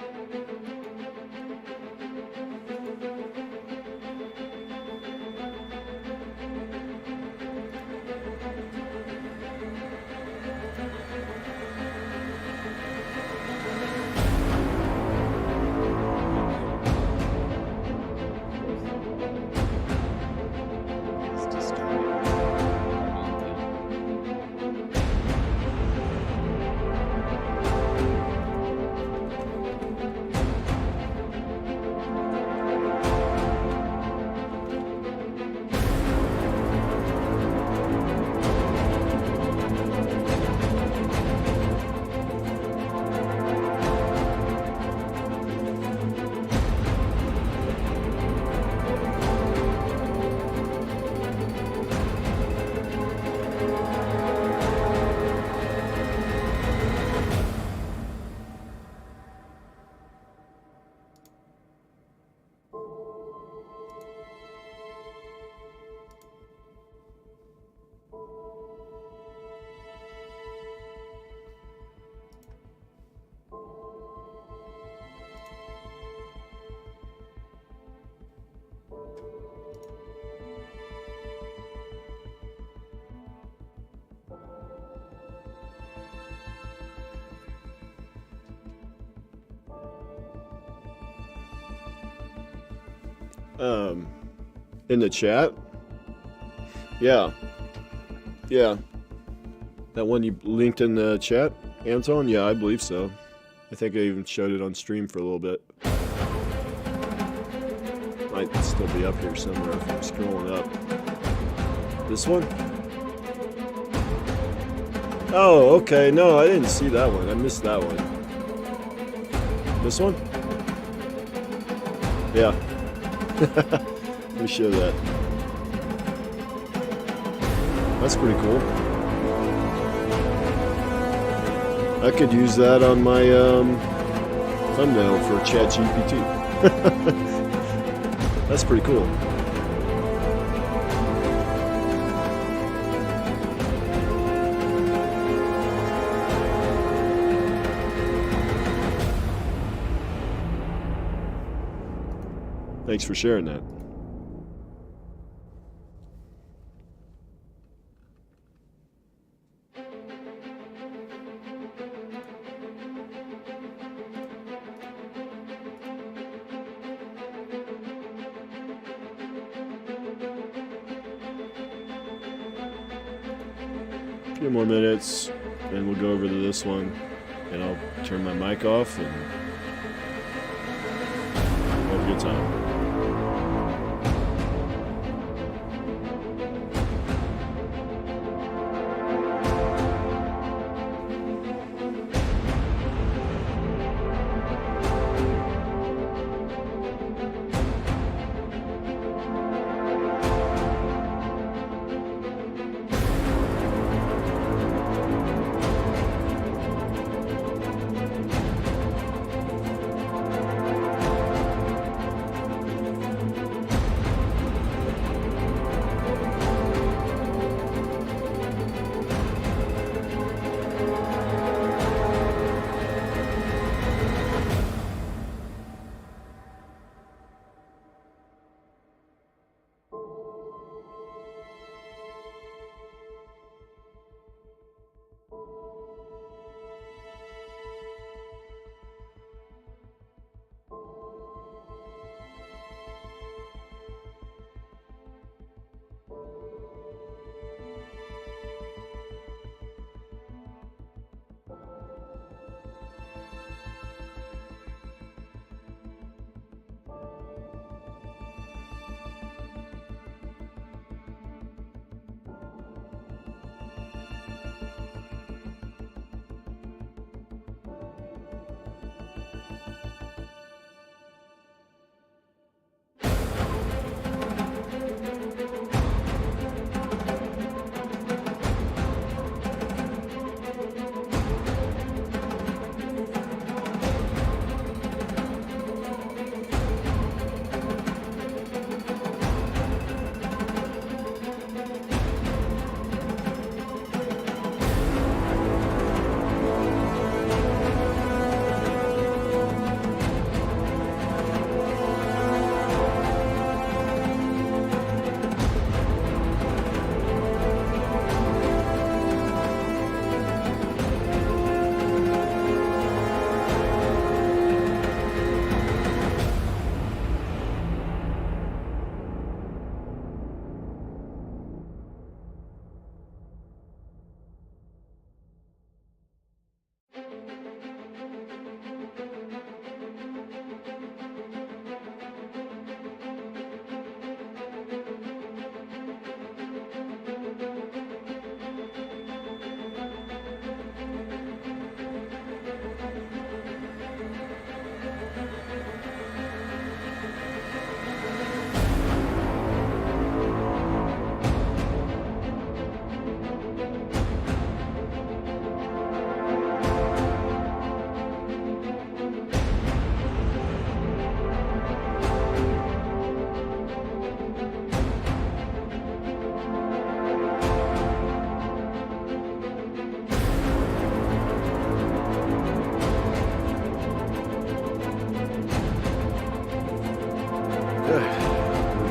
In the chat? Yeah. Yeah. That one you linked in the chat, Anton? Yeah, I believe so. I think I even showed it on stream for a little bit. Might still be up here somewhere if I'm scrolling up. This one? Oh, okay. No, I didn't see that one. I missed that one. This one? Yeah. Let me show that. That's pretty cool. I could use that on my thumbnail for ChatGPT. That's pretty cool. Thanks for sharing that. A few more minutes, and we'll go over to this one, and I'll turn my mic off and have a good time.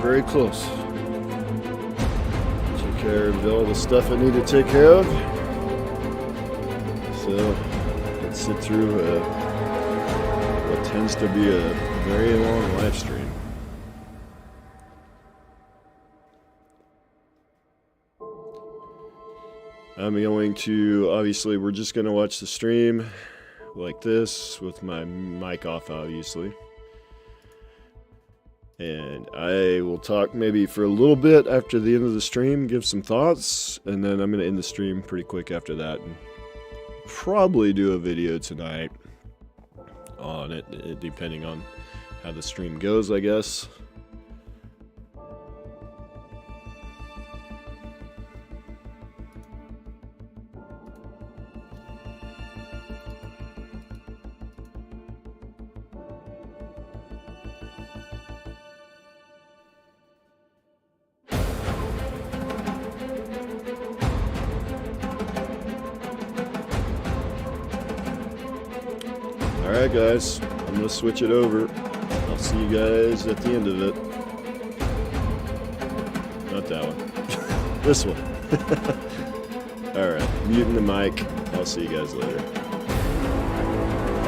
Very close. Took care of all the stuff I need to take care of. So let's sit through what tends to be a very long live stream. I'm going to, obviously, we're just going to watch the stream like this with my mic off, obviously. And I will talk maybe for a little bit after the end of the stream, give some thoughts, and then I'm going to end the stream pretty quick after that. And probably do a video tonight on it, depending on how the stream goes, I guess. Alright guys, I'm gonna switch it over. I'll see you guys at the end of it. Not that one. This one. Alright, muting the mic. I'll see you guys later.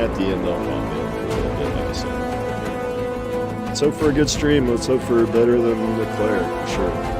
At the end I'll pop in for a little bit, like I said. Let's hope for a good stream. Let's hope for better than Leclerc, for sure.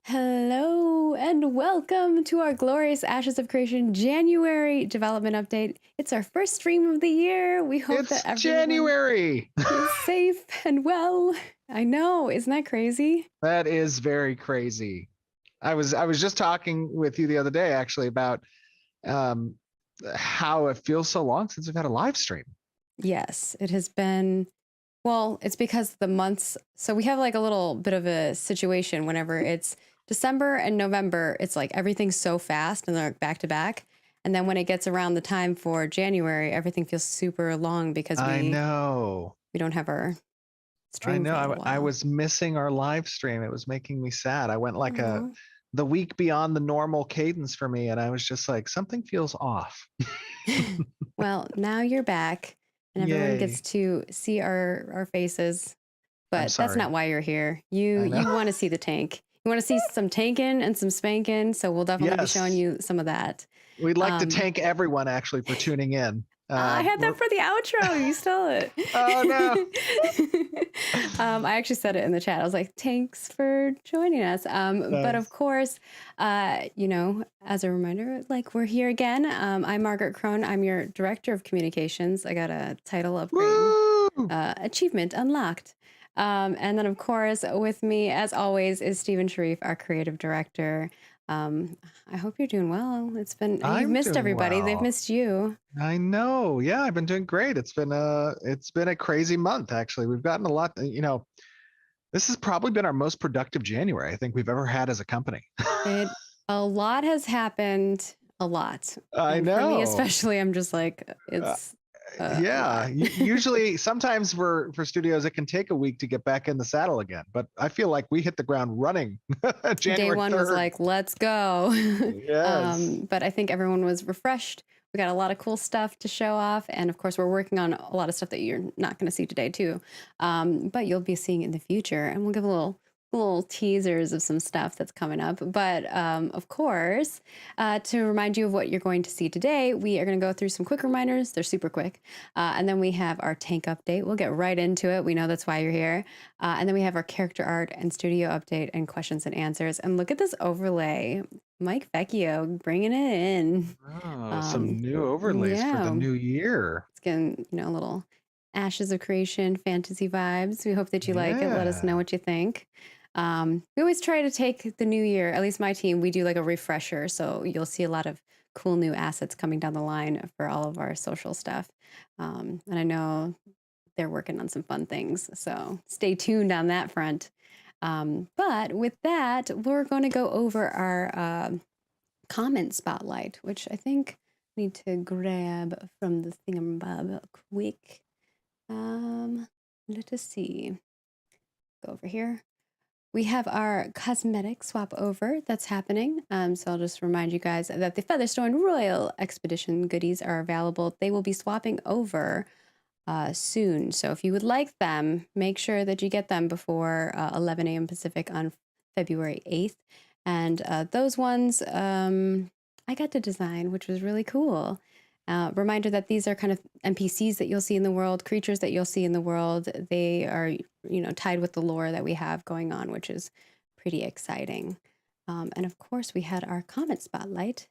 Hello and welcome to our glorious Ashes of Creation January development update. It's our first stream of the year. We hope that everyone January is safe and well. I know, isn't that crazy? That is very crazy. I was just talking with you the other day actually about how it feels so long since we've had a live stream. Yes, it has been. Well, it's because the months. So we have like a little bit of a situation whenever it's December and November, it's like everything's so fast and they're back to back. And then when it gets around the time for January, everything feels super long because I know we don't have our stream. I know. For a while. I was missing our live stream. It was making me sad. I went like the week beyond the normal cadence for me, and I was just like, something feels off. Well, now you're back, and everyone Yay. gets to see our faces. But that's not why you're here. You want to see the tank. You want to see some tanking and some spanking, so we'll definitely be showing you some of that. We'd like to thank everyone actually for tuning in. I had that for the outro. You stole it. Oh no! I actually said it in the chat. I was like, "Thanks for joining us." But of course, you know, as a reminder, like we're here again. I'm Margaret Crone. I'm your director of communications. I got a title upgrade, achievement unlocked. And then, of course, with me, as always, is Stephen Sharif, our creative director. I hope you're doing well. It's been, you've missed everybody. Well. They've missed you. I know. Yeah, I've been doing great. It's been a crazy month, actually. We've gotten a lot, you know, this has probably been our most productive January I think we've ever had as a company. A lot has happened, a lot. I know. For me, especially, I'm just like, it's... yeah, usually sometimes for studios it can take a week to get back in the saddle again, but I feel like we hit the ground running. January Day one 3rd. was like, let's go. Yes. But I think everyone was refreshed. We got a lot of cool stuff to show off, and of course we're working on a lot of stuff that you're not going to see today too, but you'll be seeing in the future, and we'll give a little teasers of some stuff that's coming up. But of course, to remind you of what you're going to see today, we are going to go through some quick reminders. They're super quick. And then we have our tank update. We'll get right into it. We know that's why you're here. And then we have our character art and studio update and questions and answers. And look at this overlay. Mike Vecchio bringing it in. Oh, some new overlays for the new year. It's getting, you know, a little Ashes of Creation fantasy vibes. We hope that you like it. Let us know what you think. We always try to take the new year, at least my team, we do like a refresher. So you'll see a lot of cool new assets coming down the line for all of our social stuff. And I know they're working on some fun things. So stay tuned on that front. But with that, we're going to go over our comment spotlight, which I think I need to grab from the thingamabob quick. Let us see. Go over here. We have our cosmetic swap over that's happening. So I'll just remind you guys that the Featherstone Royal Expedition goodies are available. They will be swapping over soon. So if you would like them, make sure that you get them before 11 a.m. Pacific on February 8th. And those ones I got to design, which was really cool. Reminder that these are kind of NPCs that you'll see in the world, creatures that you'll see in the world. They are, you know, tied with the lore that we have going on, which is pretty exciting. And of course, we had our comment spotlight,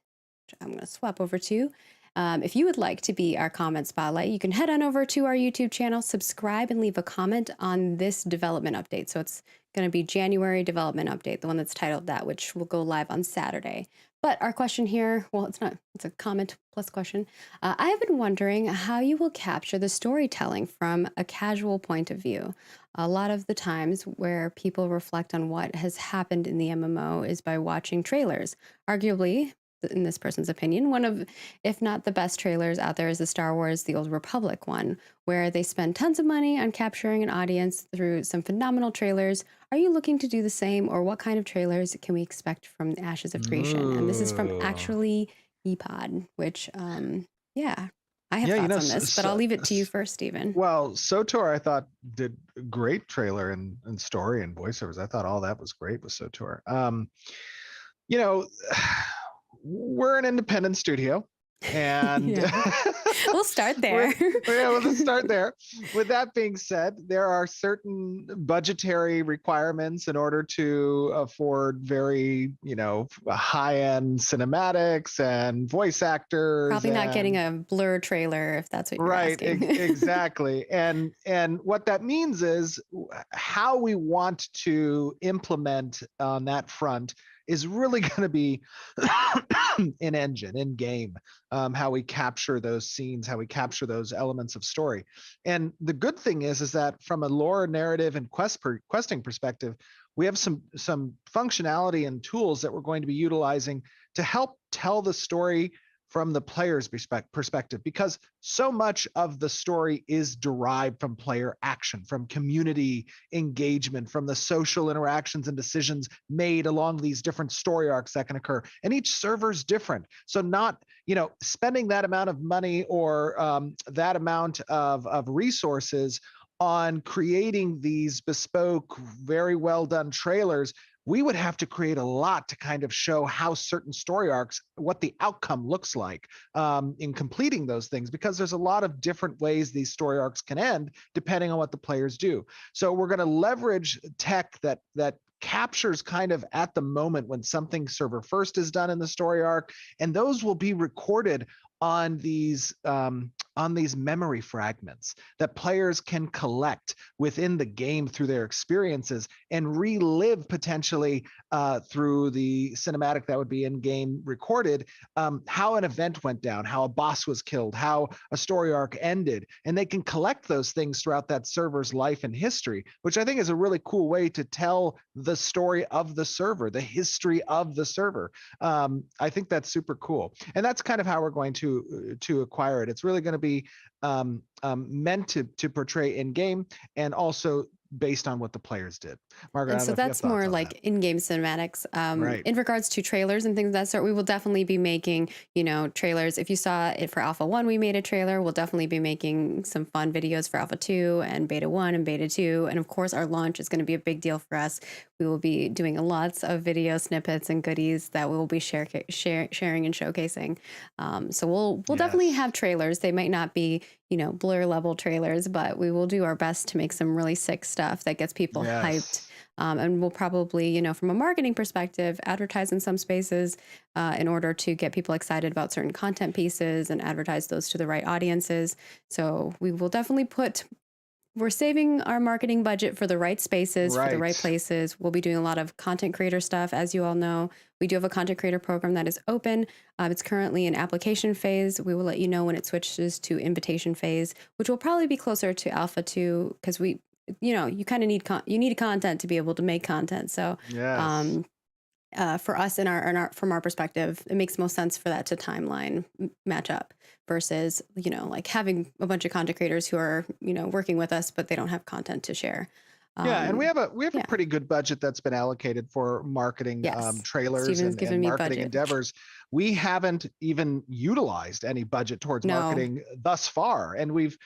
which I'm going to swap over to. If you would like to be our comment spotlight, you can head on over to our YouTube channel, subscribe, and leave a comment on this development update. So it's going to be January development update, the one that's titled that, which will go live on Saturday. But our question here, well, it's not, it's a comment plus question. I have been wondering how you will capture the storytelling from a casual point of view. A lot of the times where people reflect on what has happened in the MMO is by watching trailers. Arguably, in this person's opinion, one of, if not the best trailers out there is the Star Wars The Old Republic one, where they spend tons of money on capturing an audience through some phenomenal trailers. Are you looking to do the same, or what kind of trailers can we expect from the Ashes of Creation? And this is from actually ePod, which, yeah, I have thoughts on this, but I'll leave it to you first, Stephen. Well, SOTOR, I thought, did a great trailer and story and voiceovers. I thought all that was great with SOTOR. You know, we're an independent studio, and we'll start there. We'll start there. With that being said, there are certain budgetary requirements in order to afford very, you know, high-end cinematics and voice actors. Probably not getting a blur trailer if that's what you're asking. Right, exactly. And what that means is how we want to implement on that front is really going to be in engine, in game, how we capture those scenes, how we capture those elements of story. And the good thing is that from a lore, narrative, and questing perspective, we have some functionality and tools that we're going to be utilizing to help tell the story from the player's perspective, because so much of the story is derived from player action, from community engagement, from the social interactions and decisions made along these different story arcs that can occur. And each server's different. So not, you know, spending that amount of money or that amount of resources on creating these bespoke, very well done trailers, we would have to create a lot to kind of show how certain story arcs, what the outcome looks like in completing those things, because there's a lot of different ways these story arcs can end depending on what the players do. So we're going to leverage tech that captures kind of at the moment when something server first is done in the story arc, and those will be recorded on these memory fragments that players can collect within the game through their experiences and relive potentially through the cinematic that would be in game recorded, how an event went down, how a boss was killed, how a story arc ended, and they can collect those things throughout that server's life and history, which I think is a really cool way to tell the story of the server, the history of the server. I think that's super cool, and that's kind of how we're going to acquire it. It's really going to be meant to portray in game, and also based on what the players did. Margaret, and so that's more like in-game cinematics. Right. In regards to trailers and things of that sort, we will definitely be making, you know, trailers. If you saw it for Alpha 1, we made a trailer. We'll definitely be making some fun videos for Alpha 2 and Beta 1 and Beta 2. And of course, our launch is going to be a big deal for us. We will be doing lots of video snippets and goodies that we will be sharing and showcasing. So we'll definitely have trailers. They might not be, you know, blur level trailers, but we will do our best to make some really sick stuff that gets people hyped. And we'll probably, you know, from a marketing perspective, advertise in some spaces in order to get people excited about certain content pieces and advertise those to the right audiences. So we will definitely we're saving our marketing budget for the right spaces, for the right places. We'll be doing a lot of content creator stuff. As you all know, we do have a content creator program that is open. It's currently in application phase. We will let you know when it switches to invitation phase, which will probably be closer to Alpha 2, because you know, you kind of need content to be able to make content. So for us from our perspective, it makes most sense for that to timeline match up versus, like having a bunch of content creators who are, working with us, but they don't have content to share. Yeah, and we have a yeah. pretty good budget that's been allocated for marketing Yes. trailers Steven's given and me marketing budget. endeavors. We haven't even utilized any budget towards No. marketing thus far. And we've,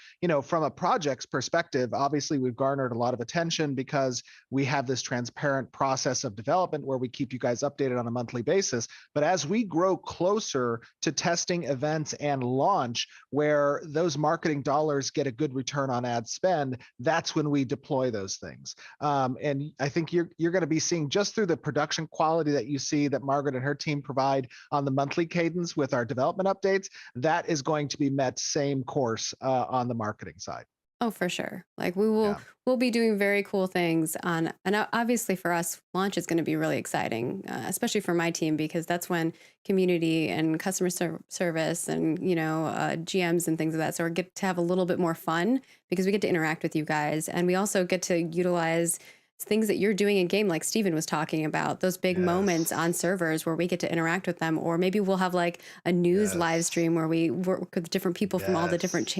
from a project's perspective, obviously we've garnered a lot of attention because we have this transparent process of development where we keep you guys updated on a monthly basis. But as we grow closer to testing, events, and launch, where those marketing dollars get a good return on ad spend, that's when we deploy those things. And I think you're going to be seeing, just through the production quality that you see that Margaret and her team provide on the monthly cadence with our development updates, that is going to be met same course on the marketing side. Oh, for sure. Like we'll be doing very cool things and obviously for us, launch is going to be really exciting, especially for my team, because that's when community and customer service and, GMs and things of that sort get to have a little bit more fun because we get to interact with you guys. And we also get to utilize things that you're doing in game, like Steven was talking about, those big moments on servers where we get to interact with them. Or maybe we'll have like a news live stream where we work with different people from all the different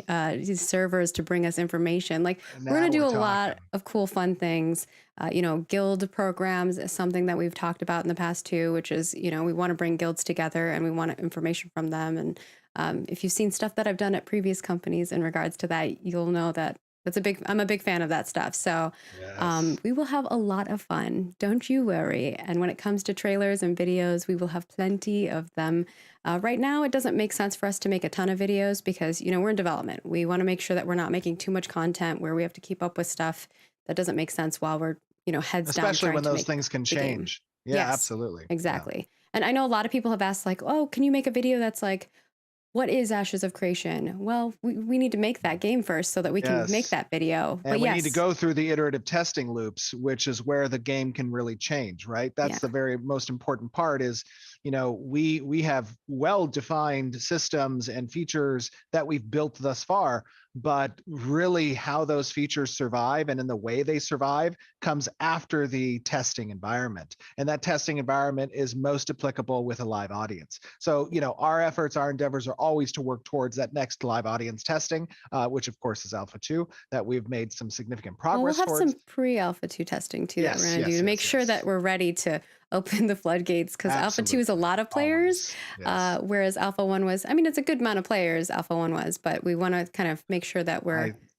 servers to bring us information. Like we're going to do a lot of cool, fun things. Guild programs is something that we've talked about in the past too, which is, we want to bring guilds together and we want information from them. And if you've seen stuff that I've done at previous companies in regards to that, you'll know that I'm a big fan of that stuff. So we will have a lot of fun. Don't you worry. And when it comes to trailers and videos, we will have plenty of them. Right now, it doesn't make sense for us to make a ton of videos because, we're in development. We want to make sure that we're not making too much content where we have to keep up with stuff that doesn't make sense while we're, heads down. Especially when those things can change. Yeah, yes, absolutely. Exactly. Yeah. And I know a lot of people have asked like, oh, can you make a video that's like, what is Ashes of Creation? Well, we need to make that game first so that we can make that video. And but we need to go through the iterative testing loops, which is where the game can really change, right? That's the very most important part is, we have well-defined systems and features that we've built thus far, but really how those features survive and in the way they survive comes after the testing environment. And that testing environment is most applicable with a live audience. So, our efforts, our endeavors are always to work towards that next live audience testing, which of course is Alpha 2, that we've made some significant progress towards. We'll have towards. some pre-Alpha 2 testing too that we're going to do to make sure that we're ready to open the floodgates, because Alpha 2 is a lot of players, whereas Alpha 1 was, it's a good amount of players, Alpha 1 was, but we want to kind of make sure that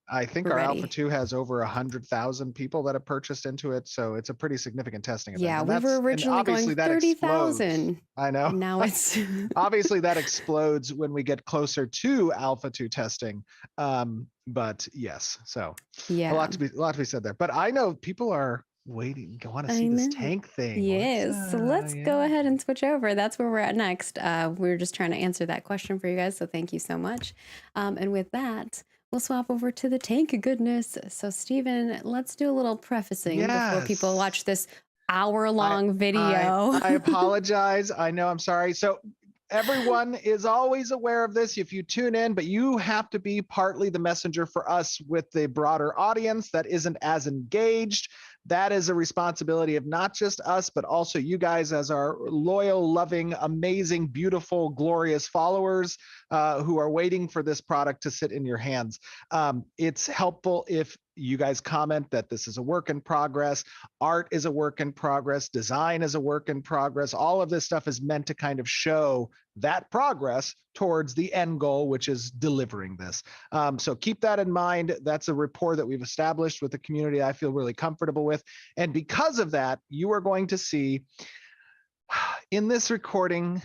I think we're our ready. Alpha 2 has over 100,000 people that have purchased into it, so it's a pretty significant testing event. Yeah, And we were originally going 30,000. I know. Now it's obviously that explodes when we get closer to Alpha 2 testing. But yes, so a lot to be said there. But I know people are waiting, want to see this tank thing. Yes, so let's go ahead and switch over. That's where we're at next. We're just trying to answer that question for you guys, so thank you so much. And with that, we'll swap over to the tank goodness. So Steven, let's do a little prefacing before people watch this hour-long video. I apologize. I know, I'm sorry. So everyone is always aware of this if you tune in, but you have to be partly the messenger for us with the broader audience that isn't as engaged. That is a responsibility of not just us, but also you guys as our loyal, loving, amazing, beautiful, glorious followers who are waiting for this product to sit in your hands. It's helpful if you guys comment that this is a work in progress, art is a work in progress, design is a work in progress. All of this stuff is meant to kind of show that progress towards the end goal, which is delivering this. So keep that in mind. That's a rapport that we've established with the community I feel really comfortable with. And because of that, you are going to see in this recording,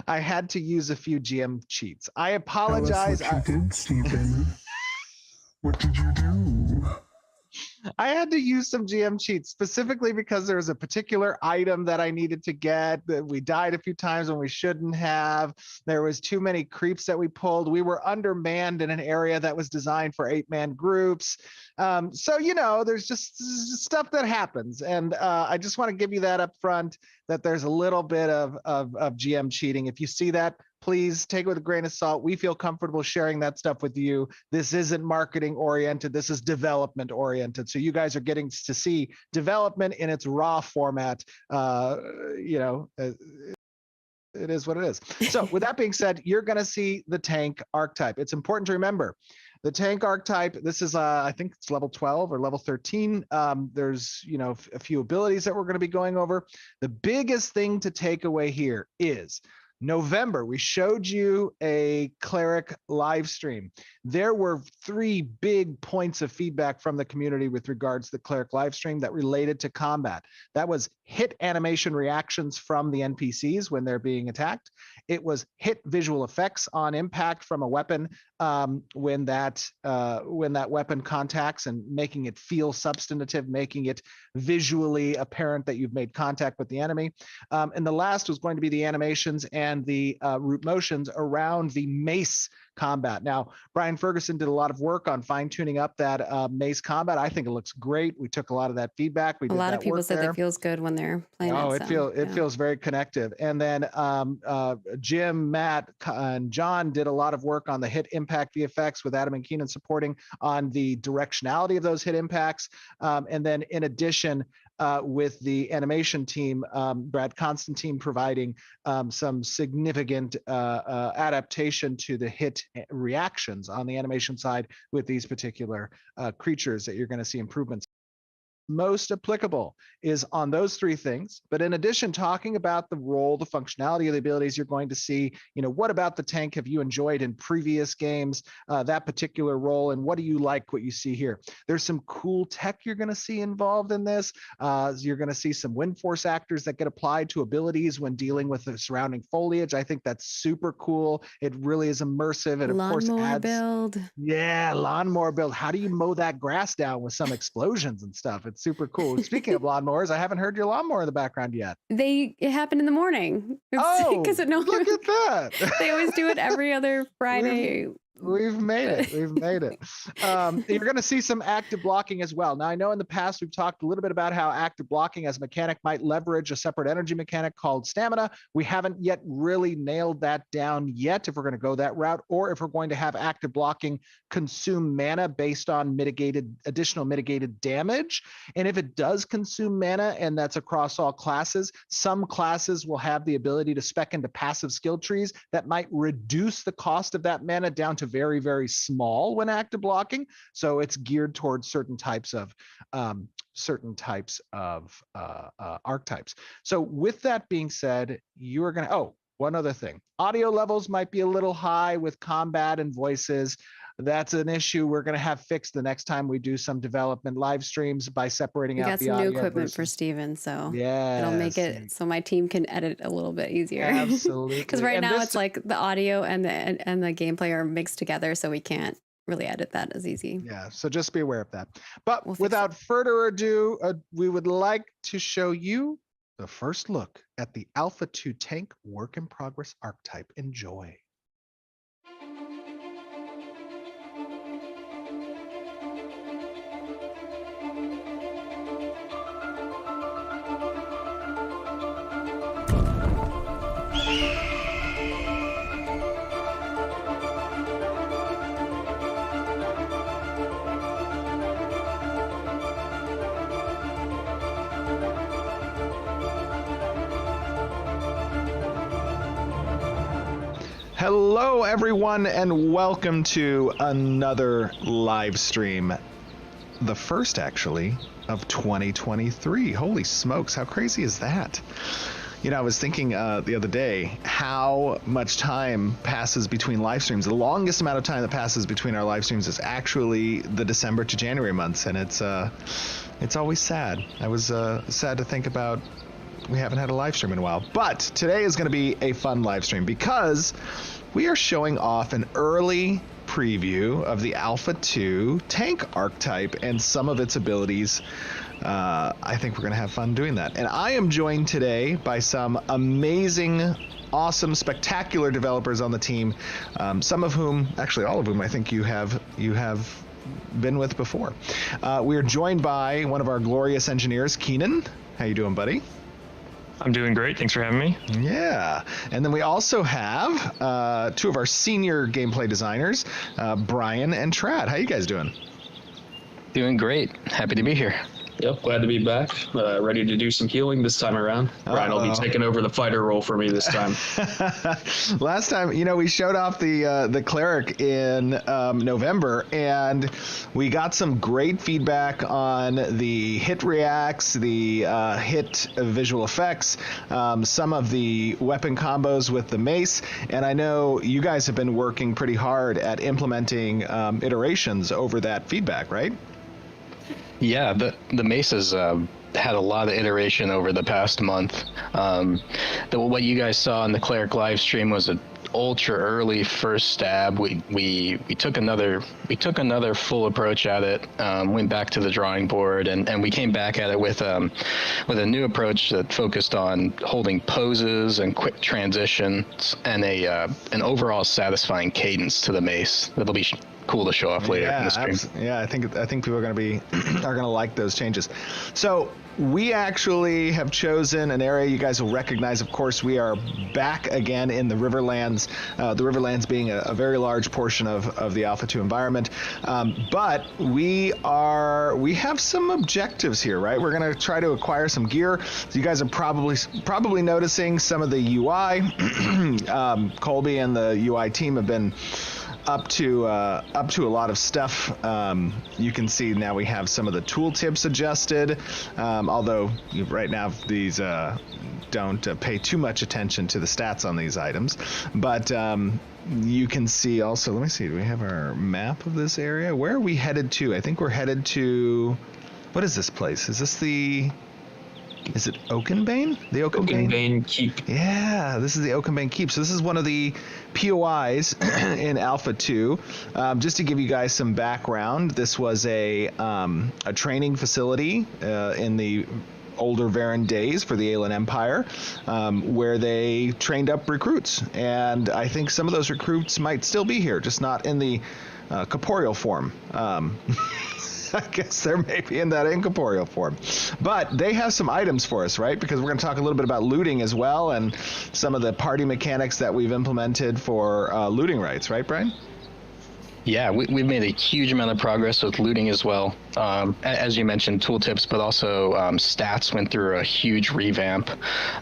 I had to use a few GM cheats. I apologize. Tell us what you did, Stephen. What did you do? I had to use some GM cheats specifically because there was a particular item that I needed to get. We died a few times when we shouldn't have. There was too many creeps that we pulled. We were undermanned in an area that was designed for 8-man groups. So, there's just stuff that happens. And I just want to give you that up front, that there's a little bit of GM cheating. If you see that, please take it with a grain of salt. We feel comfortable sharing that stuff with you. This isn't marketing oriented. This is development oriented. So you guys are getting to see development in its raw format. It is what it is. So with that being said, you're going to see the tank archetype. It's important to remember the tank archetype. This is, I think it's level 12 or level 13. There's, a few abilities that we're going to be going over. The biggest thing to take away here is November, we showed you a cleric live stream. There were 3 big points of feedback from the community with regards to the cleric live stream that related to combat. That was hit animation reactions from the NPCs when they're being attacked. It was hit visual effects on impact from a weapon when that weapon contacts, and making it feel substantive, making it visually apparent that you've made contact with the enemy. And the last was going to be the animations and the root motions around the mace combat. Now, Brian Ferguson did a lot of work on fine-tuning up that mace combat. I think it looks great. We took a lot of that feedback. We did a lot of people said there. it feels good when they're playing. Oh, it feels very connective. And then Jim, Matt, and John did a lot of work on the hit impact VFX, with Adam and Keenan supporting on the directionality of those hit impacts. And then in addition, with the animation team, Brad Constantine providing some significant adaptation to the hit reactions on the animation side with these particular creatures that you're going to see improvements. Most applicable is on those 3 things. But in addition, talking about the role, the functionality of the abilities, you're going to see, what about the tank have you enjoyed in previous games, that particular role, and what do you like what you see here? There's some cool tech you're going to see involved in this. You're going to see some wind force actors that get applied to abilities when dealing with the surrounding foliage. I think that's super cool. It really is immersive. And of course, lawnmower build. Yeah, lawnmower build. How do you mow that grass down with some explosions and stuff? It's super cool. Speaking of lawnmowers, I haven't heard your lawnmower in the background yet. It happened in the morning. Because look at that. They always do it every other Friday. We've made it. We've made it. You're going to see some active blocking as well. Now, I know in the past we've talked a little bit about how active blocking as a mechanic might leverage a separate energy mechanic called stamina. We haven't yet really nailed that down yet, if we're going to go that route, or if we're going to have active blocking consume mana based on additional mitigated damage. And if it does consume mana, and that's across all classes, some classes will have the ability to spec into passive skill trees that might reduce the cost of that mana down to very, very small when active blocking. So it's geared towards certain types of archetypes. So with that being said, you are going to, one other thing, audio levels might be a little high with combat and voices. That's an issue we're going to have fixed the next time we do some development live streams by separating out the audio. We got some new equipment for Steven, so yeah, it'll make it so my team can edit a little bit easier. Absolutely. Because right now it's like the audio and the gameplay are mixed together, so we can't really edit that as easy. Yeah, so just be aware of that. But without further ado, we would like to show you the first look at the Alpha 2 Tank Work in Progress archetype. Enjoy. Hello, everyone, and welcome to another live stream. The first, actually, of 2023. Holy smokes, how crazy is that? You know, I was thinking the other day how much time passes between live streams. The longest amount of time that passes between our live streams is actually the December to January months, and it's always sad. I was sad to think about we haven't had a live stream in a while. But today is going to be a fun live stream because we are showing off an early preview of the Alpha 2 Tank archetype and some of its abilities. I think we're going to have fun doing that. And I am joined today by some amazing, awesome, spectacular developers on the team, some of whom, actually all of whom, I think you have been with before. We are joined by one of our glorious engineers, Keenan. How you doing, buddy? I'm doing great. Thanks for having me. Yeah. And then we also have two of our senior gameplay designers, Brian and Trad. How you guys doing? Doing great. Happy to be here. Yep, glad to be back. Ready to do some healing this time around. Brian will be taking over the fighter role for me this time. Last time, we showed off the cleric in November, and we got some great feedback on the hit reacts, the hit visual effects, some of the weapon combos with the mace, and I know you guys have been working pretty hard at implementing iterations over that feedback, right? Yeah, the mace has had a lot of iteration over the past month. What you guys saw in the cleric live stream was an ultra early first stab. We took another full approach at it. Went back to the drawing board, and we came back at it with a new approach that focused on holding poses and quick transitions and an overall satisfying cadence to the mace. That'll be cool to show off later in the stream. Yeah, I think people are going to like those changes. So we actually have chosen an area you guys will recognize. Of course, we are back again in the Riverlands. The Riverlands being a very large portion of the Alpha 2 environment. But we have some objectives here, right? We're going to try to acquire some gear. So you guys are probably noticing some of the UI. Colby and the UI team have been up to a lot of stuff. You can see now we have some of the tooltips adjusted, although right now these don't pay too much attention to the stats on these items. But you can see also, let me see, do we have our map of this area? Where are we headed to? I think we're headed to, what is this place? Is it Oakenbane? The Oakenbane Keep. Yeah, this is the Oakenbane Keep. So this is one of the POIs in Alpha 2. Just to give you guys some background, this was a training facility in the older Varen days for the Aelan Empire, where they trained up recruits. And I think some of those recruits might still be here, just not in the corporeal form. I guess they're maybe in that incorporeal form. But they have some items for us, right? Because we're going to talk a little bit about looting as well, and some of the party mechanics that we've implemented for looting rights, right, Brian? Yeah, we've made a huge amount of progress with looting as well. As you mentioned, tooltips, but also stats went through a huge revamp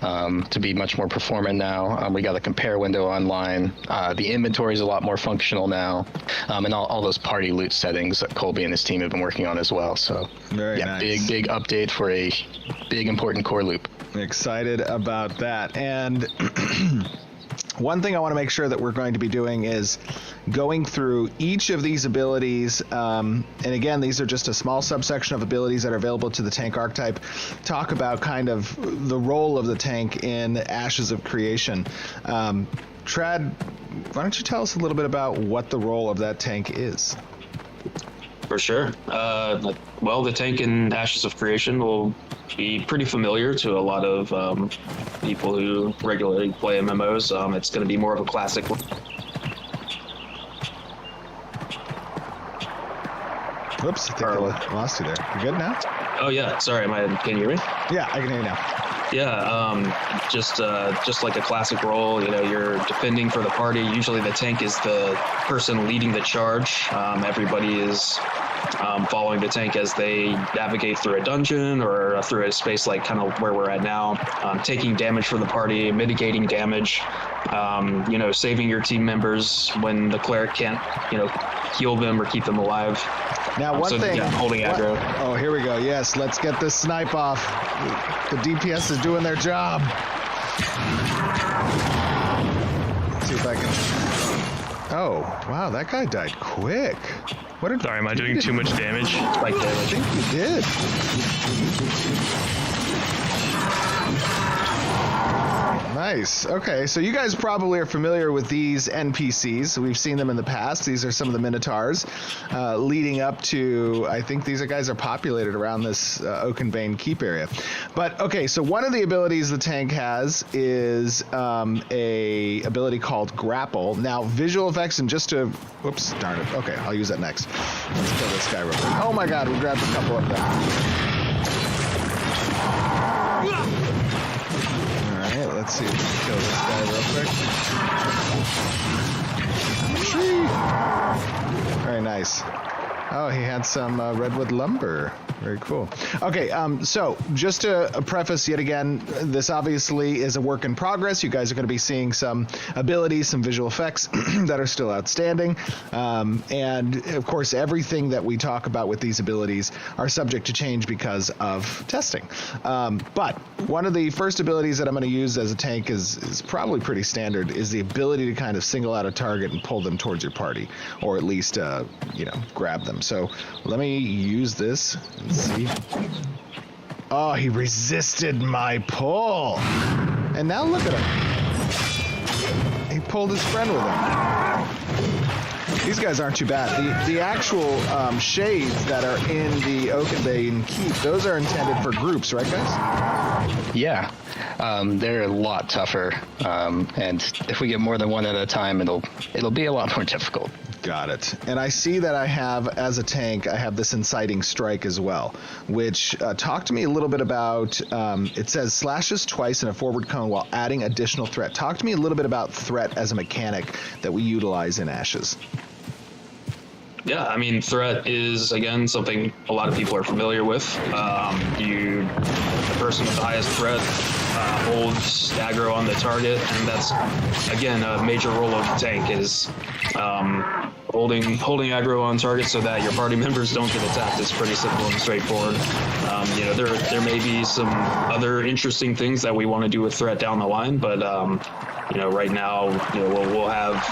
to be much more performant now. We got a compare window online. The inventory is a lot more functional now, and all those party loot settings that Colby and his team have been working on as well. So, very nice. big update for a big important core loop. Excited about that. And one thing I want to make sure that we're going to be doing is going through each of these abilities, and again, these are just a small subsection of abilities that are available to the tank archetype. Talk about kind of the role of the tank in Ashes of Creation. Trad, why don't you tell us a little bit about what the role of that tank is? For sure. Well, the tank in Ashes of Creation will be pretty familiar to a lot of people who regularly play MMOs. It's going to be more of a classic. Whoops, I think I lost you there. You good now? Oh yeah, sorry. Can you hear me? Yeah, I can hear you now. Yeah, just like a classic role, you're defending for the party. Usually the tank is the person leading the charge. Everybody is following the tank as they navigate through a dungeon or through a space like kind of where we're at now, taking damage from the party, mitigating damage, saving your team members when the cleric can't, heal them or keep them alive. Now, one thing. Yeah, holding aggro. Oh, here we go. Yes, let's get this snipe off. The DPS is doing their job. Let's see if I can. Oh, wow, that guy died quick. Sorry, am I doing too much damage? Like damage. I think you did. Nice. Okay, so you guys probably are familiar with these NPCs. We've seen them in the past. These are some of the Minotaurs leading up to, I think these guys are populated around this Oakenbane Keep area. But, okay, so one of the abilities the tank has is a ability called Grapple. Now, visual effects, and just to, whoops, darn it. Okay, I'll use that next. Let's kill this guy real quick. Oh my god, we grabbed a couple of them. let's see if we can kill this guy real quick. Very nice. Oh, he had some redwood lumber. Very cool. Okay, so just to preface yet again, this obviously is a work in progress. You guys are going to be seeing some abilities, some visual effects that are still outstanding. And of course, everything that we talk about with these abilities are subject to change because of testing. But one of the first abilities that I'm going to use as a tank is probably pretty standard, is the ability to kind of single out a target and pull them towards your party, or at least, grab them. So let me use this. Let's see. Oh, he resisted my pull. And now look at him. He pulled his friend with him. These guys aren't too bad. The actual shades that are in the Oakenbane Keep, those are intended for groups, right, guys? Yeah, they're a lot tougher, and if we get more than one at a time, it'll be a lot more difficult. Got it. And I see that I have, as a tank, I have this inciting strike as well, which talk to me a little bit about, it says slashes twice in a forward cone while adding additional threat. Talk to me a little bit about threat as a mechanic that we utilize in Ashes. Yeah, I mean, threat is, again, something a lot of people are familiar with. The person with the highest threat holds aggro on the target, and that's, again, a major role of the tank is holding aggro on target so that your party members don't get attacked. It's pretty simple and straightforward. There may be some other interesting things that we want to do with threat down the line, but right now, we'll have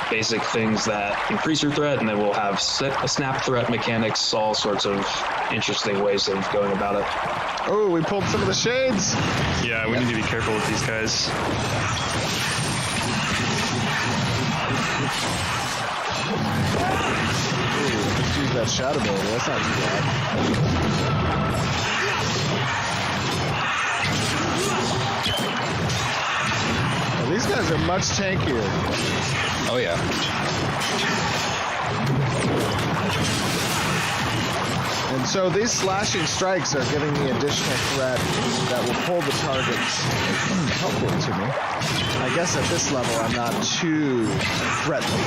basic things that increase your threat, and then we'll have snap threat mechanics, all sorts of interesting ways of going about it. Oh, we pulled some of the shades. Yeah, we need to be careful with these guys. Ooh, let's use that shadow ability. That's not too bad. Well, these guys are much tankier. Oh yeah. And so these slashing strikes are giving me additional threat that will pull the targets helpfully to me. I guess at this level I'm not too threatening.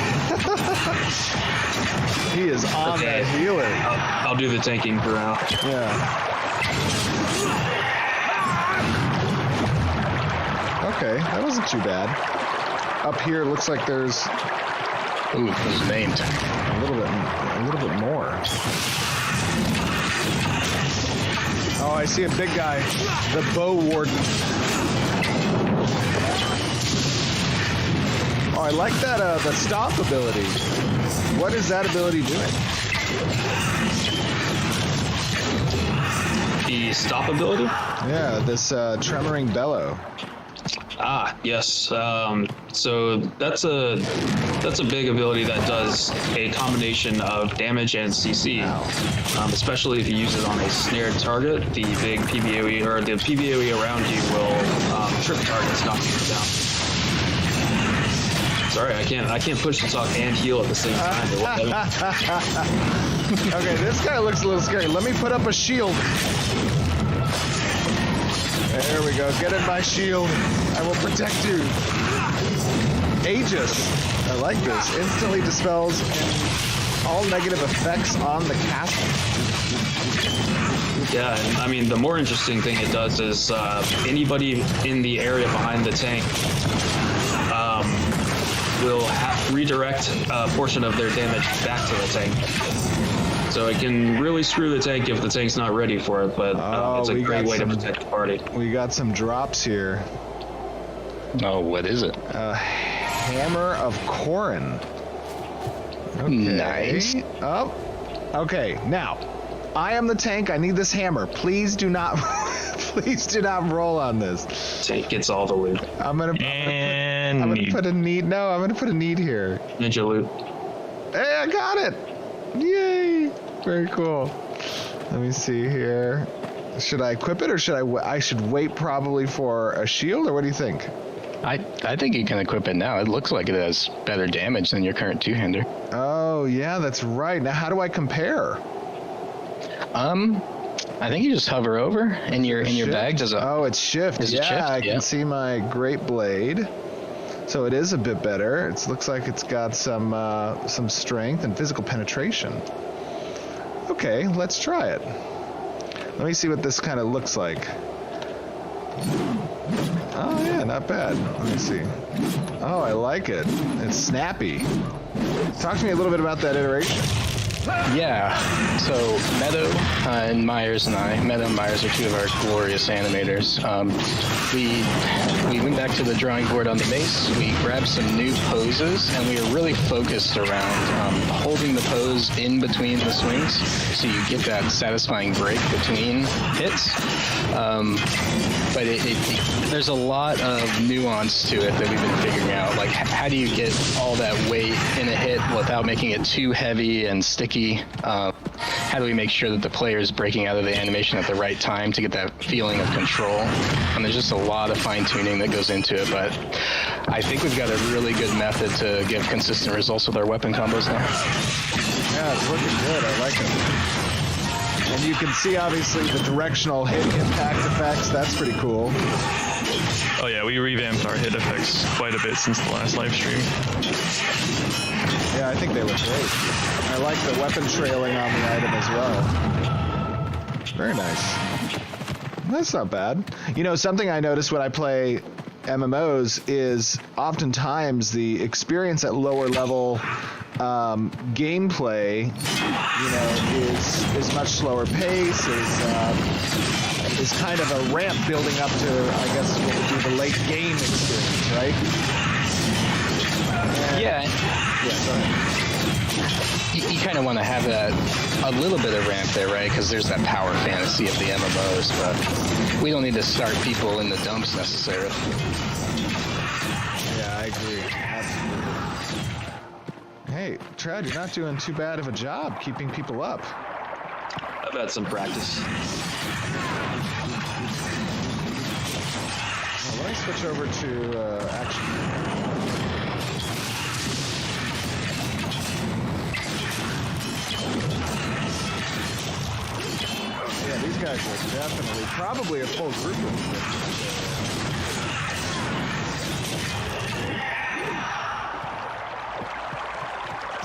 He is on that healer. I'll do the tanking for now. Yeah. Okay, that wasn't too bad. Up here, it looks like there's... Ooh, it was named. A little bit more. Oh, I see a big guy. The Bow Warden. Oh, I like that, the stop ability. What is that ability doing? The stop ability? Yeah, this tremoring bellow. Ah, yes. So that's a big ability that does a combination of damage and CC. Especially if you use it on a snared target, the big PvOE or the PvOE around you will trip targets, knock you down. Sorry, I can't push to talk and heal at the same time. Okay, this guy looks a little scary. Let me put up a shield. There we go. Get in my shield. I will protect you. Aegis. I like this. Instantly dispels all negative effects on the castle. Yeah, and I mean, the more interesting thing it does is anybody in the area behind the tank will redirect a portion of their damage back to the tank. So it can really screw the tank if the tank's not ready for it, but it's a great way to protect the party. We got some drops here. Oh, what is it? Hammer of Corin. Okay. Nice. Oh, okay. Now, I am the tank. I need this hammer. Please do not, please do not roll on this. Tank gets all the loot. I'm gonna put a need. No, I'm gonna put a need here. Ninja loot. Hey, I got it. Yay! Very cool. Let me see here. Should I equip it, or should I should wait probably for a shield, or what do you think? I think you can equip it now. It looks like it has better damage than your current two-hander. Oh yeah, that's right. Now how do I compare? I think you just hover over in your bag. Does it? Oh, it's shift. Is it Yeah, shift? I Yeah. can see my great blade. So it is a bit better. It looks like it's got some strength and physical penetration. Okay, let's try it. Let me see what this kind of looks like. Oh yeah, not bad. Let me see. Oh, I like it. It's snappy. Talk to me a little bit about that iteration. Yeah. So Meadow and Myers Meadow and Myers are two of our glorious animators. We went back to the drawing board on the mace. We grabbed some new poses, and we were really focused around holding the pose in between the swings, so you get that satisfying break between hits. But there's a lot of nuance to it that we've been figuring out. Like, how do you get all that weight in a hit without making it too heavy and sticky? How do we make sure that the player is breaking out of the animation at the right time to get that feeling of control? And there's just a lot of fine-tuning that goes into it, but I think we've got a really good method to give consistent results with our weapon combos now. Yeah, it's looking good. I like it. And you can see, obviously, the directional hit impact effects. That's pretty cool. Oh yeah, we revamped our hit effects quite a bit since the last live stream. Yeah, I think they look great. I like the weapon trailing on the item as well. Very nice. That's not bad. You know, something I notice when I play MMOs is oftentimes the experience at lower level gameplay, you know, is much slower pace, is kind of a ramp building up to, I guess, what would be the late game experience, right? Yeah. Yeah, sorry. You kind of want to have that a little bit of ramp there, right? Because there's that power fantasy of the MMOs, but we don't need to start people in the dumps necessarily. Yeah, I agree. Absolutely. Hey, Trad, you're not doing too bad of a job keeping people up. I've had some practice. Well, let me switch over to action. Yeah, these guys are definitely, probably a full group of them.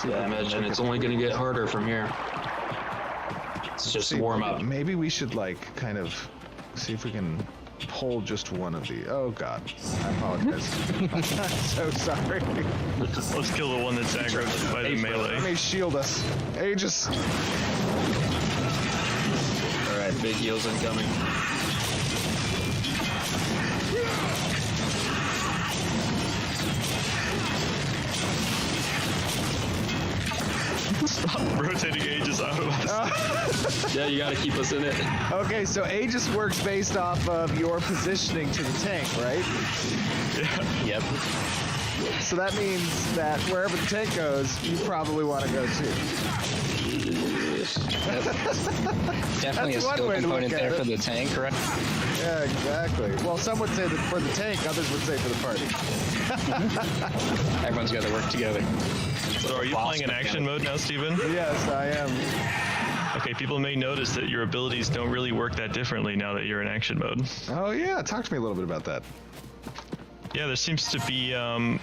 Yeah, I imagine it's only going to get harder from here. It's just warm up. Maybe we should, like, kind of see if we can pull just one of the. Oh God, I apologize. I'm so sorry. Let's kill the one that's aggroed by the melee. Let me shield us. Aegis. All right, big heals incoming. Stop rotating Aegis out of us. Yeah, you gotta keep us in it. Okay, so Aegis works based off of your positioning to the tank, right? Yeah. Yep. So that means that wherever the tank goes, you probably want to go too. Definitely a skill component there for the tank, right? Yeah, exactly. Well, some would say that for the tank, others would say for the party. Everyone's got to work together. So are you playing in action mode now, Steven? Yes, I am. Okay, people may notice that your abilities don't really work that differently now that you're in action mode. Oh yeah, talk to me a little bit about that. Yeah, there seems to be, I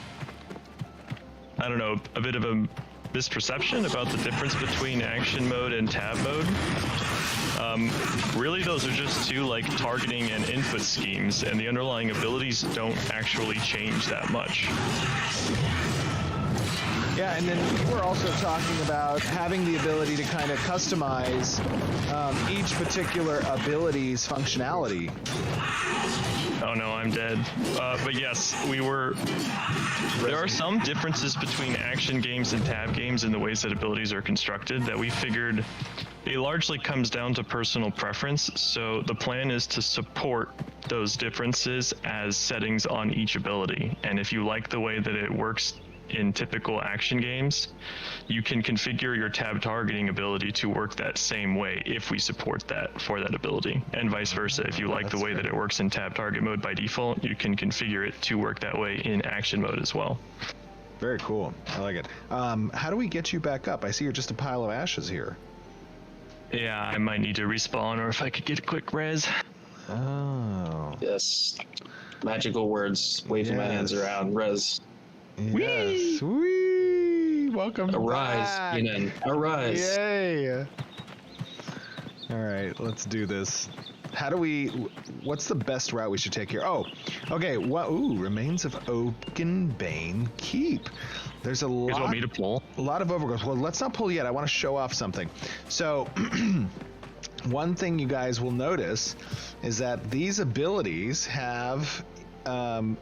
don't know, a bit of a misperception about the difference between action mode and tab mode. Really, those are just two like targeting and input schemes, and the underlying abilities don't actually change that much. Yeah, and then you were also talking about having the ability to kind of customize each particular ability's functionality. Oh no, I'm dead. But yes, there are some differences between action games and tab games in the ways that abilities are constructed that we figured it largely comes down to personal preference. So the plan is to support those differences as settings on each ability. And if you like the way that it works in typical action games, you can configure your tab targeting ability to work that same way if we support that for that ability, and vice versa. If you like the way that it works in tab target mode by default, you can configure it to work that way in action mode as well. Very cool. I like it. How do we get you back up? I see you're just a pile of ashes here. Yeah, I might need to respawn, or if I could get a quick res. Oh. Yes. Magical words waving my hands around. Res. Yes. Whee! Welcome Arise, back. Keenan. Arise. Yay! All right, let's do this. How do we? What's the best route we should take here? Oh, okay. What? Ooh, remains of Oakenbane Keep. There's a lot. You want me to pull? A lot of overgrowth. Well, let's not pull yet. I want to show off something. So, one thing you guys will notice is that these abilities have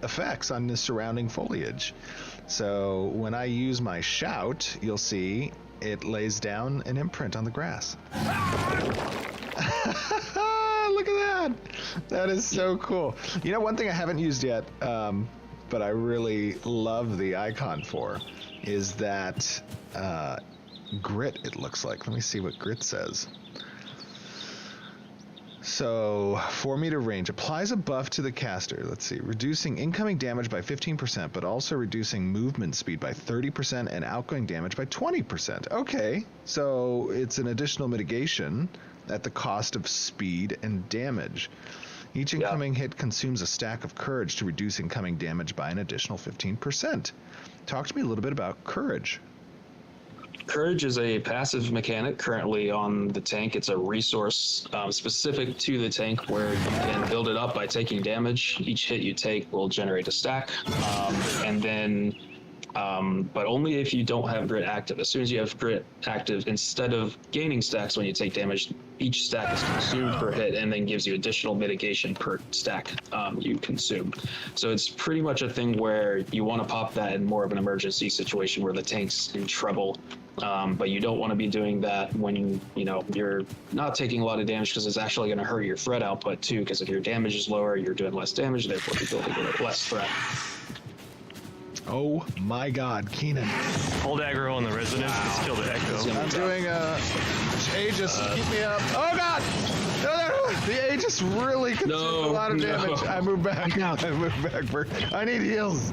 effects on the surrounding foliage. So when I use my shout, you'll see it lays down an imprint on the grass. Look at that. That is so cool. You know, one thing I haven't used yet, but I really love the icon for, is that grit, it looks like. Let me see what grit says. So, 4 meter range applies a buff to the caster. Let's see, reducing incoming damage by 15%, but also reducing movement speed by 30% and outgoing damage by 20%. Okay, so it's an additional mitigation at the cost of speed and damage. Each incoming hit consumes a stack of courage to reduce incoming damage by an additional 15%. Talk to me a little bit about courage. Courage is a passive mechanic currently on the tank. It's a resource specific to the tank where you can build it up by taking damage. Each hit you take will generate a stack. And then, but only if you don't have grit active. As soon as you have grit active, instead of gaining stacks when you take damage, each stack is consumed per hit and then gives you additional mitigation per stack you consume. So it's pretty much a thing where you want to pop that in more of an emergency situation where the tank's in trouble. But you don't want to be doing that when you're not taking a lot of damage, because it's actually going to hurt your threat output too, because if your damage is lower, you're doing less damage, therefore you're building less threat. Oh my god, Keenan. Hold aggro on the resonance, let's kill the echo. I'm doing Aegis, keep me up. Oh god! No, the Aegis really consumed a lot of damage. I move back. I move back. I need heals.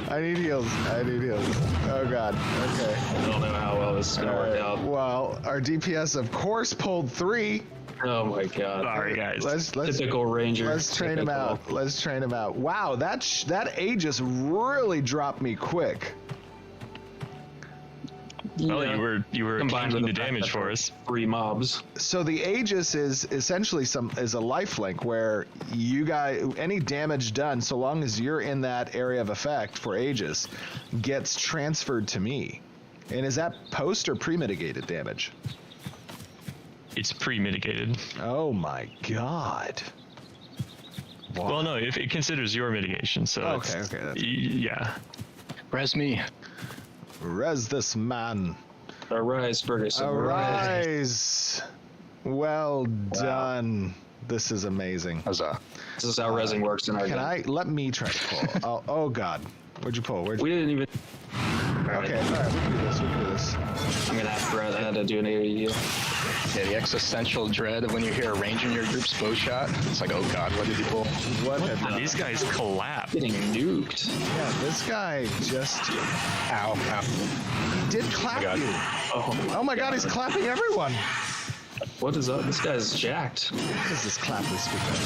I need heals. Oh god. Okay. I don't know how well this is going to work out. Well, our DPS of course pulled 3. Oh my god. Sorry guys. Let's typical ranger. Let's train him out. Let's train him out. Wow, that Aegis really dropped me quick. Well, you were counting the damage for us. 3 mobs. So the Aegis is essentially is a lifelink where you guys, any damage done, so long as you're in that area of effect for Aegis, gets transferred to me. And is that post or pre-mitigated damage? It's pre-mitigated. Oh my god. Wow. Well, no, if it considers your mitigation, so okay, yeah. Res me. Res this man. Arise, Ferguson. Arise. Well done. This is amazing. Huzzah. This is how resing works in our game. Let me try to pull. Oh god. Where'd you pull? We didn't even... Okay, alright, we can do this. I'm gonna have Brett had to do an AEU. Yeah, the existential dread of when you hear a range in your group's bow shot. It's like, oh god, what did he pull? These guys collapse. Getting nuked. Yeah, this guy just... Ow. He did clap you. Oh my god, he's clapping everyone. What is up? This guy's jacked. What is this clap we speak of?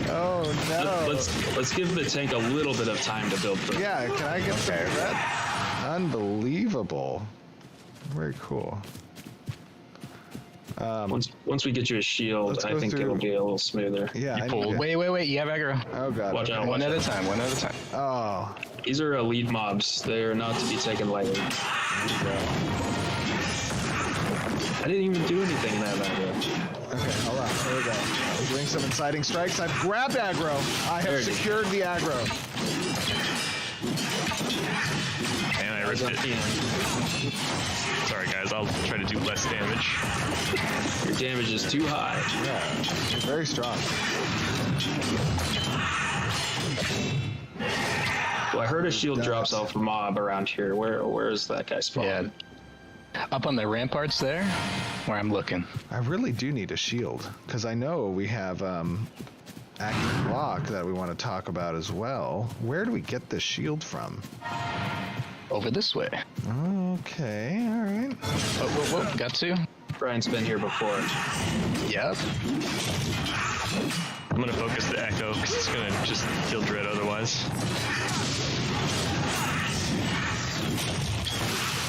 Oh no. Let's give the tank a little bit of time to build through. Yeah, can I get some of that? Unbelievable. Very cool. Once we get you a shield, I think it'll be a little smoother. Yeah. You pulled. Wait, you have aggro. Oh god. Watch out. One at a time. Oh. These are elite mobs. They are not to be taken lightly. I didn't even do anything in that aggro. Okay, hold on. Here we go. I'm doing some inciting strikes. I've grabbed aggro. I have secured the aggro. And I ripped it. Sorry guys, I'll try to do less damage. Your damage is too high. Yeah, you're very strong. Well, I heard a shield drops off a mob around here. Where is that guy spawned? Yeah. Up on the ramparts there, where I'm looking. I really do need a shield, because I know we have active block that we want to talk about as well. Where do we get this shield from? over this way. Okay, all right. Oh, got to. Brian's been here before. Yep. I'm gonna focus the echo because it's gonna just kill Dread otherwise.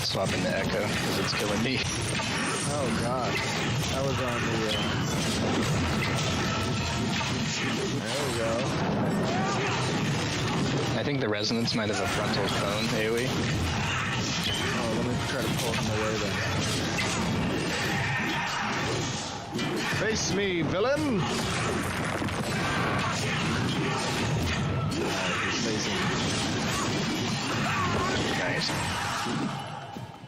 Swapping the echo because it's killing me. Oh god. I was on the there we go. I think the resonance might have a frontal cone AoE. Oh, let me try to pull him away then. Face me, villain! He's facing. Nice.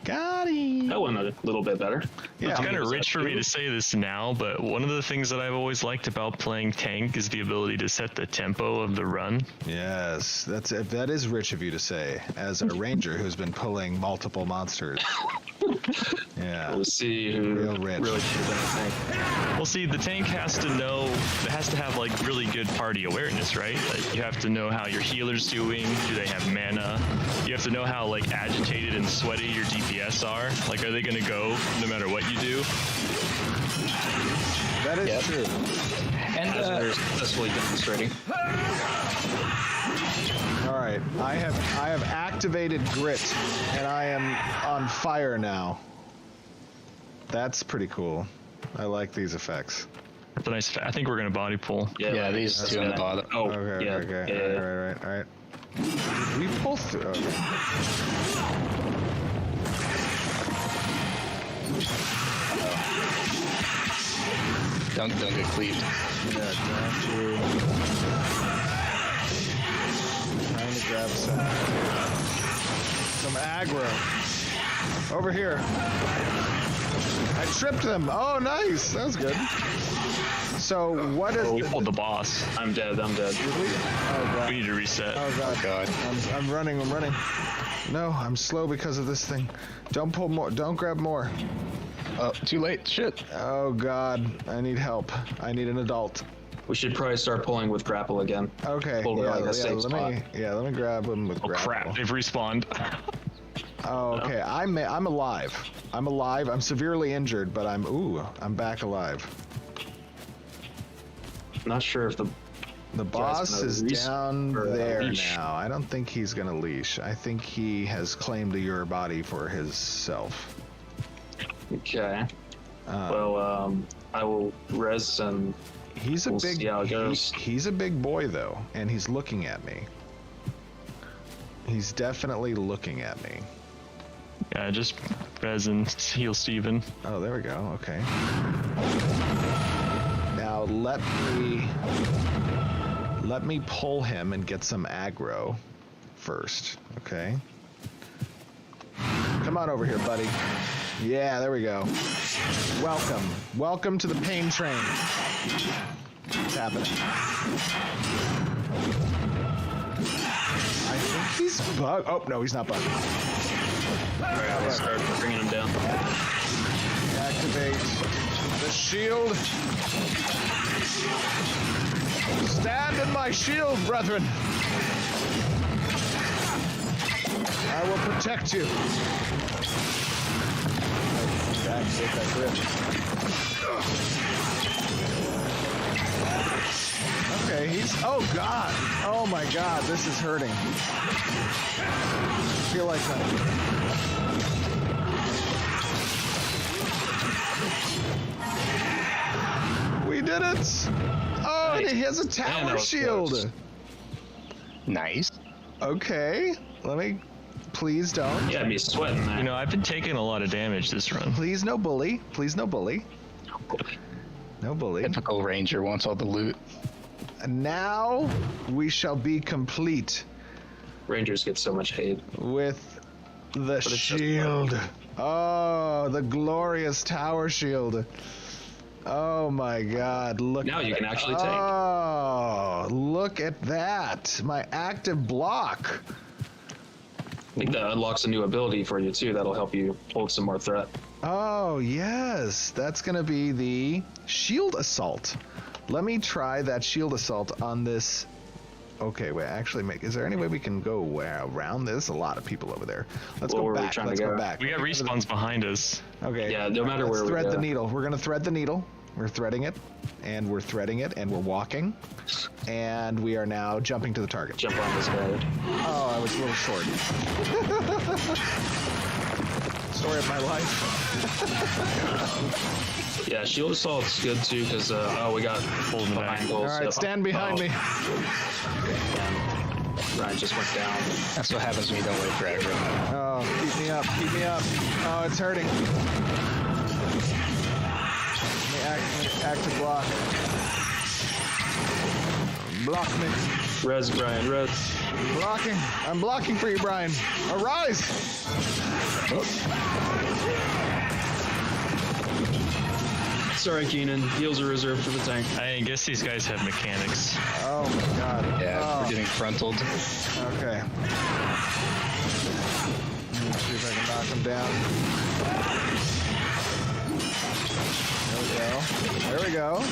Got him! That went a little bit better. Yeah, It's kind of rich for me to say this now, but one of the things that I've always liked about playing tank is the ability to set the tempo of the run. Yes, that is rich of you to say, as a ranger who's been pulling multiple monsters. Yeah. We'll see who Real rich. really should have tank. Well, see, the tank has to have like really good party awareness, right? Like, you have to know how your healer's doing. Do they have mana? You have to know how like agitated and sweaty your DPS are. Like, are they going to go no matter what you do? That is true. And As we're successfully demonstrating. All right, I have activated grit, and I am on fire now. That's pretty cool. I like these effects. That's a nice. I think we're going to body pull. Yeah, these two on the bottom. Oh, Okay, yeah. okay, Yeah. all right. Did we pull through? Okay. Don't get cleaved. Yeah, got you. Trying to grab some aggro. Over here. I tripped them. Oh, nice. That was good. So what is? Oh, we pulled the boss. I'm dead. Did we? Oh god. We need to reset. Oh god. I'm running. No, I'm slow because of this thing. Don't pull more. Don't grab more. Oh, too late. Shit. Oh god. I need help. I need an adult. We should probably start pulling with grapple again. Okay. Pull Yeah, like a safe let spot. me grab him with Oh grapple. crap! They've respawned. Oh, okay. I'm alive. I'm alive. I'm severely injured, but I'm back alive. Not sure if the boss gonna is down or, there leash. now. I don't think he's gonna leash. I think he has claimed your body for himself. Okay. Well, I will res and He's a we'll big. see how it goes. He's a big boy though, and he's looking at me. He's definitely looking at me. Yeah, just res and heal Steven. Oh, there we go. Okay. Now let me pull him and get some aggro first. Okay. Come on over here, buddy. Yeah, there we go. Welcome to the pain train. What's happening? I think he's bugged. Oh no, he's not bugged. Alright, let's start bringing him down. Activate the shield. Stand in my shield, brethren. I will protect you. Okay, he's. Oh god. Oh my god, this is hurting. I feel like we did it! Oh, and he has a tower shield! Close. Nice. Okay, let me... Please don't. Yeah, me sweating there. You know, I've been taking a lot of damage this run. Please no bully. Please no bully. No bully. Typical ranger wants all the loot. And now we shall be complete Rangers get so much hate. with the it's just shield. Oh, the glorious tower shield. Oh my god, look Now at you can it. actually tank. Oh, look at that. My active block. I think that unlocks a new ability for you too. That'll help you hold some more threat. Oh, yes. That's going to be the shield assault. Let me try that shield assault on this Okay, wait, actually, is there any way we can go around this? There's a lot of people over there. Let's Well, go where are we back. trying to Let's go? go back. We got respawns behind us. Okay. Yeah, no matter where Let's we thread go. the needle. We're gonna thread the needle. We're threading it, and we're threading it, and we're walking, and we are now jumping to the target. Jump on this guy. Oh, I was a little short. Story of my life. Yeah, shield assault's good too because we got Pulled back. behind All goals. right, stand behind me. Ryan just went down. That's what happens when you don't wait for aggro. Oh, keep me up, keep me up. Oh, it's hurting. Let me active block. Block me. Res, Brian, res. Blocking. I'm blocking for you, Brian. Arise. Sorry, Keenan. Heals are reserved for the tank. I guess these guys have mechanics. Oh my god. Yeah, Oh. we're getting frontaled. Okay. Let me see if I can knock him down. There we go.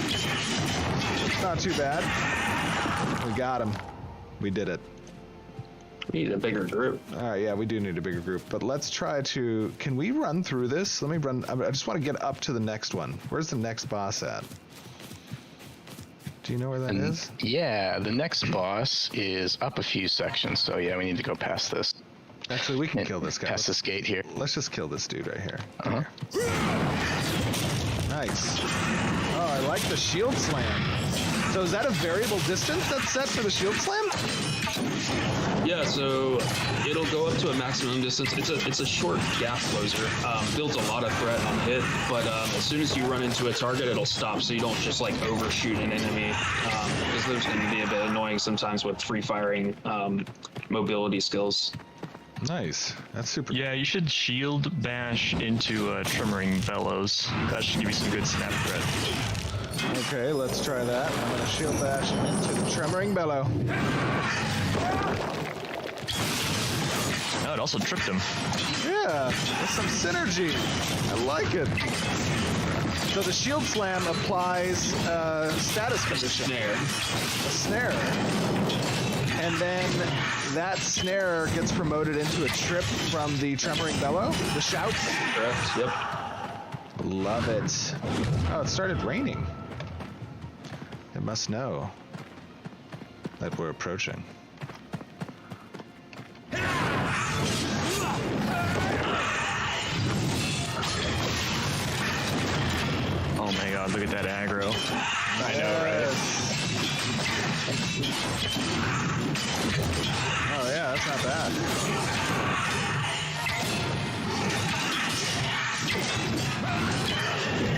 Not too bad. We got him. We did it. We need a bigger group. All right, yeah, we do need a bigger group. But let's try to... Can we run through this? Let me run... I just want to get up to the next one. Where's the next boss at? Do you know where that is? Yeah, the next boss is up a few sections, so yeah, we need to go past this. Actually, we can kill this guy. Past this gate here. Let's just kill this dude right here. Uh-huh. Nice. Oh, I like the shield slam. So is that a variable distance that's set for the shield slam? Yeah, so it'll go up to a maximum distance. It's a short gap closer. Builds a lot of threat on hit, but as soon as you run into a target, it'll stop, so you don't just like overshoot an enemy. Because those can be a bit annoying sometimes with free firing mobility skills. Nice. That's super. Yeah, you should shield bash into Tremoring Bellows. That should give you some good snap threat. Okay, let's try that. I'm gonna shield bash into the Tremoring Bellow. Oh, it also tripped him. Yeah, there's some synergy. I like it. So the shield slam applies status condition. Snare. A snare. And then that snare gets promoted into a trip from the Tremoring Bellow, the shout. Correct, yep. Love it. Oh, it started raining. It must know that we're approaching. Oh my god, look at that aggro. I know, right? Oh yeah, that's not bad.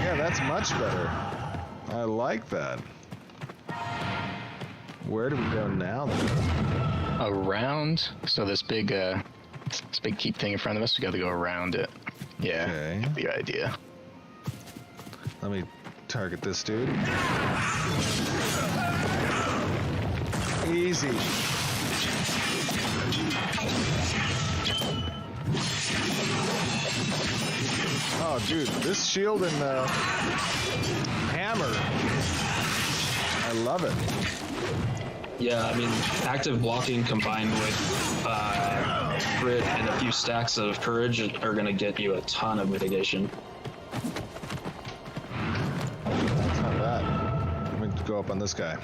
Yeah, that's much better. I like that. Where do we go now then? Around, so this big keep thing in front of us, we gotta go around it. Yeah, Okay. the idea. Let me target this dude. Easy. Oh, dude, this shield and hammer. I love it. Yeah, I mean, active blocking combined with grit and a few stacks of courage are going to get you a ton of mitigation. That's not bad. Let me go up on this guy.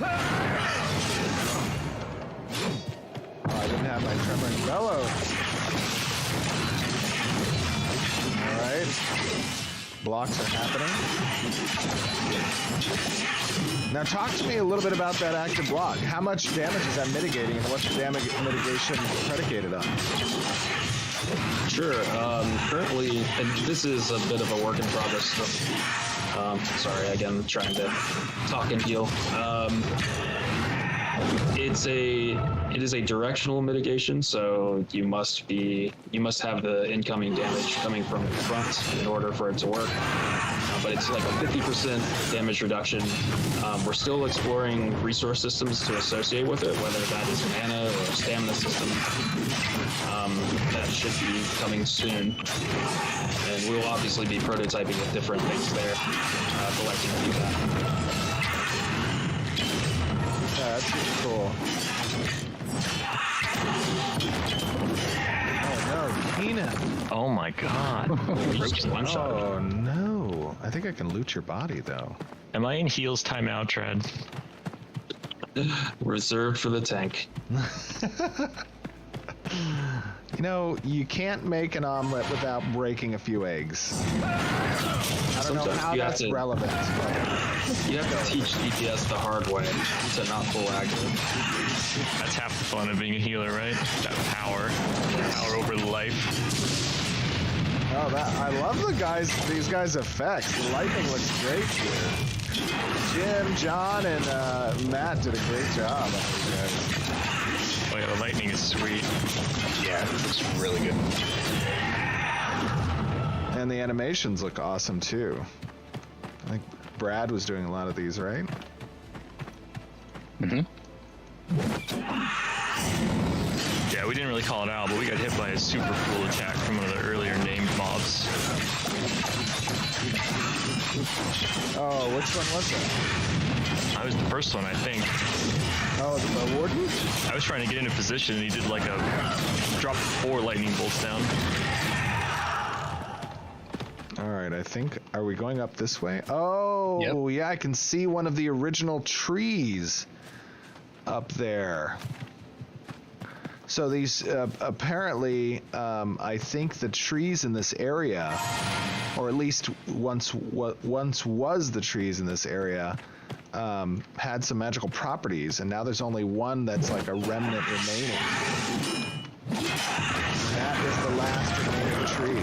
Oh, I didn't have my Tremoring Bellow. Alright. Blocks are happening. Now talk to me a little bit about that active block. How much damage is that mitigating, and what's the damage mitigation predicated on? Sure. Currently, and this is a bit of a work in progress. So, sorry, again, trying to talk and heal. It is a directional mitigation, so you must have the incoming damage coming from the front in order for it to work. But it's like a 50% damage reduction. We're still exploring resource systems to associate with it, whether that is mana or a stamina system. That should be coming soon. And we'll obviously be prototyping with different things there, collecting feedback. Yeah, that's cool. Oh no, Keenan. Oh my god. Oh no. I think I can loot your body though. Am I in heals timeout, Dread? Reserved for the tank. You know, you can't make an omelet without breaking a few eggs. I don't know Sometimes how you have that's to- relevant. You have to teach DPS the hard way to not pull active. That's half the fun of being a healer, right? That power over life. Oh, I love these guys' effects. The lightning looks great here. Jim, John, and Matt did a great job. Oh yeah, the lightning is sweet. Yeah, it looks really good. And the animations look awesome too. I think Brad was doing a lot of these, right? Mm-hmm. Yeah, we didn't really call it out, but we got hit by a super cool attack from one of the earlier named mobs. Oh, which one was it? I was the first one, I think. Oh, the warden? I was trying to get into position, and he did like dropped 4 lightning bolts down. All right, I think, are we going up this way? Oh, Yep. yeah, I can see one of the original trees up there. So these, apparently, I think the trees in this area, or at least once was the trees in this area, had some magical properties, and now there's only one that's like a remnant remaining. That is the last remaining tree.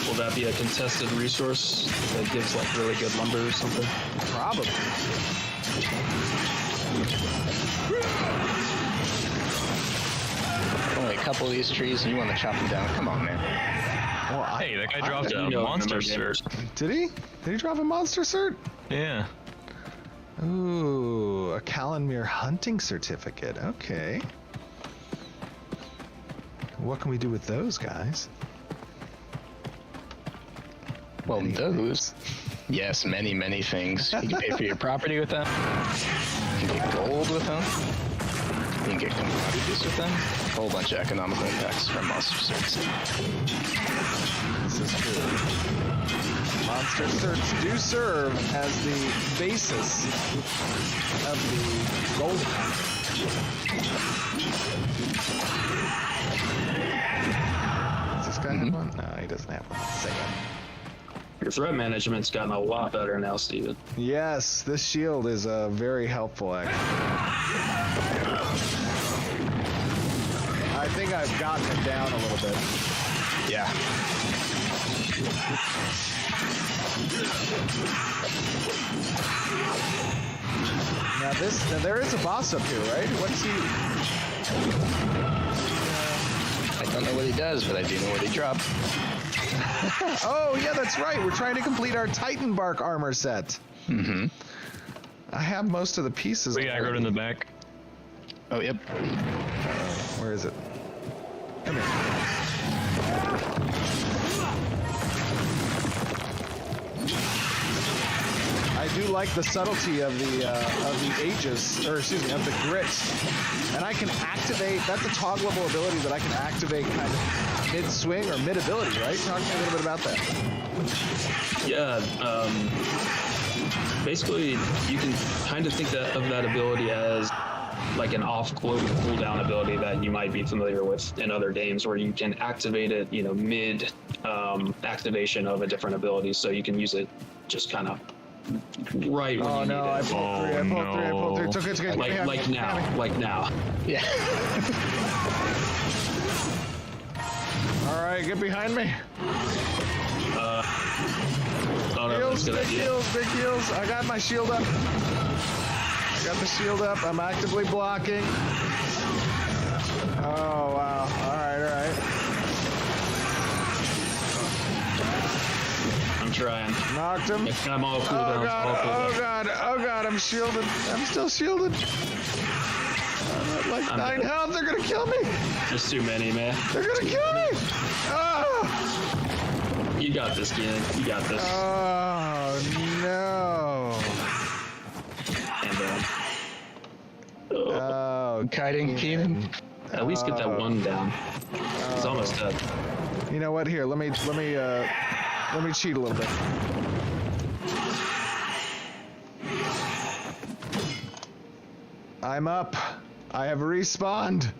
Will that be a contested resource that gives like really good lumber or something? Probably. Only a couple of these trees, and you want to chop them down? Come on, man. Well, Hey, that guy dropped a monster cert. Did he? Did he drop a monster cert? Yeah. Ooh, a Kalanmir hunting certificate. Okay. What can we do with those guys? Well, those. Yes, many, many things. You can pay for your property with them. You can get gold with them. You can get commodities with them. A whole bunch of economical impacts from monster certs. This is true. Monster certs do serve as the basis of the gold economy. Does this guy have one? No, he doesn't have one. Say it. Your threat management's gotten a lot better now, Steven. Yes, this shield is very helpful, actually. I think I've gotten it down a little bit. Yeah. Now there is a boss up here, right? What's he? I don't know what he does, but I do know what he dropped. Oh, yeah, that's right. We're trying to complete our Titan Bark armor set. Mm-hmm. I have most of the pieces. We got in the back. Oh, yep. Where is it? Come here. I do like the subtlety of the Aegis, or excuse me, of the grit. And I can activate, that's a toggleable ability that I can activate kind of mid-swing or mid-ability, right? Talk to me a little bit about that. Yeah, basically you can kind of think of that ability as like an off-cloak cooldown ability that you might be familiar with in other games, where you can activate it, you know, mid activation of a different ability, so you can use it just kind of right when you need I it. pulled three, I pulled three. It's okay, it's okay. Like now. Yeah. All right, get behind me. Oh, no, Heals, that's a good big idea. heals, big heals. I got my shield up. I got the shield up. I'm actively blocking. Oh, wow. All right, all right. I'm trying. Knocked him. I'm all cool Oh, down. God. Oh, God. Oh, God. I'm shielded. I'm still shielded. I'm at like 9 health. They're going to kill me. There's too many, man. They're going to kill me. Oh. You got this, kid. You got this. Oh, no. And Oh, Kiting Keenan. At least get that one down. It's almost dead. You know what? Here, let me cheat a little bit. I'm up. I have respawned.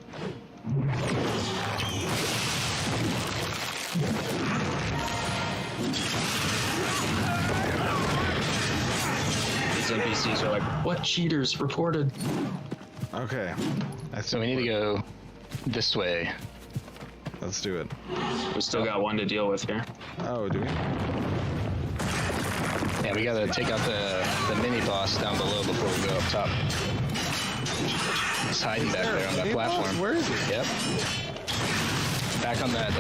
These NPCs are like, what cheaters reported? Okay. So we need to go this way. Let's do it. We still got one to deal with here. Oh, do we? Yeah, we gotta take out the mini boss down below before we go up top. He's hiding back there on that platform. Where is he? Yep. Back on that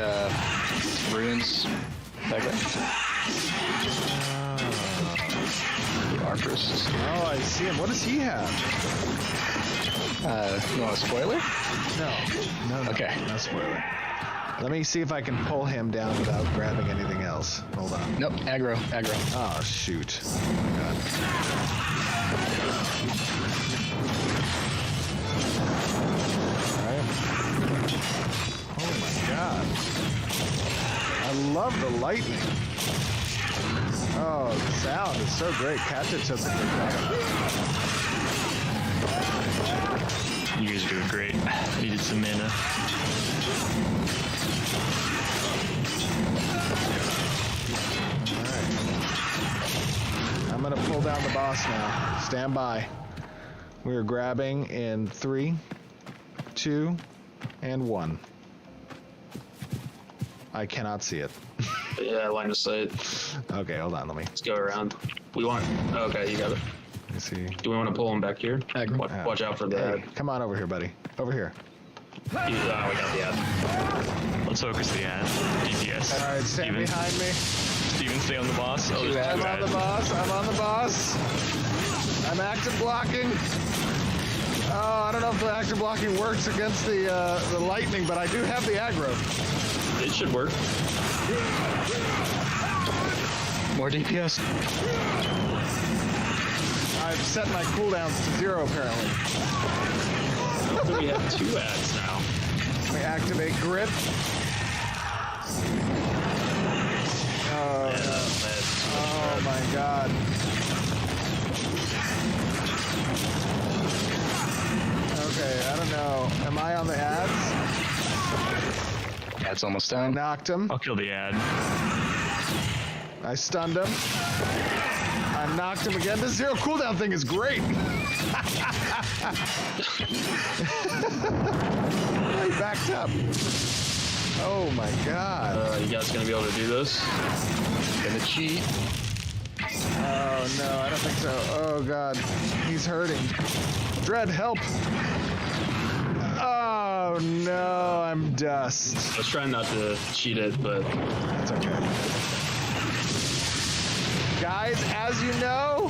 ruins back there. Archers. Oh, I see him. What does he have? You want a spoiler? No. Okay. No spoiler. Let me see if I can pull him down without grabbing anything else. Hold on. Nope, aggro. Oh, shoot. Oh, God. Alright. Oh, my God. I love the lightning. Oh, the sound is so great. Catch it to the You guys are doing great. Needed some mana. I'm gonna pull down the boss now. Stand by. We are grabbing in 3, 2, and 1. I cannot see it. Yeah, line of sight. Okay, hold on. Let's go around. We want. Okay, you got it. Let me see. Do we want to pull him back here? Watch out for the. Hey, come on over here, buddy. Over here. We got the ad. Let's focus the ad. DPS. All right, stand behind me. Steven, stay on the boss. Oh, there's I'm two on the ads. boss. I'm on the boss. I'm active blocking. Oh, I don't know if the active blocking works against the lightning, but I do have the aggro. It should work. More DPS. I've set my cooldowns to 0 apparently. We have 2 ads now. We activate grit. Oh, oh my God. Okay, I don't know. Am I on the ads? Ad's almost down. Knocked him. I'll kill the ad. I stunned him. I knocked him again. This 0 cooldown thing is great. He backed up. Oh my God. You guys gonna be able to do this? Gonna cheat. Oh no, I don't think so. Oh God. He's hurting. Dread, help. Oh no, I'm dust. I was trying not to cheat it, but it's okay. Guys, as you know,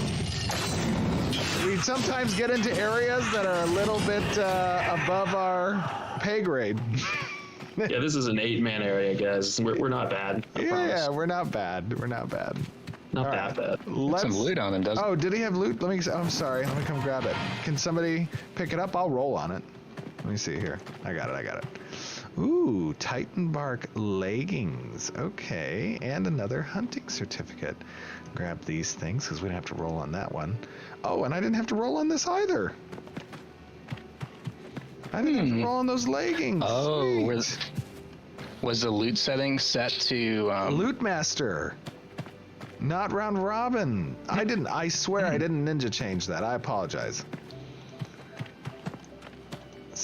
we sometimes get into areas that are a little bit above our pay grade. yeah, this is an 8-man area, guys. We're not bad. I promise. We're not bad. We're not bad. Not that bad. Let's some loot on him, doesn't it? Oh, did he have loot? Let me. I'm sorry. Let me come grab it. Can somebody pick it up? I'll roll on it. Let me see here. I got it. Ooh, Titan bark leggings. Okay, and another hunting certificate. Grab these things because we don't have to roll on that one. Oh, and I didn't have to roll on this either. I didn't have to roll on those leggings. Oh, was the loot setting set to Loot Master? Not round robin. I swear I didn't ninja change that. I apologize.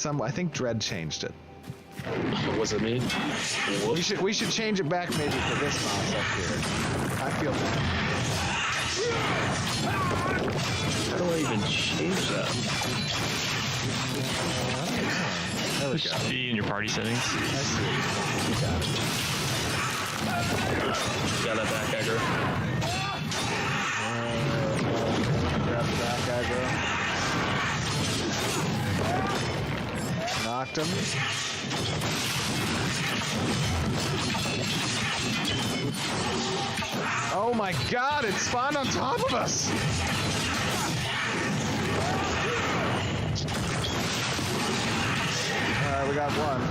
I think Dread changed it. Was it me? We should change it back maybe for this mouse up here. I feel bad. How do I even change that? There we Just go. be in your party settings. I see. You got it. Got that back aggro. Grab the back aggro. Knocked him. Oh my God, it spawned on top of us! we got one.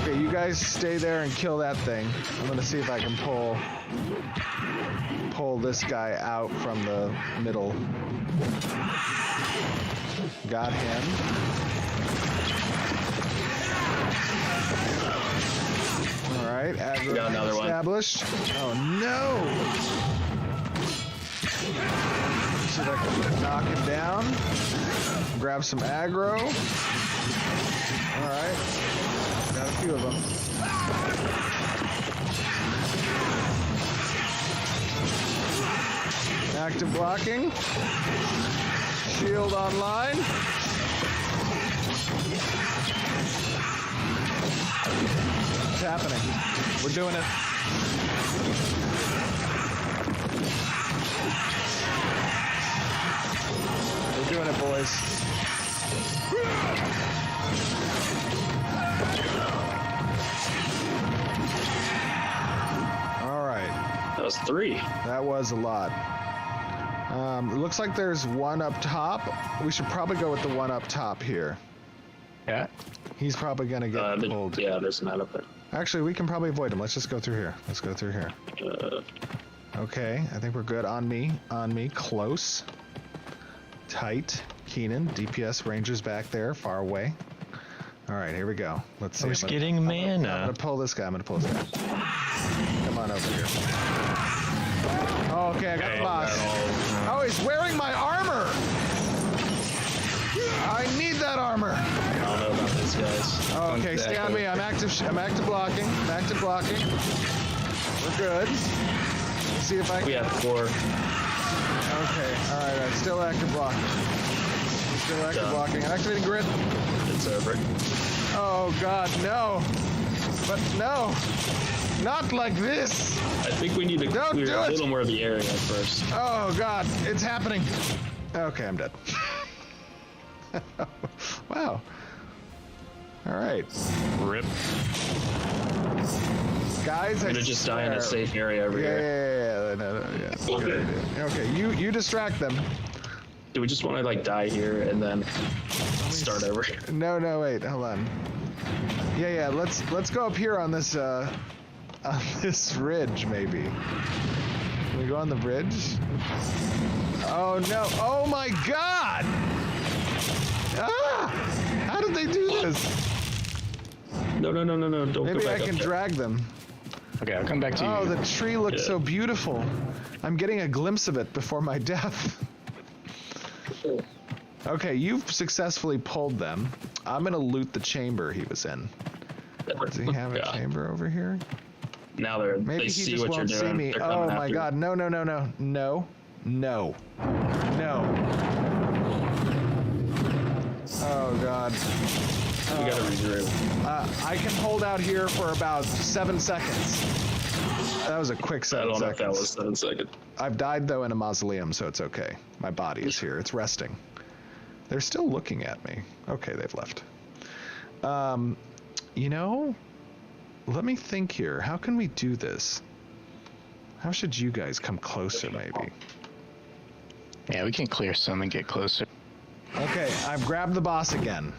Okay, you guys stay there and kill that thing. I'm gonna see if I can pull this guy out from the middle. Got him. All right, aggro Got another one. established. Oh no! See if I can knock him down. Grab some aggro. All right, got a few of them. Active blocking. Shield online. It's happening. We're doing it. We're doing it, boys. All right. That was 3. That was a lot. It looks like there's one up top. We should probably go with the one up top here. Yeah. He's probably gonna get pulled. Yeah, there's not up there. Actually, we can probably avoid him. Let's just go through here. Let's go through here. Okay, I think we're good. On me, close, tight. Keenan, DPS Rangers back there, far away. All right, here we go. Let's see. Who's getting mana? I'm gonna pull this guy. Come on over here. Oh, okay, I got the boss. Oh, he's wearing my armor. I need that armor. I don't know about these guys. Oh, okay, stay on me. I'm active blocking. We're good. Let's see if I can. We have 4. Okay, all right, still active blocking. Activating grid. It's over. Oh God, no! But no, not like this. I think we need to clear a little more of the area first. Oh God, it's happening. Okay, I'm dead. Wow. All right. Rip. Guys, I'm gonna just die in a safe area over here. Yeah. Okay, you distract them. Do we just want to like die here and then start over? No, wait, hold on. Yeah, let's go up here on this ridge maybe. Can we go on the bridge? Oh no! Oh my God! Ah! How did they do this? No! Don't Maybe go I back can up drag them. Okay, I'll come back to you. Oh, the tree looks so beautiful. I'm getting a glimpse of it before my death. Okay, you've successfully pulled them. I'm gonna loot the chamber he was in. Does he have a chamber over here? Now Maybe they he see just what you're won't see doing. me. They're Oh coming my after God! you. No! Oh God! We gotta regroup. I can hold out here for about 7 seconds. That was a quick 7 seconds. I don't know if that was 7 seconds. I've died though in a mausoleum, so it's okay. My body is here. It's resting. They're still looking at me. Okay, they've left. You know, let me think here. How can we do this? How should you guys come closer, maybe? Yeah, we can clear some and get closer. Okay, I've grabbed the boss again.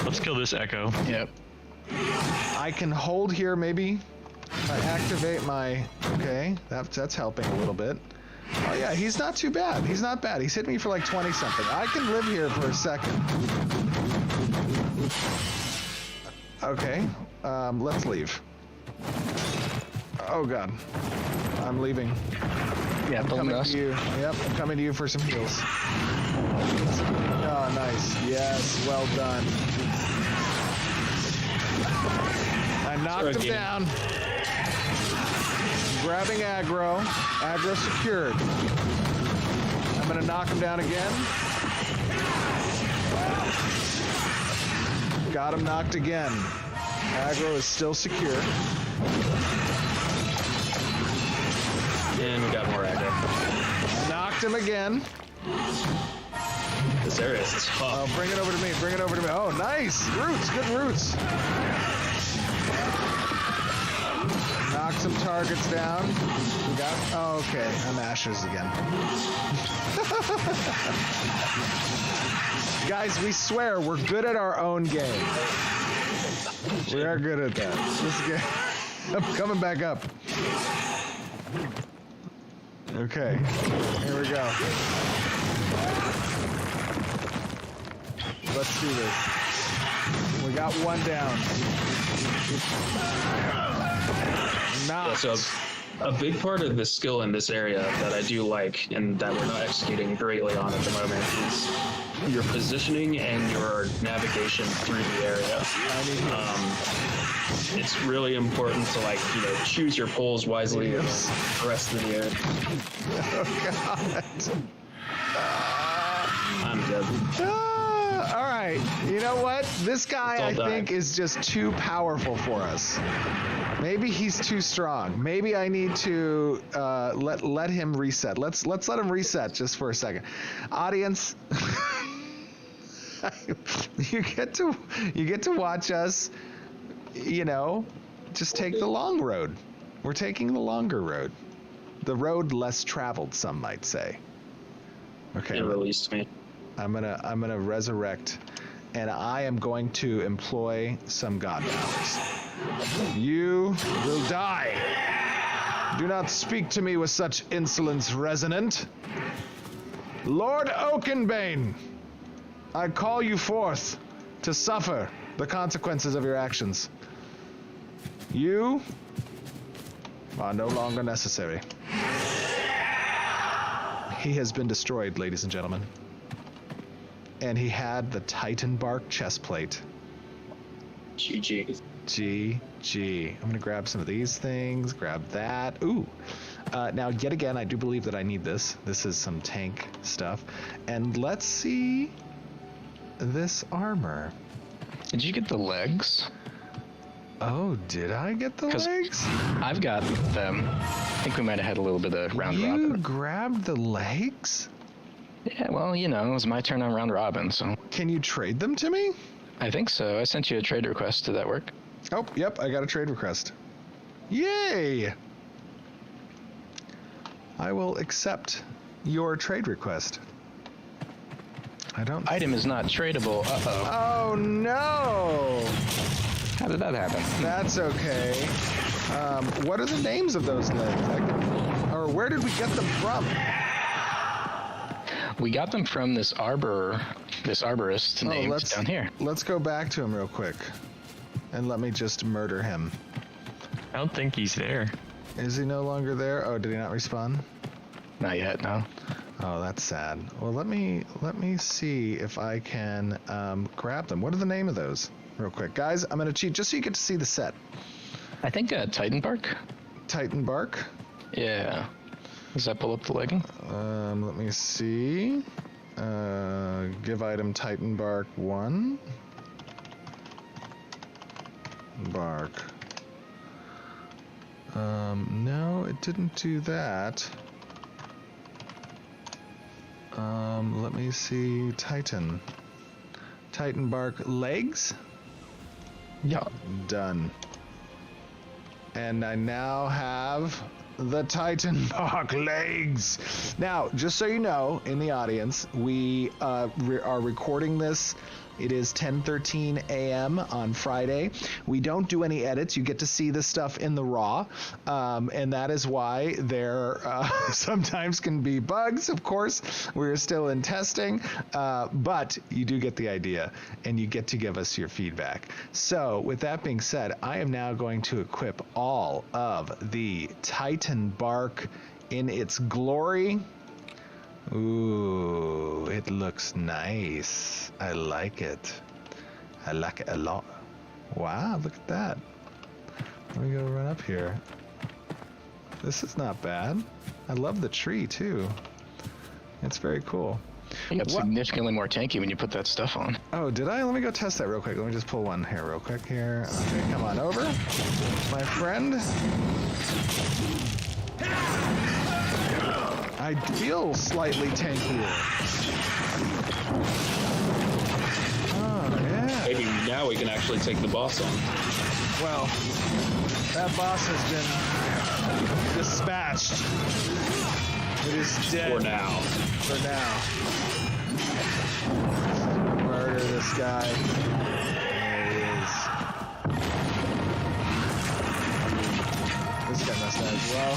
Let's kill this Echo. Yep. I can hold here, maybe. I activate my... Okay, that's helping a little bit. Oh yeah, he's not too bad. He's not bad. He's hit me for like 20 something. I can live here for a second. Okay, let's leave. Oh God, I'm leaving. Yeah, I'm coming to you. Yep, I'm coming to you for some heals. Oh, nice. Yes, well done. I knocked him down. Grabbing aggro. Aggro secured. I'm gonna knock him down again. Got him knocked again. Aggro is still secure. And we got more aggro. Knocked him again. This area is tough. Oh, bring it over to me. Bring it over to me. Oh, nice. Roots. Good roots. Knock some targets down. We got... Oh, okay. I'm ashes again. Guys, we swear we're good at our own game. We are good at that. This game. I'm coming back up. Okay, here we go. Let's do this. We got one down. Nice. Yeah, so a big part of the skill in this area that I do like and that we're not executing greatly on at the moment is your positioning and your navigation through the area. It's really important to choose your poles wisely and the rest of the area. Oh God. I'm dead. All right, you know what? This guy I think is just too powerful for us. Maybe he's too strong. Maybe I need to let him reset. Let's let him reset just for a second. Audience, you get to watch us. Just take the long road. We're taking the longer road, the road less traveled, some might say. Okay. It released me. I'm gonna resurrect, and I am going to employ some god powers. You will die. Do not speak to me with such insolence, Resonant. Lord Oakenbane, I call you forth to suffer the consequences of your actions. You are no longer necessary. He has been destroyed, ladies and gentlemen. And he had the Titan Bark chestplate. GG. GG. I'm gonna grab some of these things, grab that. Ooh. Now, yet again, I do believe that I need this. This is some tank stuff. And let's see this armor. Did you get the legs? Oh, did I get the legs? I've got them. I think we might have had a little bit of round robin. You grabbed the legs? Yeah, well, it was my turn on round robin, so. Can you trade them to me? I think so. I sent you a trade request. Did that work? Oh, yep, I got a trade request. Yay! I will accept your trade request. I don't... Item is not tradable. Uh-oh. Oh, no! How did that happen? That's okay. What are the names of those legs? Or where did we get them from? We got them from this arborist named down here. Let's go back to him real quick. And let me just murder him. I don't think he's there. Is he no longer there? Oh, did he not respawn? Not yet, no. Oh, that's sad. Well, let me see if I can grab them. What are the name of those? Real quick. Guys, I'm going to cheat just so you get to see the set. I think Titan Bark. Titan Bark? Yeah. Does that pull up the legging? Let me see. Give item Titan Bark 1. Bark. No, it didn't do that. Let me see. Titan Bark legs? Yeah. Done. And I now have the Titan Bark legs. Now, just so you know, in the audience, we are recording this. It is 10:13 a.m. on Friday. We don't do any edits. You get to see this stuff in the raw, and that is why there sometimes can be bugs. Of course, we're still in testing, but you do get the idea, and you get to give us your feedback. So, with that being said, I am now going to equip all of the Titan Bark in its glory. Ooh, it looks nice. I like it. I like it a lot. Wow, look at that. Let me go run up here. This is not bad. I love the tree too. It's very cool. You got significantly more tanky when you put that stuff on. Oh, did I? Let me go test that real quick. Let me just pull one here real quick here. Okay, come on over, my friend. I feel slightly tankier. Oh, yeah. Maybe now we can actually take the boss on. Well, that boss has been dispatched. It is dead. For now. For now. this guy. There he is. This guy must have as well.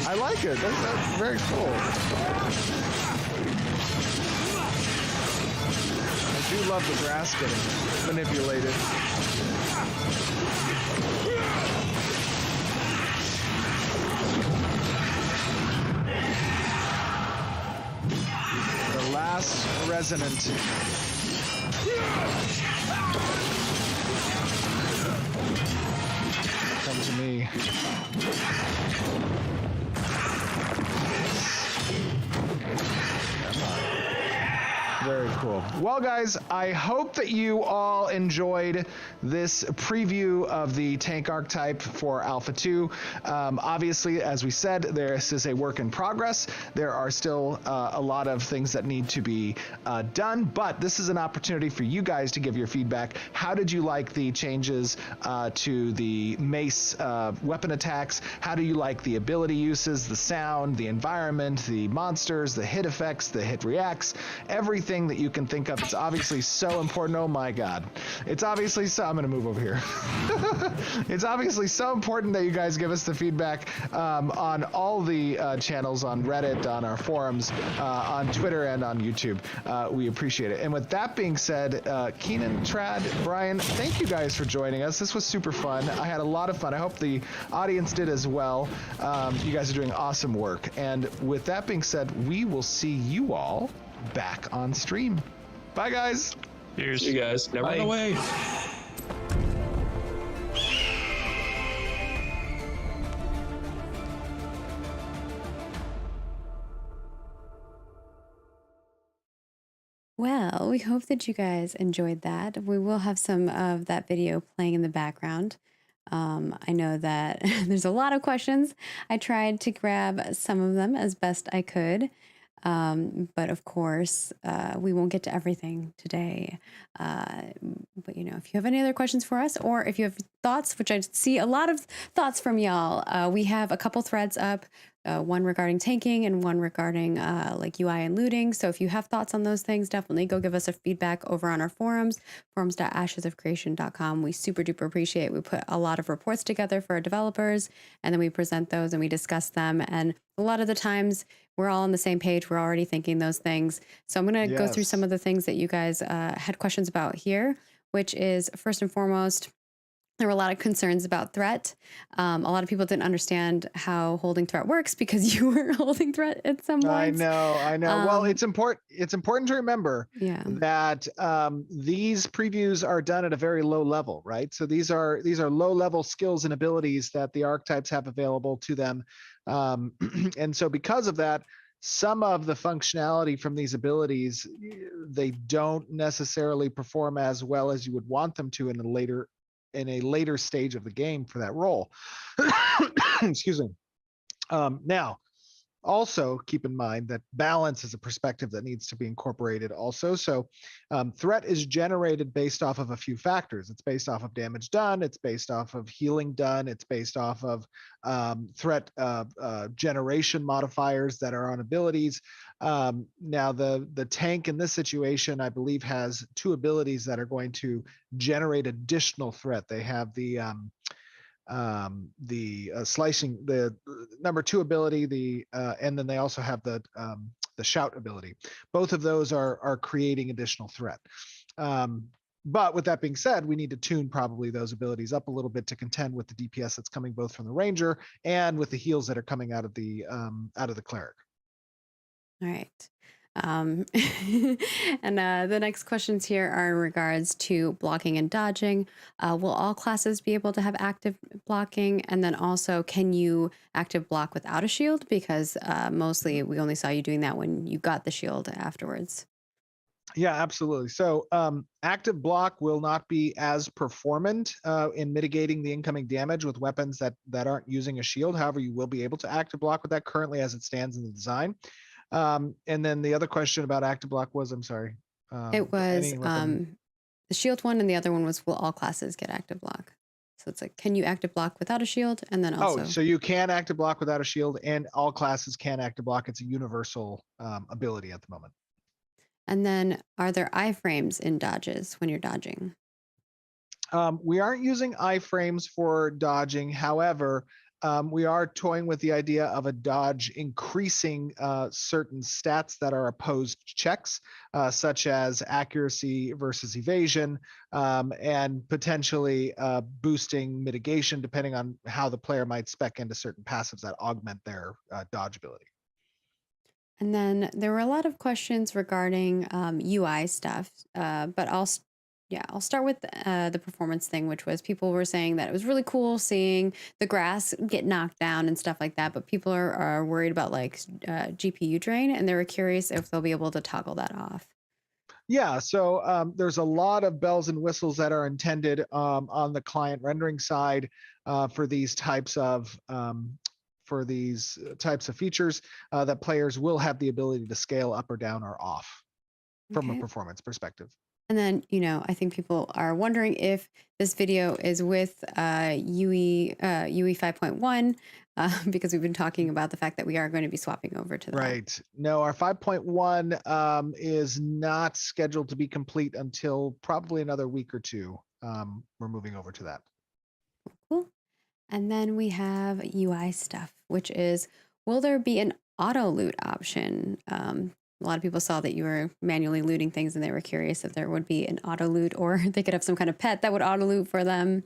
I like it. That's very cool. I do love the grass getting manipulated. The last resonant. Come to me. Very cool. Well, guys, I hope that you all enjoyed this preview of the tank archetype for Alpha 2. Obviously, as we said, this is a work in progress. There are still a lot of things that need to be done, but this is an opportunity for you guys to give your feedback. How did you like the changes to the mace weapon attacks? How do you like the ability uses, the sound, the environment, the monsters, the hit effects, the hit reacts, everything that you can think of? It's obviously so important. Oh my God. It's obviously so, I'm going to move over here. It's obviously so important that you guys give us the feedback on all the channels, on Reddit, on our forums, on Twitter, and on YouTube. We appreciate it. And with that being said, Keenan, Trad, Brian, thank you guys for joining us. This was super fun. I had a lot of fun. I hope the audience did as well. You guys are doing awesome work. And with that being said, we will see you all back on stream. Bye, guys. Cheers. You guys. Never run away. Well, we hope that you guys enjoyed that. We will have some of that video playing in the background. I know that there's a lot of questions. I tried to grab some of them as best I could. But of course, we won't get to everything today. But you know, if you have any other questions for us, or if you have thoughts, which I see a lot of thoughts from y'all, we have a couple threads up, one regarding tanking and one regarding like UI and looting. So if you have thoughts on those things, definitely go give us a feedback over on our forums, forums.ashesofcreation.com. We super duper appreciate. We put a lot of reports together for our developers, and then we present those and we discuss them. And a lot of the times we're all on the same page. We're already thinking those things. So I'm going to go through some of the things that you guys had questions about here, which is first and foremost, there were a lot of concerns about threat. A lot of people didn't understand how holding threat works because you were holding threat at some point. I know. Well, it's important to remember that these previews are done at a very low level, right? So these are low level skills and abilities that the archetypes have available to them. And so because of that, some of the functionality from these abilities, they don't necessarily perform as well as you would want them to in a later stage of the game for that role. Excuse me. Now, also keep in mind that balance is a perspective that needs to be incorporated also. So threat is generated based off of a few factors. It's based off of damage done. It's based off of healing done. It's based off of threat generation modifiers that are on abilities. Now the tank in this situation, I believe, has two abilities that are going to generate additional threat. They have the slicing, the number 2 ability, and then they also have the shout ability. Both of those are creating additional threat. But with that being said, we need to tune probably those abilities up a little bit to contend with the DPS that's coming both from the ranger and with the heals that are coming out of the cleric. All right. And the next questions here are in regards to blocking and dodging. Will all classes be able to have active blocking? And then also, can you active block without a shield? Because mostly we only saw you doing that when you got the shield afterwards. Yeah, absolutely. So active block will not be as performant in mitigating the incoming damage with weapons that aren't using a shield. However, you will be able to active block with that currently as it stands in the design. And then the other question about active block was, I'm sorry. It was the shield one, and the other one was, will all classes get active block? So it's like, can you active block without a shield? And then also, so you can active block without a shield, and all classes can active block. It's a universal ability at the moment. And then are there iframes in dodges when you're dodging? We aren't using iframes for dodging. However, we are toying with the idea of a dodge increasing certain stats that are opposed checks, such as accuracy versus evasion, and potentially boosting mitigation, depending on how the player might spec into certain passives that augment their dodge ability. And then there were a lot of questions regarding UI stuff, but I'll start with the performance thing, which was people were saying that it was really cool seeing the grass get knocked down and stuff like that, but people are worried about like GPU drain, and they were curious if they'll be able to toggle that off. Yeah, so there's a lot of bells and whistles that are intended on the client rendering side for these types of features that players will have the ability to scale up or down or off from a performance perspective. And then, I think people are wondering if this video is with UE 5.1 because we've been talking about the fact that we are going to be swapping over to that. Right. No, our 5.1 is not scheduled to be complete until probably another week or two. We're moving over to that. Cool. And then we have UI stuff, which is, will there be an auto loot option? A lot of people saw that you were manually looting things and they were curious if there would be an auto loot, or they could have some kind of pet that would auto loot for them.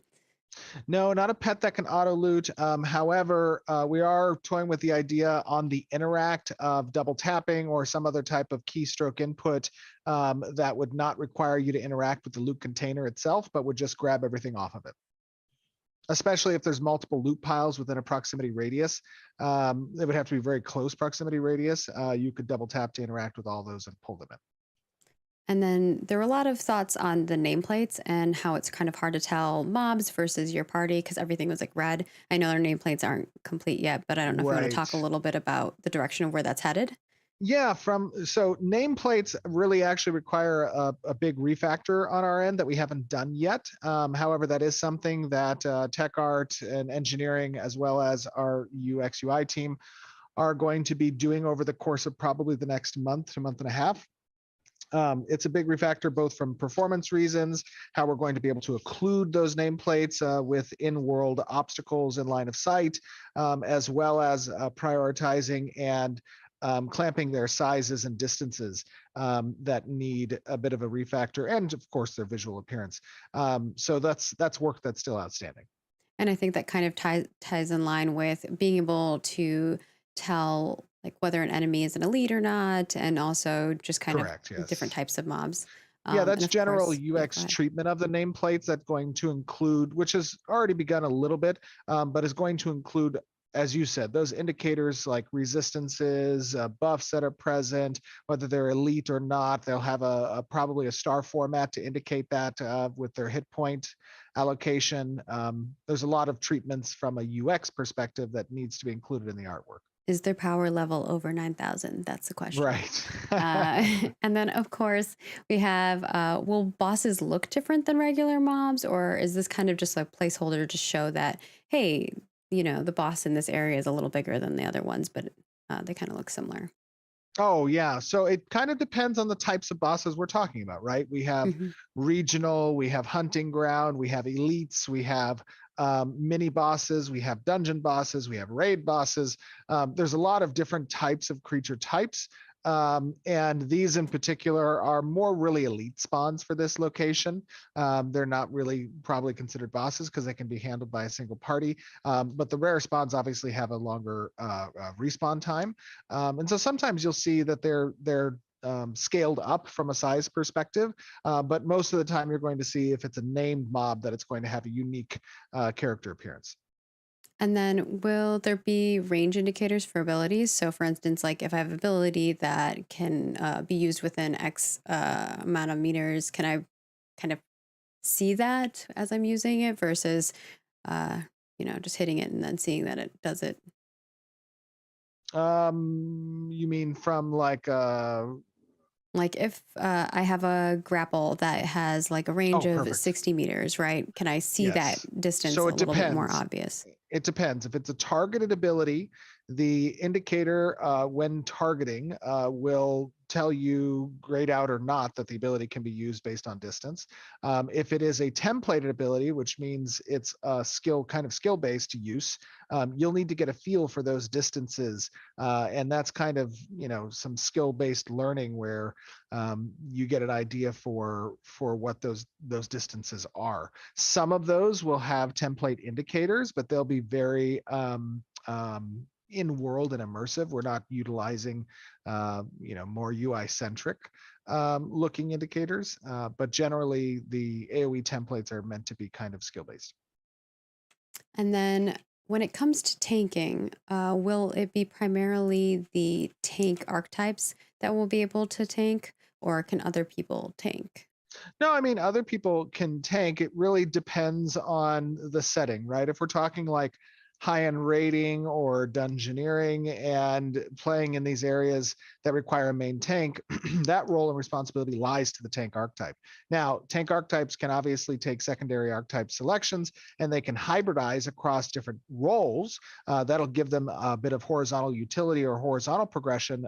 No, not a pet that can auto loot. However, we are toying with the idea on the interact of double tapping or some other type of keystroke input that would not require you to interact with the loot container itself, but would just grab everything off of it. Especially if there's multiple loot piles within a proximity radius. It would have to be very close proximity radius. You could double tap to interact with all those and pull them in. And then there were a lot of thoughts on the nameplates and how it's kind of hard to tell mobs versus your party because everything was like red. I know their nameplates aren't complete yet, but I don't know if you want to talk a little bit about the direction of where that's headed. Yeah, so nameplates really actually require a big refactor on our end that we haven't done yet. However, that is something that tech art and engineering, as well as our UX UI team, are going to be doing over the course of probably the next month to month and a half. It's a big refactor, both from performance reasons, how we're going to be able to occlude those nameplates with in-world obstacles in line of sight, as well as prioritizing and clamping their sizes and distances that need a bit of a refactor, and of course their visual appearance. So that's work that's still outstanding. And I think that kind of ties in line with being able to tell like whether an enemy is an elite or not, and also just kind of different types of mobs. Yeah, that's general UX treatment of the nameplates. That's going to include, which has already begun a little bit, but is going to include, as you said, those indicators like resistances, buffs that are present, whether they're elite or not. They'll have probably a star format to indicate that with their hit point allocation. There's a lot of treatments from a UX perspective that needs to be included in the artwork. Is their power level over 9,000? That's the question. Right. And then, of course, we have, will bosses look different than regular mobs? Or is this kind of just a placeholder to show that, hey, the boss in this area is a little bigger than the other ones, but they kind of look similar? Oh, yeah. So it kind of depends on the types of bosses we're talking about, right? We have regional, we have hunting ground, we have elites, we have mini bosses, we have dungeon bosses, we have raid bosses. There's a lot of different types of creature types. And these in particular are more really elite spawns for this location. They're not really probably considered bosses because they can be handled by a single party. But the rare spawns obviously have a longer respawn time. And so sometimes you'll see that they're scaled up from a size perspective, but most of the time you're going to see, if it's a named mob, that it's going to have a unique character appearance. And then will there be range indicators for abilities? So for instance, like if I have an ability that can be used within X amount of meters, can I kind of see that as I'm using it versus, just hitting it and then seeing that it does it? You mean from like if I have a grapple that has like a range of 60 meters, right? Can I see that distance a little bit more obvious? It depends. If it's a targeted ability, the indicator when targeting will tell you grayed out or not that the ability can be used based on distance. If it is a templated ability, which means it's a kind of skill based use, you'll need to get a feel for those distances, and that's kind of some skill based learning where you get an idea for what those distances are. Some of those will have template indicators, but they'll be very in world and immersive. We're not utilizing more UI centric looking indicators, but generally the AoE templates are meant to be kind of skill based. And then when it comes to tanking, will it be primarily the tank archetypes that will be able to tank, or can other people tank? No, I mean, other people can tank. It really depends on the setting, right? If we're talking like high-end raiding or dungeoneering and playing in these areas that require a main tank, that role and responsibility lies to the tank archetype. Now, tank archetypes can obviously take secondary archetype selections, and they can hybridize across different roles. That'll give them a bit of horizontal utility or horizontal progression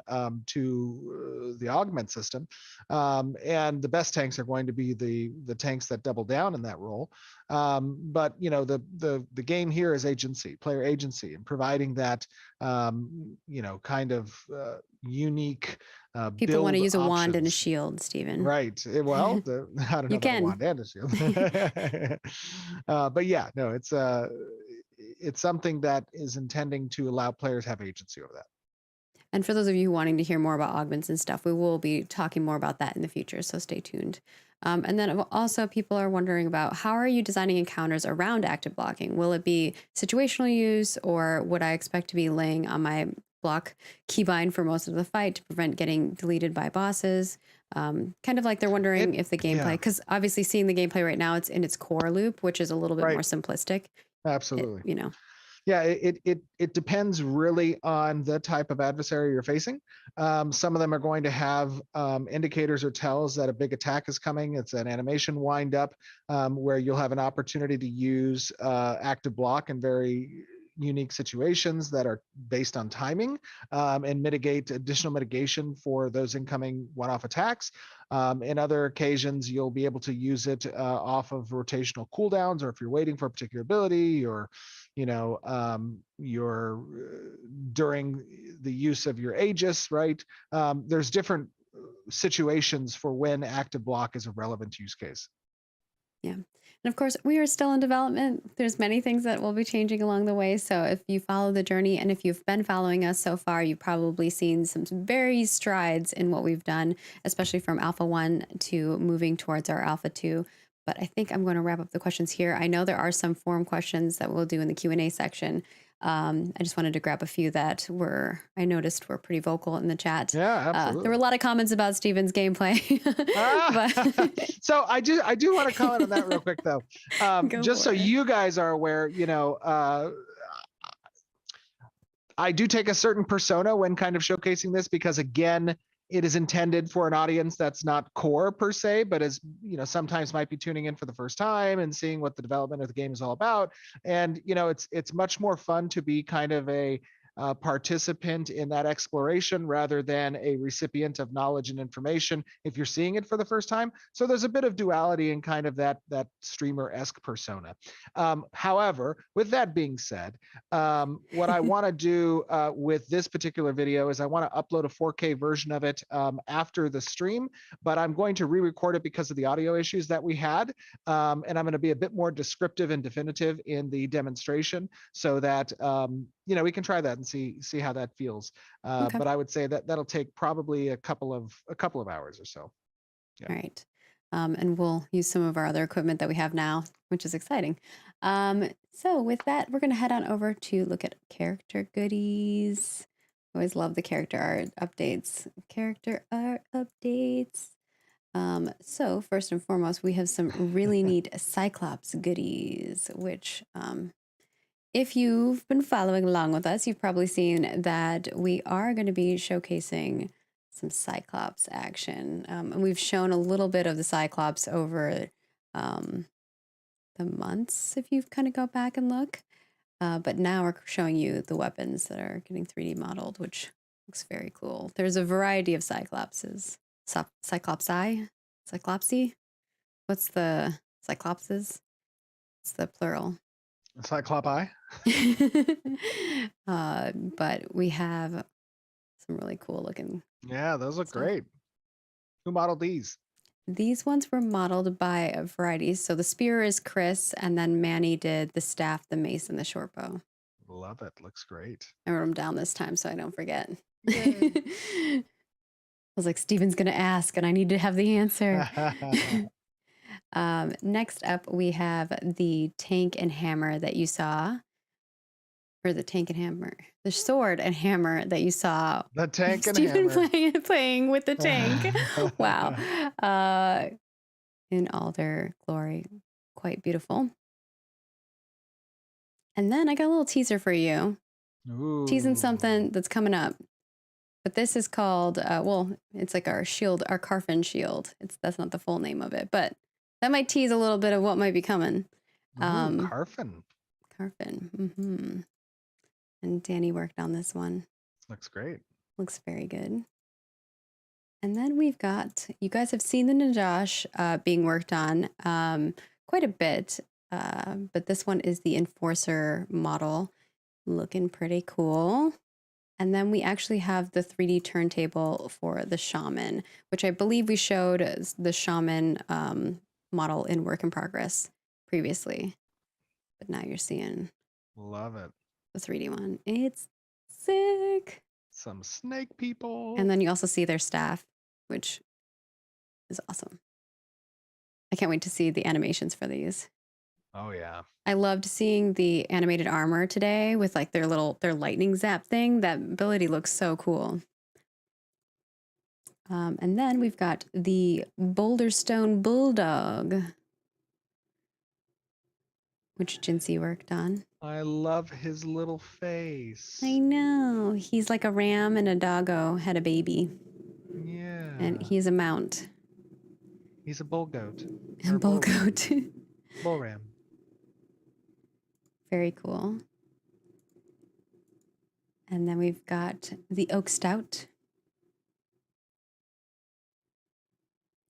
to the augment system. And the best tanks are going to be the tanks that double down in that role. But the game here is agency, player agency, and providing that kind of unique People want to use a wand and a options. shield, Stephen. Right. Well, I don't know You about a can. wand and a shield. But yeah, no, it's something that is intending to allow players to have agency over that. And for those of you wanting to hear more about augments and stuff, we will be talking more about that in the future, so stay tuned. And then also people are wondering about, how are you designing encounters around active blocking? Will it be situational use, or would I expect to be laying on my block keybind for most of the fight to prevent getting deleted by bosses? Kind of like they're wondering if the gameplay, because obviously seeing the gameplay right now, it's in its core loop, which is a little bit more simplistic. Absolutely. Yeah, it depends really on the type of adversary you're facing. Some of them are going to have indicators or tells that a big attack is coming. It's an animation wind up where you'll have an opportunity to use active block in very unique situations that are based on timing and mitigate additional mitigation for those incoming one-off attacks. In other occasions, you'll be able to use it off of rotational cooldowns, or if you're waiting for a particular ability, or you're during the use of your Aegis, right? There's different situations for when active block is a relevant use case. Yeah. And of course, we are still in development. There's many things that will be changing along the way. So if you follow the journey, and if you've been following us so far, you've probably seen some very strides in what we've done, especially from Alpha 1 to moving towards our Alpha 2. But I think I'm going to wrap up the questions here. I know there are some forum questions that we'll do in the Q&A section. I just wanted to grab a few that I noticed were pretty vocal in the chat. Yeah, absolutely. There were a lot of comments about Stephen's gameplay. So I do want to comment on that real quick, though. Just so you guys are aware, I do take a certain persona when kind of showcasing this, because again, it is intended for an audience that's not core per se, but as sometimes might be tuning in for the first time and seeing what the development of the game is all about. And it's much more fun to be kind of a participant in that exploration rather than a recipient of knowledge and information if you're seeing it for the first time. So there's a bit of duality in kind of that streamer-esque persona. However, with that being said, what I want to do with this particular video is I want to upload a 4K version of it after the stream, but I'm going to re-record it because of the audio issues that we had. And I'm going to be a bit more descriptive and definitive in the demonstration so that we can try that and see how that feels. Okay. But I would say that that'll take probably a couple of hours or so. Yeah. All right. And we'll use some of our other equipment that we have now, which is exciting. So with that, we're going to head on over to look at character goodies. Always love the character art updates. So first and foremost, we have some really neat Cyclops goodies, which if you've been following along with us, you've probably seen that we are going to be showcasing some Cyclops action. And we've shown a little bit of the Cyclops over the months, if you've kind of go back and look. But now we're showing you the weapons that are getting 3D modeled, which Looks very cool. There's a variety of cyclopses. Cyclopsi? Cyclopsy? What's the cyclopses? It's the plural. Cyclopi. But we have some really cool looking. Yeah, those look stuff. great. Who modeled these? These ones were modeled by a variety. So the spear is Chris, and then Manny did the staff, the mace, and the short bow. Love it. Looks great. I wrote them down this time so I don't forget. I was like, Steven's going to ask, and I need to have the answer. Next up, we have the tank and hammer that you saw. Or the tank and hammer. The sword and hammer that you saw. The tank and Steven hammer. playing with the tank. Wow. In all their glory. Quite beautiful. And then I got a little teaser for you. Ooh. Teasing something that's coming up. But this is called, well, it's like our shield, our Carfin shield. That's not the full name of it, but that might tease a little bit of what might be coming. Carfin. Carfin. Mm-hmm. And Danny worked on this one. Looks great. Looks very good. And then we've got, you guys have seen the Najash being worked on quite a bit. But this one is the Enforcer model. Looking pretty cool. And then we actually have the 3D turntable for the Shaman, which I believe we showed the Shaman model in work in progress previously. But now you're seeing Love it. the 3D one. It's sick. Some snake people. And then you also see their staff, which is awesome. I can't wait to see the animations for these. Oh yeah. I loved seeing the animated armor today with like their lightning zap thing. That ability looks so cool. And then we've got the Boulderstone Bulldog, which Jinsey worked on. I love his little face. I know. He's like a ram and a doggo had a baby. Yeah. And he's a mount. He's a bull goat. And bull goat. Bull ram. Very cool. And then we've got the Oak Stout.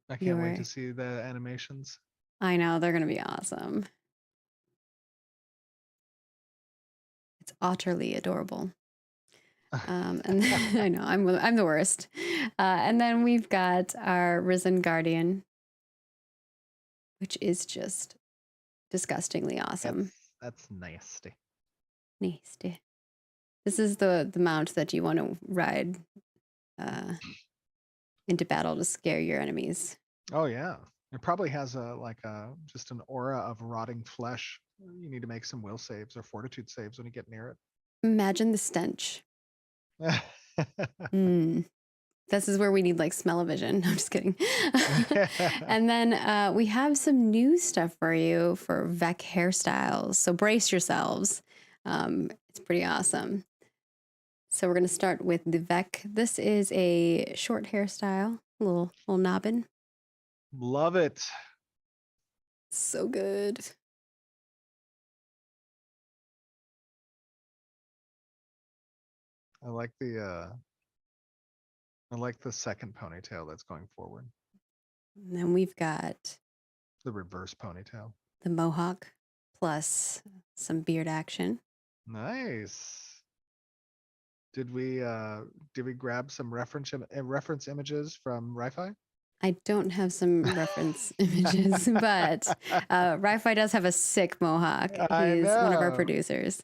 I can't wait to see the animations. I know, they're going to be awesome. It's utterly adorable. And then, I know, I'm the worst. And then we've got our Risen Guardian, which is just disgustingly awesome. That's nasty. Nasty. This is the mount that you want to ride into battle to scare your enemies. Oh yeah. It probably has just an aura of rotting flesh. You need to make some will saves or fortitude saves when you get near it. Imagine the stench. This is where we need like smell-o-vision. I'm just kidding. And then we have some new stuff for you for Vec hairstyles. So brace yourselves. It's pretty awesome. So we're going to start with the Vec. This is a short hairstyle, a little knobbin. Love it. So good. I like the second ponytail that's going forward. And then we've got the reverse ponytail. The mohawk plus some beard action. Nice. Did we grab some reference images from Ri-Fi? I don't have some reference images, but Ri-Fi does have a sick mohawk. He's one of our producers.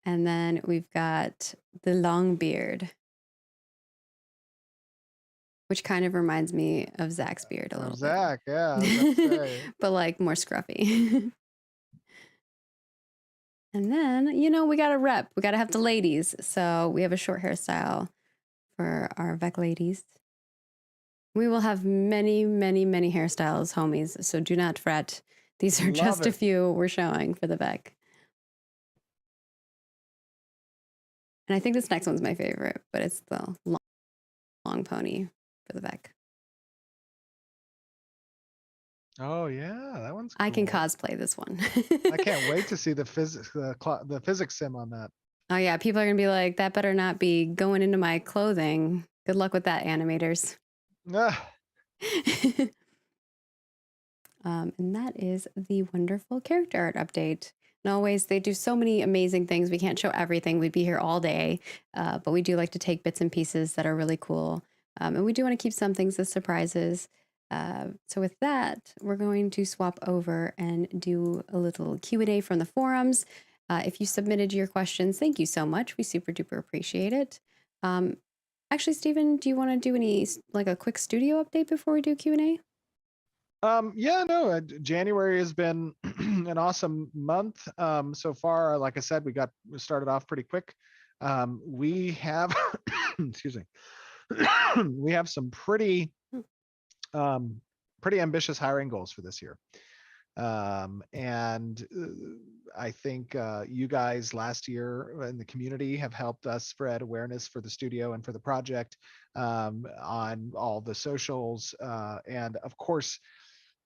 And then we've got the long beard, which kind of reminds me of Zach's beard a little Zach, bit. Yeah. But like more scruffy. And then, we got to rep. We got to have the ladies. So we have a short hairstyle for our Vec ladies. We will have many, many, many hairstyles, homies. So do not fret. These are just a few we're showing for the Vec. And I think this next one's my favorite, but it's the long pony for the Vec. Oh yeah, that one's cool. I can cosplay this one. I can't wait to see the physics sim on that. Oh yeah, people are gonna be like, that better not be going into my clothing. Good luck with that, animators. Ah, And that is the wonderful character art update. And always, they do so many amazing things. We can't show everything. We'd be here all day, but we do like to take bits and pieces that are really cool. And we do want to keep some things as surprises. So with that, we're going to swap over and do a little Q&A from the forums. If you submitted your questions, thank you so much. We super duper appreciate it. Actually, Stephen, do you want to do any, like a quick studio update before we do Q&A? Yeah, no, January has been an awesome month so far. Like I said, we started off pretty quick. We have, excuse me, we have some pretty ambitious hiring goals for this year. And I think you guys last year in the community have helped us spread awareness for the studio and for the project on all the socials. And of course,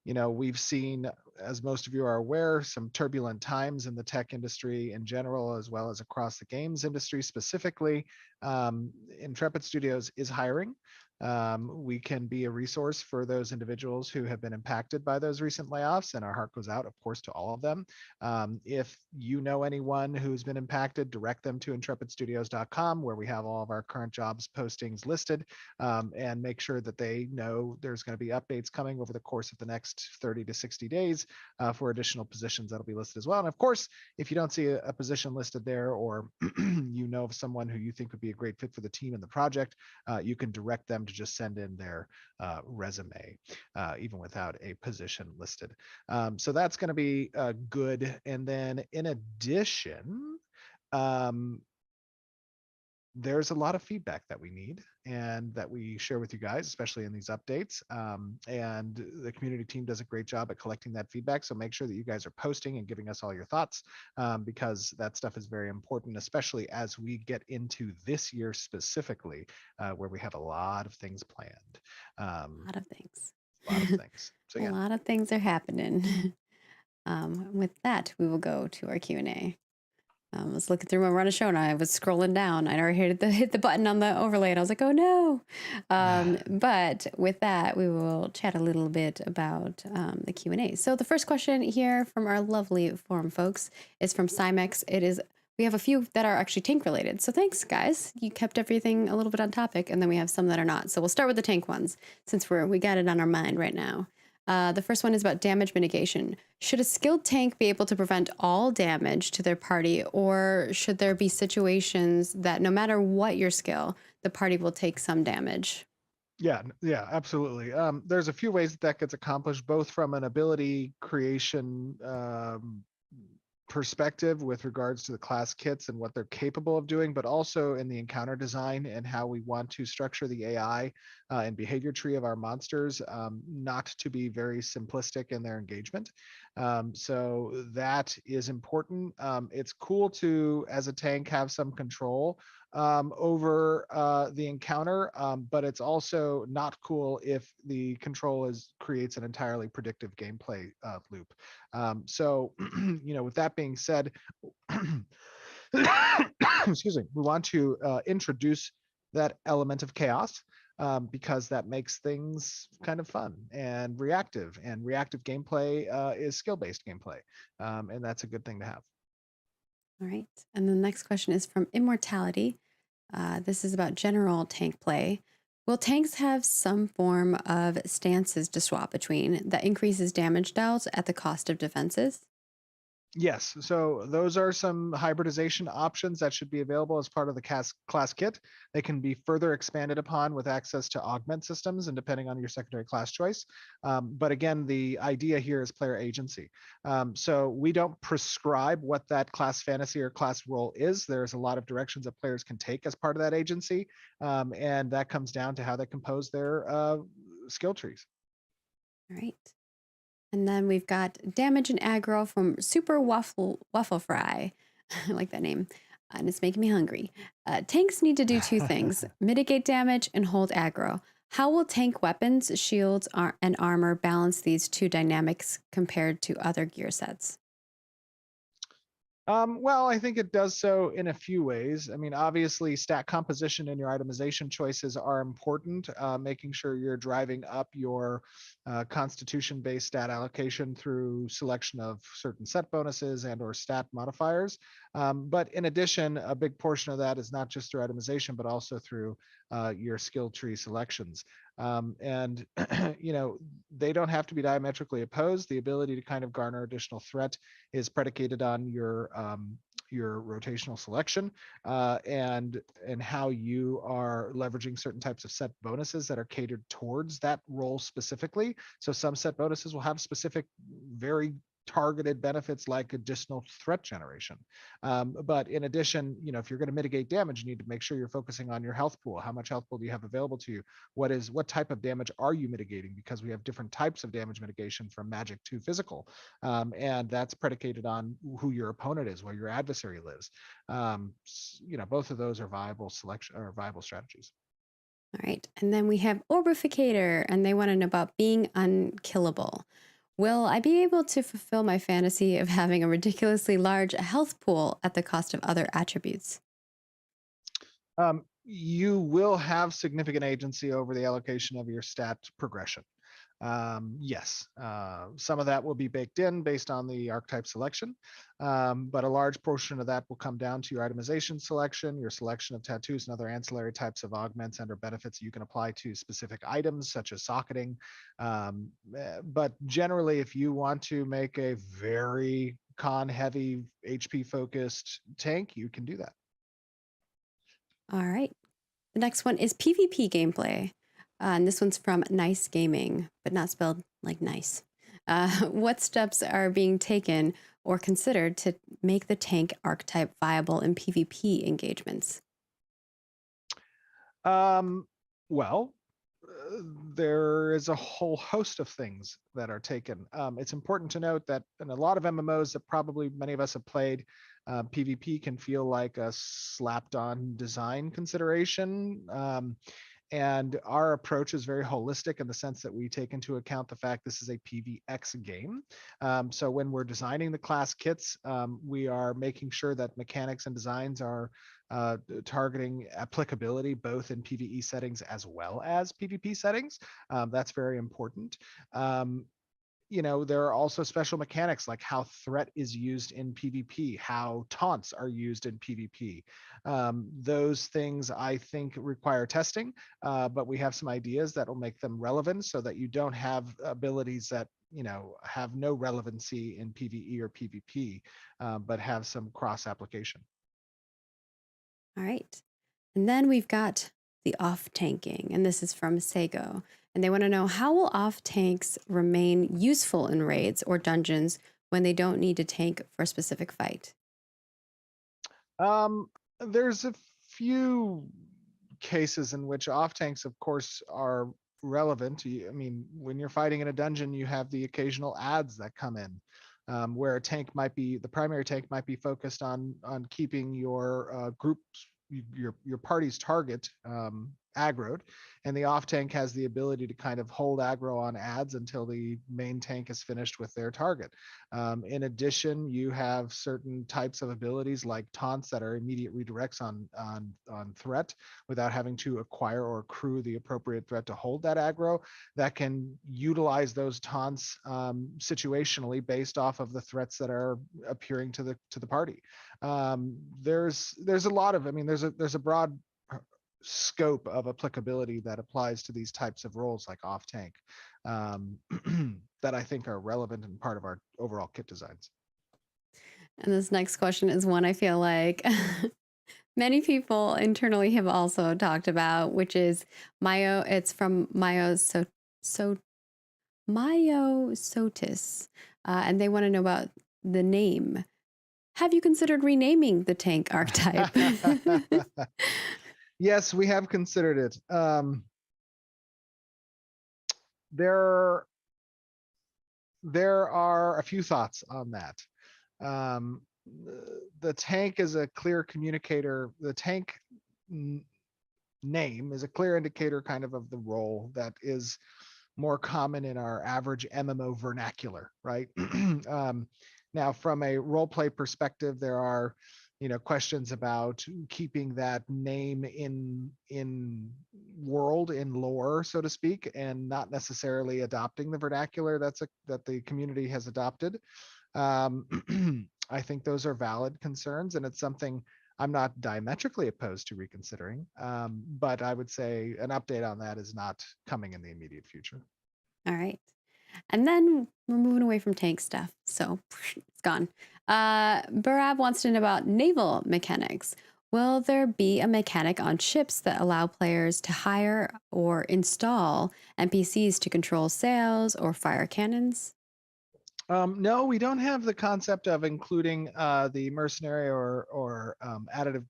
you know, we've seen, as most of you are aware, some turbulent times in the tech industry in general, as well as across the games industry specifically. Intrepid Studios is hiring. We can be a resource for those individuals who have been impacted by those recent layoffs, and our heart goes out, of course, to all of them. If you know anyone who's been impacted, direct them to intrepidstudios.com, where we have all of our current jobs postings listed, and make sure that they know there's going to be updates coming over the course of the next 30 to 60 days for additional positions that'll be listed as well. And of course, if you don't see a position listed there, or you know of someone who you think would be a great fit for the team and the project, you can direct them to just send in their resume, even without a position listed. So that's going to be good. And then in addition, there's a lot of feedback that we need and that we share with you guys, especially in these updates. And the community team does a great job at collecting that feedback. So make sure that you guys are posting and giving us all your thoughts, because that stuff is very important, especially as we get into this year specifically, where we have a lot of things planned. A lot of things. A lot of things. So yeah. A lot of things are happening. With that, we will go to our Q&A. I was looking through my run of show and I was scrolling down. I already hit the button on the overlay and I was like, oh no. But with that, we will chat a little bit about the Q&A. So the first question here from our lovely forum folks is from Cymex. We have a few that are actually tank related. So thanks guys. You kept everything a little bit on topic, and then we have some that are not. So we'll start with the tank ones since we got it on our mind right now. The first one is about damage mitigation. Should a skilled tank be able to prevent all damage to their party, or should there be situations that no matter what your skill, the party will take some damage? Yeah, absolutely. There's a few ways that gets accomplished, both from an ability creation perspective with regards to the class kits and what they're capable of doing, but also in the encounter design and how we want to structure the AI and behavior tree of our monsters, not to be very simplistic in their engagement. So that is important. It's cool to, as a tank, have some control over the encounter, but it's also not cool if the control creates an entirely predictive gameplay loop. So, you know, with that being said, excuse me, we want to introduce that element of chaos, because that makes things kind of fun and reactive gameplay is skill-based gameplay, and that's a good thing to have. All right, and the next question is from Immortality. This is about general tank play. Will tanks have some form of stances to swap between that increases damage dealt at the cost of defenses? Yes, so those are some hybridization options that should be available as part of the class kit. They can be further expanded upon with access to augment systems and depending on your secondary class choice. But again, the idea here is player agency. So we don't prescribe what that class fantasy or class role is. There's a lot of directions that players can take as part of that agency. And that comes down to how they compose their skill trees. All right. And then we've got damage and aggro from Super Waffle Fry. I like that name. And it's making me hungry. Tanks need to do two things: mitigate damage and hold aggro. How will tank weapons, shields, and armor balance these two dynamics compared to other gear sets? Well, I think it does so in a few ways. I mean, obviously, stat composition and your itemization choices are important. Making sure you're driving up your constitution-based stat allocation through selection of certain set bonuses and/or stat modifiers. But in addition, a big portion of that is not just through itemization, but also through your skill tree selections. And you know, they don't have to be diametrically opposed. The ability to kind of garner additional threat is predicated on your rotational selection and how you are leveraging certain types of set bonuses that are catered towards that role specifically. So some set bonuses will have specific, very targeted benefits like additional threat generation. But in addition, you know, if you're going to mitigate damage, you need to make sure you're focusing on your health pool. How much health pool do you have available to you? What type of damage are you mitigating? Because we have different types of damage mitigation from magic to physical. And that's predicated on who your opponent is, where your adversary lives. You know, both of those are viable strategies. All right. And then we have Orbificator, and they want to know about being unkillable. Will I be able to fulfill my fantasy of having a ridiculously large health pool at the cost of other attributes? You will have significant agency over the allocation of your stat progression. Yes, some of that will be baked in based on the archetype selection, but a large portion of that will come down to your itemization selection, your selection of tattoos and other ancillary types of augments and or benefits you can apply to specific items such as socketing. But generally, if you want to make a very con heavy HP focused tank, you can do that. All right. The next one is PvP gameplay. And this one's from Nice Gaming, but not spelled like nice. What steps are being taken or considered to make the tank archetype viable in PvP engagements? Well, there is a whole host of things that are taken. It's important to note that in a lot of MMOs that probably many of us have played, PvP can feel like a slapped on design consideration. And our approach is very holistic in the sense that we take into account the fact this is a PvX game. So when we're designing the class kits, we are making sure that mechanics and designs are targeting applicability both in PvE settings as well as PvP settings. That's very important. You know, there are also special mechanics like how threat is used in PvP, how taunts are used in PvP. Those things I think require testing, but we have some ideas that will make them relevant so that you don't have abilities that, you know, have no relevancy in PvE or PvP, but have some cross application. All right. And then we've got the off tanking, and this is from Sego. And they want to know, how will off tanks remain useful in raids or dungeons when they don't need to tank for a specific fight? There's a few cases in which off tanks, of course, are relevant. I mean, when you're fighting in a dungeon, you have the occasional adds that come in, where the primary tank might be focused on keeping your groups, your party's target aggroed, and the off tank has the ability to kind of hold aggro on adds until the main tank is finished with their target. In addition, you have certain types of abilities like taunts that are immediate redirects on threat without having to acquire or accrue the appropriate threat to hold that aggro, that can utilize those taunts situationally based off of the threats that are appearing to the party. There's a lot of, I mean, there's a broad scope of applicability that applies to these types of roles like off tank that I think are relevant and part of our overall kit designs. And this next question is one I feel like many people internally have also talked about, which is Mayo. It's from Mayo Sotis, and they want to know about the name. Have you considered renaming the tank archetype? Yes, we have considered it. There are a few thoughts on that. The tank is a clear communicator. The tank name is a clear indicator kind of the role that is more common in our average MMO vernacular, right? Now, from a role play perspective, there are, questions about keeping that name in world, in lore, so to speak, and not necessarily adopting the vernacular that the community has adopted. I think those are valid concerns, and it's something I'm not diametrically opposed to reconsidering. But I would say an update on that is not coming in the immediate future. All right. And then we're moving away from tank stuff. So it's gone. Barab wants to know about naval mechanics. Will there be a mechanic on ships that allow players to hire or install NPCs to control sails or fire cannons? No, we don't have the concept of including the mercenary or additive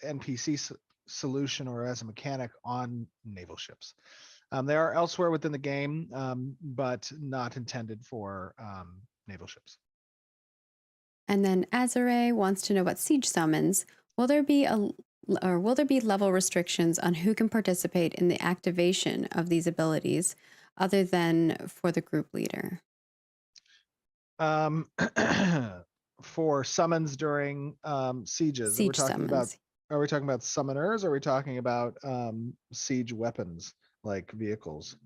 NPC solution or as a mechanic on naval ships. They are elsewhere within the game, but not intended for naval ships. And then Azare wants to know about siege summons. Will there be level restrictions on who can participate in the activation of these abilities, other than for the group leader? For summons during sieges, Siege summons. Are we talking about summoners? Or are we talking about siege weapons like vehicles?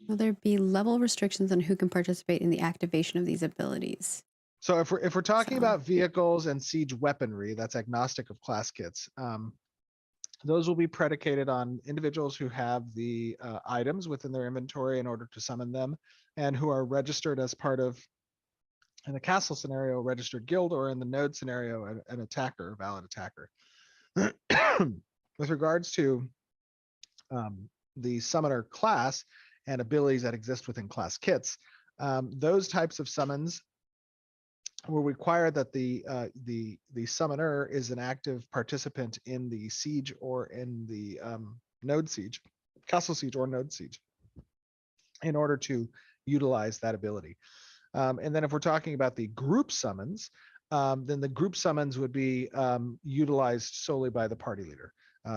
Will there be level restrictions on who can participate in the activation of these abilities? So if we're talking about vehicles and siege weaponry, that's agnostic of class kits. Those will be predicated on individuals who have the items within their inventory in order to summon them, and who are registered as part of, in the castle scenario, a registered guild, or in the node scenario, an attacker, a valid attacker. With regards to the summoner class and abilities that exist within class kits, those types of summons will require that the summoner is an active participant in the siege or in the node siege, castle siege or node siege, in order to utilize that ability. And then if we're talking about the group summons, then the group summons would be utilized solely by the party leader.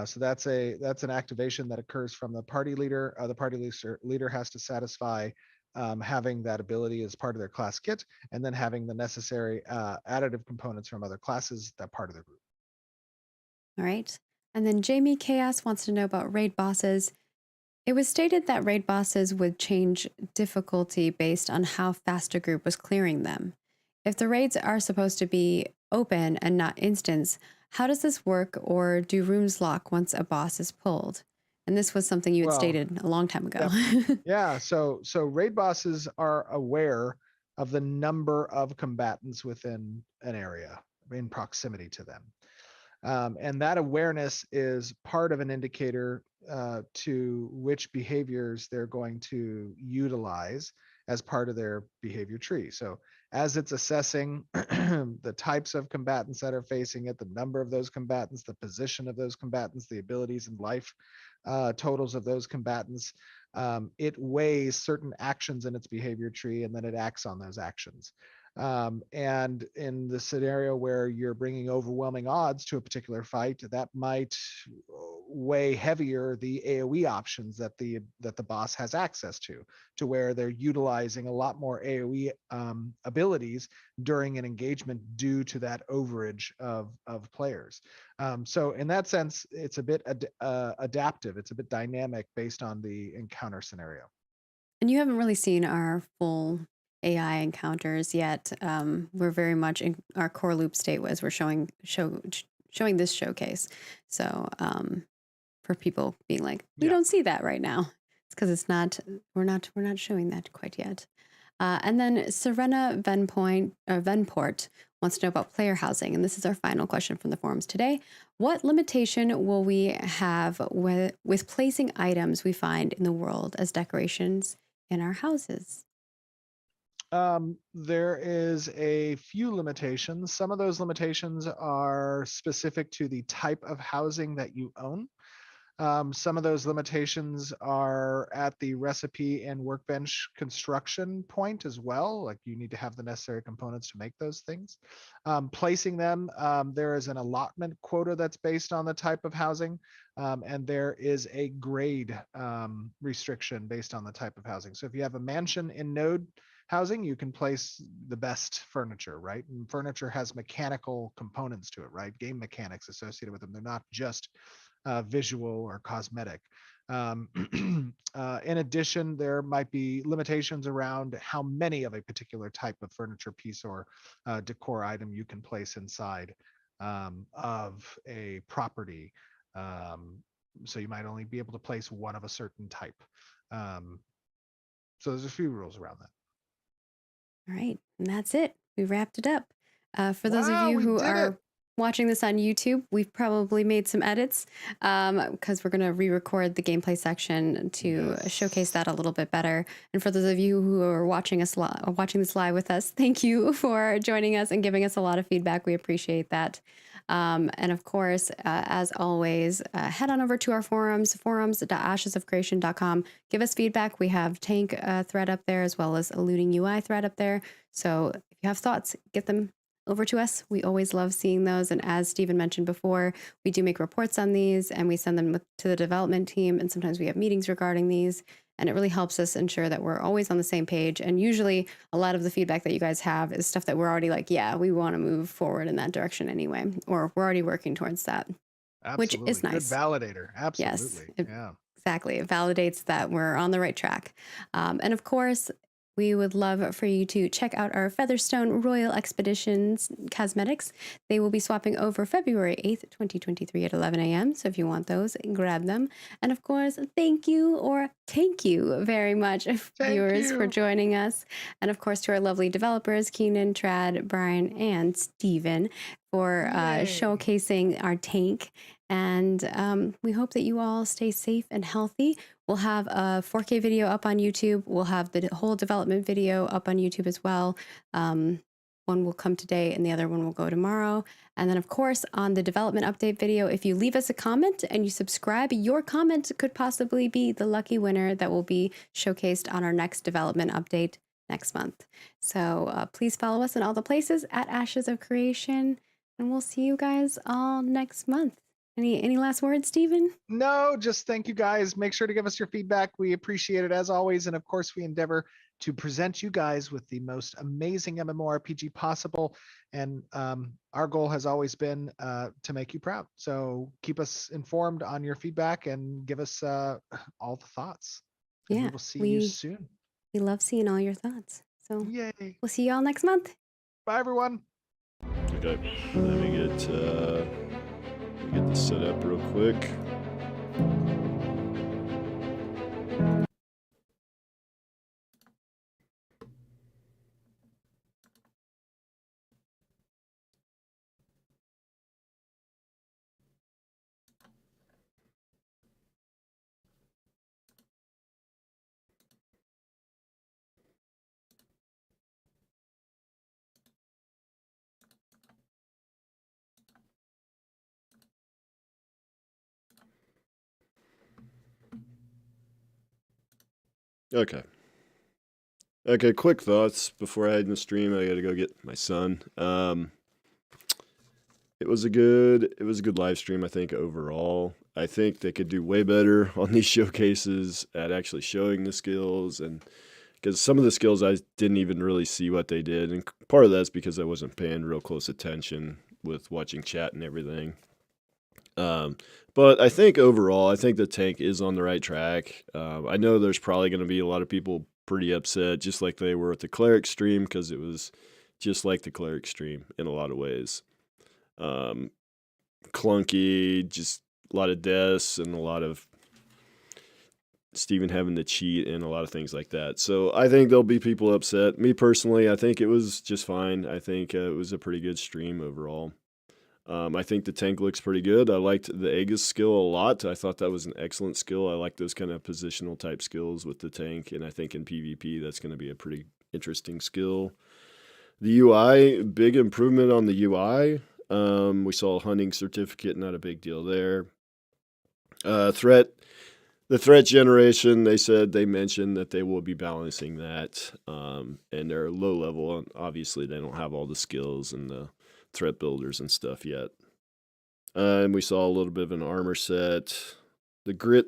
So that's an activation that occurs from the party leader. The party leader has to satisfy having that ability as part of their class kit, and then having the necessary additive components from other classes that part of their group. All right. And then Jamie Chaos wants to know about raid bosses. It was stated that raid bosses would change difficulty based on how fast a group was clearing them. If the raids are supposed to be open and not instance, how does this work, or do rooms lock once a boss is pulled? And this was something you had stated a long time ago. Yeah, so raid bosses are aware of the number of combatants within an area in proximity to them. And that awareness is part of an indicator to which behaviors they're going to utilize as part of their behavior tree. So as it's assessing the types of combatants that are facing it, the number of those combatants, the position of those combatants, the abilities and life totals of those combatants, it weighs certain actions in its behavior tree, and then it acts on those actions. And in the scenario where you're bringing overwhelming odds to a particular fight, that might weigh heavier the AoE options that the boss has access to where they're utilizing a lot more AoE abilities during an engagement due to that overage of players. So in that sense, it's a bit adaptive. It's a bit dynamic based on the encounter scenario. And you haven't really seen our full AI encounters yet. We're very much in our core loop state as we're showing this showcase. So for people being like, we don't see that right now, it's because we're not showing that quite yet. And then Serena Venport wants to know about player housing, and this is our final question from the forums today. What limitation will we have with placing items we find in the world as decorations in our houses? There is a few limitations. Some of those limitations are specific to the type of housing that you own. Some of those limitations are at the recipe and workbench construction point as well. Like, you need to have the necessary components to make those things. Placing them, there is an allotment quota that's based on the type of housing, and there is a grade restriction based on the type of housing. So if you have a mansion in Node, housing, you can place the best furniture, right? And furniture has mechanical components to it, right? Game mechanics associated with them. They're not just visual or cosmetic. In addition, there might be limitations around how many of a particular type of furniture piece or decor item you can place inside of a property. So you might only be able to place one of a certain type. So there's a few rules around that. All right, and that's it. We wrapped it up. For those of Wow, you we who did are it. watching this on YouTube, we've probably made some edits because we're going to re-record the gameplay section to showcase that a little bit better. And for those of you who are watching us watching this live with us, thank you for joining us and giving us a lot of feedback. We appreciate that. And of course, as always, head on over to our forums.ashesofcreation.com. Give us feedback. We have Tank thread up there as well as a looting UI thread up there. So if you have thoughts, get them over to us. We always love seeing those. And as Stephen mentioned before, we do make reports on these and we send them to the development team. And sometimes we have meetings regarding these. And it really helps us ensure that we're always on the same page. And usually a lot of the feedback that you guys have is stuff that we're already like, yeah, we want to move forward in that direction anyway, or we're already working towards that, Absolutely. which is nice. Good validator. Absolutely. Yes, Yeah. exactly. It validates that we're on the right track. And of course, we would love for you to check out our Featherstone Royal Expeditions cosmetics. They will be swapping over February 8th, 2023 at 11 a.m. So if you want those, grab them. And of course, thank you very much, viewers, for joining us. And of course, to our lovely developers, Keenan, Trad, Brian, and Steven for showcasing our tank. And we hope that you all stay safe and healthy. We'll have a 4K video up on YouTube. We'll have the whole development video up on YouTube as well. One will come today and the other one will go tomorrow. And then, of course, on the development update video, if you leave us a comment and you subscribe, your comment could possibly be the lucky winner that will be showcased on our next development update next month. So please follow us in all the places at Ashes of Creation. And we'll see you guys all next month. Any last words, Stephen? No, just thank you guys. Make sure to give us your feedback. We appreciate it as always. And of course, we endeavor to present you guys with the most amazing MMORPG possible. And our goal has always been to make you proud. So keep us informed on your feedback and give us all the thoughts. And we will see you soon. We love seeing all your thoughts. So yay. We'll see you all next month. Bye, everyone. Okay, let me get this set up real quick. Okay, quick thoughts before I head in the stream. I gotta go get my son. It was a good live stream, I think, overall. I think they could do way better on these showcases at actually showing the skills, and because some of the skills I didn't even really see what they did, and part of that's because I wasn't paying real close attention with watching chat and everything. But I think overall, I think the tank is on the right track. I know there's probably going to be a lot of people pretty upset, just like they were at the cleric stream, because it was just like the cleric stream in a lot of ways. Clunky, just a lot of deaths and a lot of Steven having to cheat and a lot of things like that. So I think there'll be people upset. Me personally, I think it was just fine. I think it was a pretty good stream overall. I think the tank looks pretty good. I liked the Aegis skill a lot. I thought that was an excellent skill. I like those kind of positional type skills with the tank, and I think in PvP that's going to be a pretty interesting skill. The UI, big improvement on the UI. We saw a hunting certificate, not a big deal there. The threat generation, they mentioned that they will be balancing that, and they're low level, and obviously they don't have all the skills and the threat builders and stuff yet. And we saw a little bit of an armor set. The grit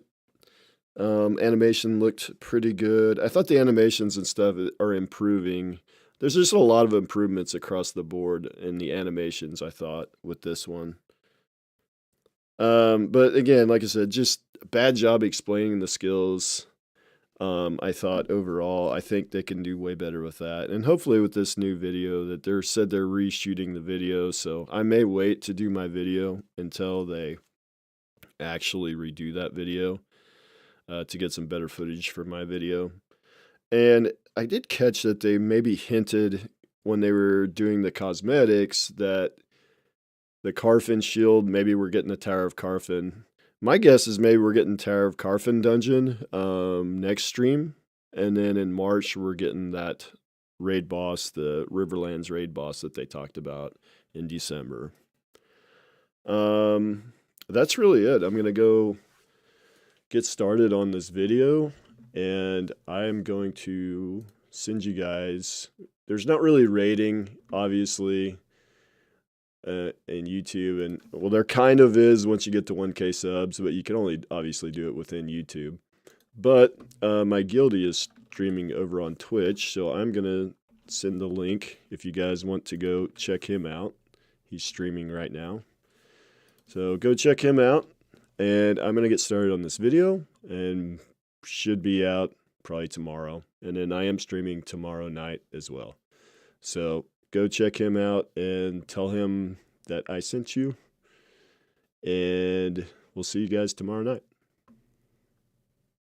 Animation looked pretty good. I thought the animations and stuff are improving. There's just a lot of improvements across the board in the animations, I thought, with this one. But again, like I said, just a bad job explaining the skills. I thought overall, I think they can do way better with that. And hopefully with this new video that they're reshooting the video. So I may wait to do my video until they actually redo that video to get some better footage for my video. And I did catch that they maybe hinted when they were doing the cosmetics that the Carfin shield, maybe we're getting the Tower of Carfin. My guess is maybe we're getting Tower of Carfin dungeon next stream. And then in March, we're getting that raid boss, the Riverlands raid boss that they talked about in December. That's really it. I'm going to go get started on this video. And I'm going to send you guys, there's not really rating, obviously, in YouTube. And, well, there kind of is once you get to 1K subs, but you can only obviously do it within YouTube. But my guildie is streaming over on Twitch, so I'm going to send the link if you guys want to go check him out. He's streaming right now. So go check him out. And I'm going to get started on this video, and should be out probably tomorrow. And then I am streaming tomorrow night as well. So go check him out and tell him that I sent you. And we'll see you guys tomorrow night.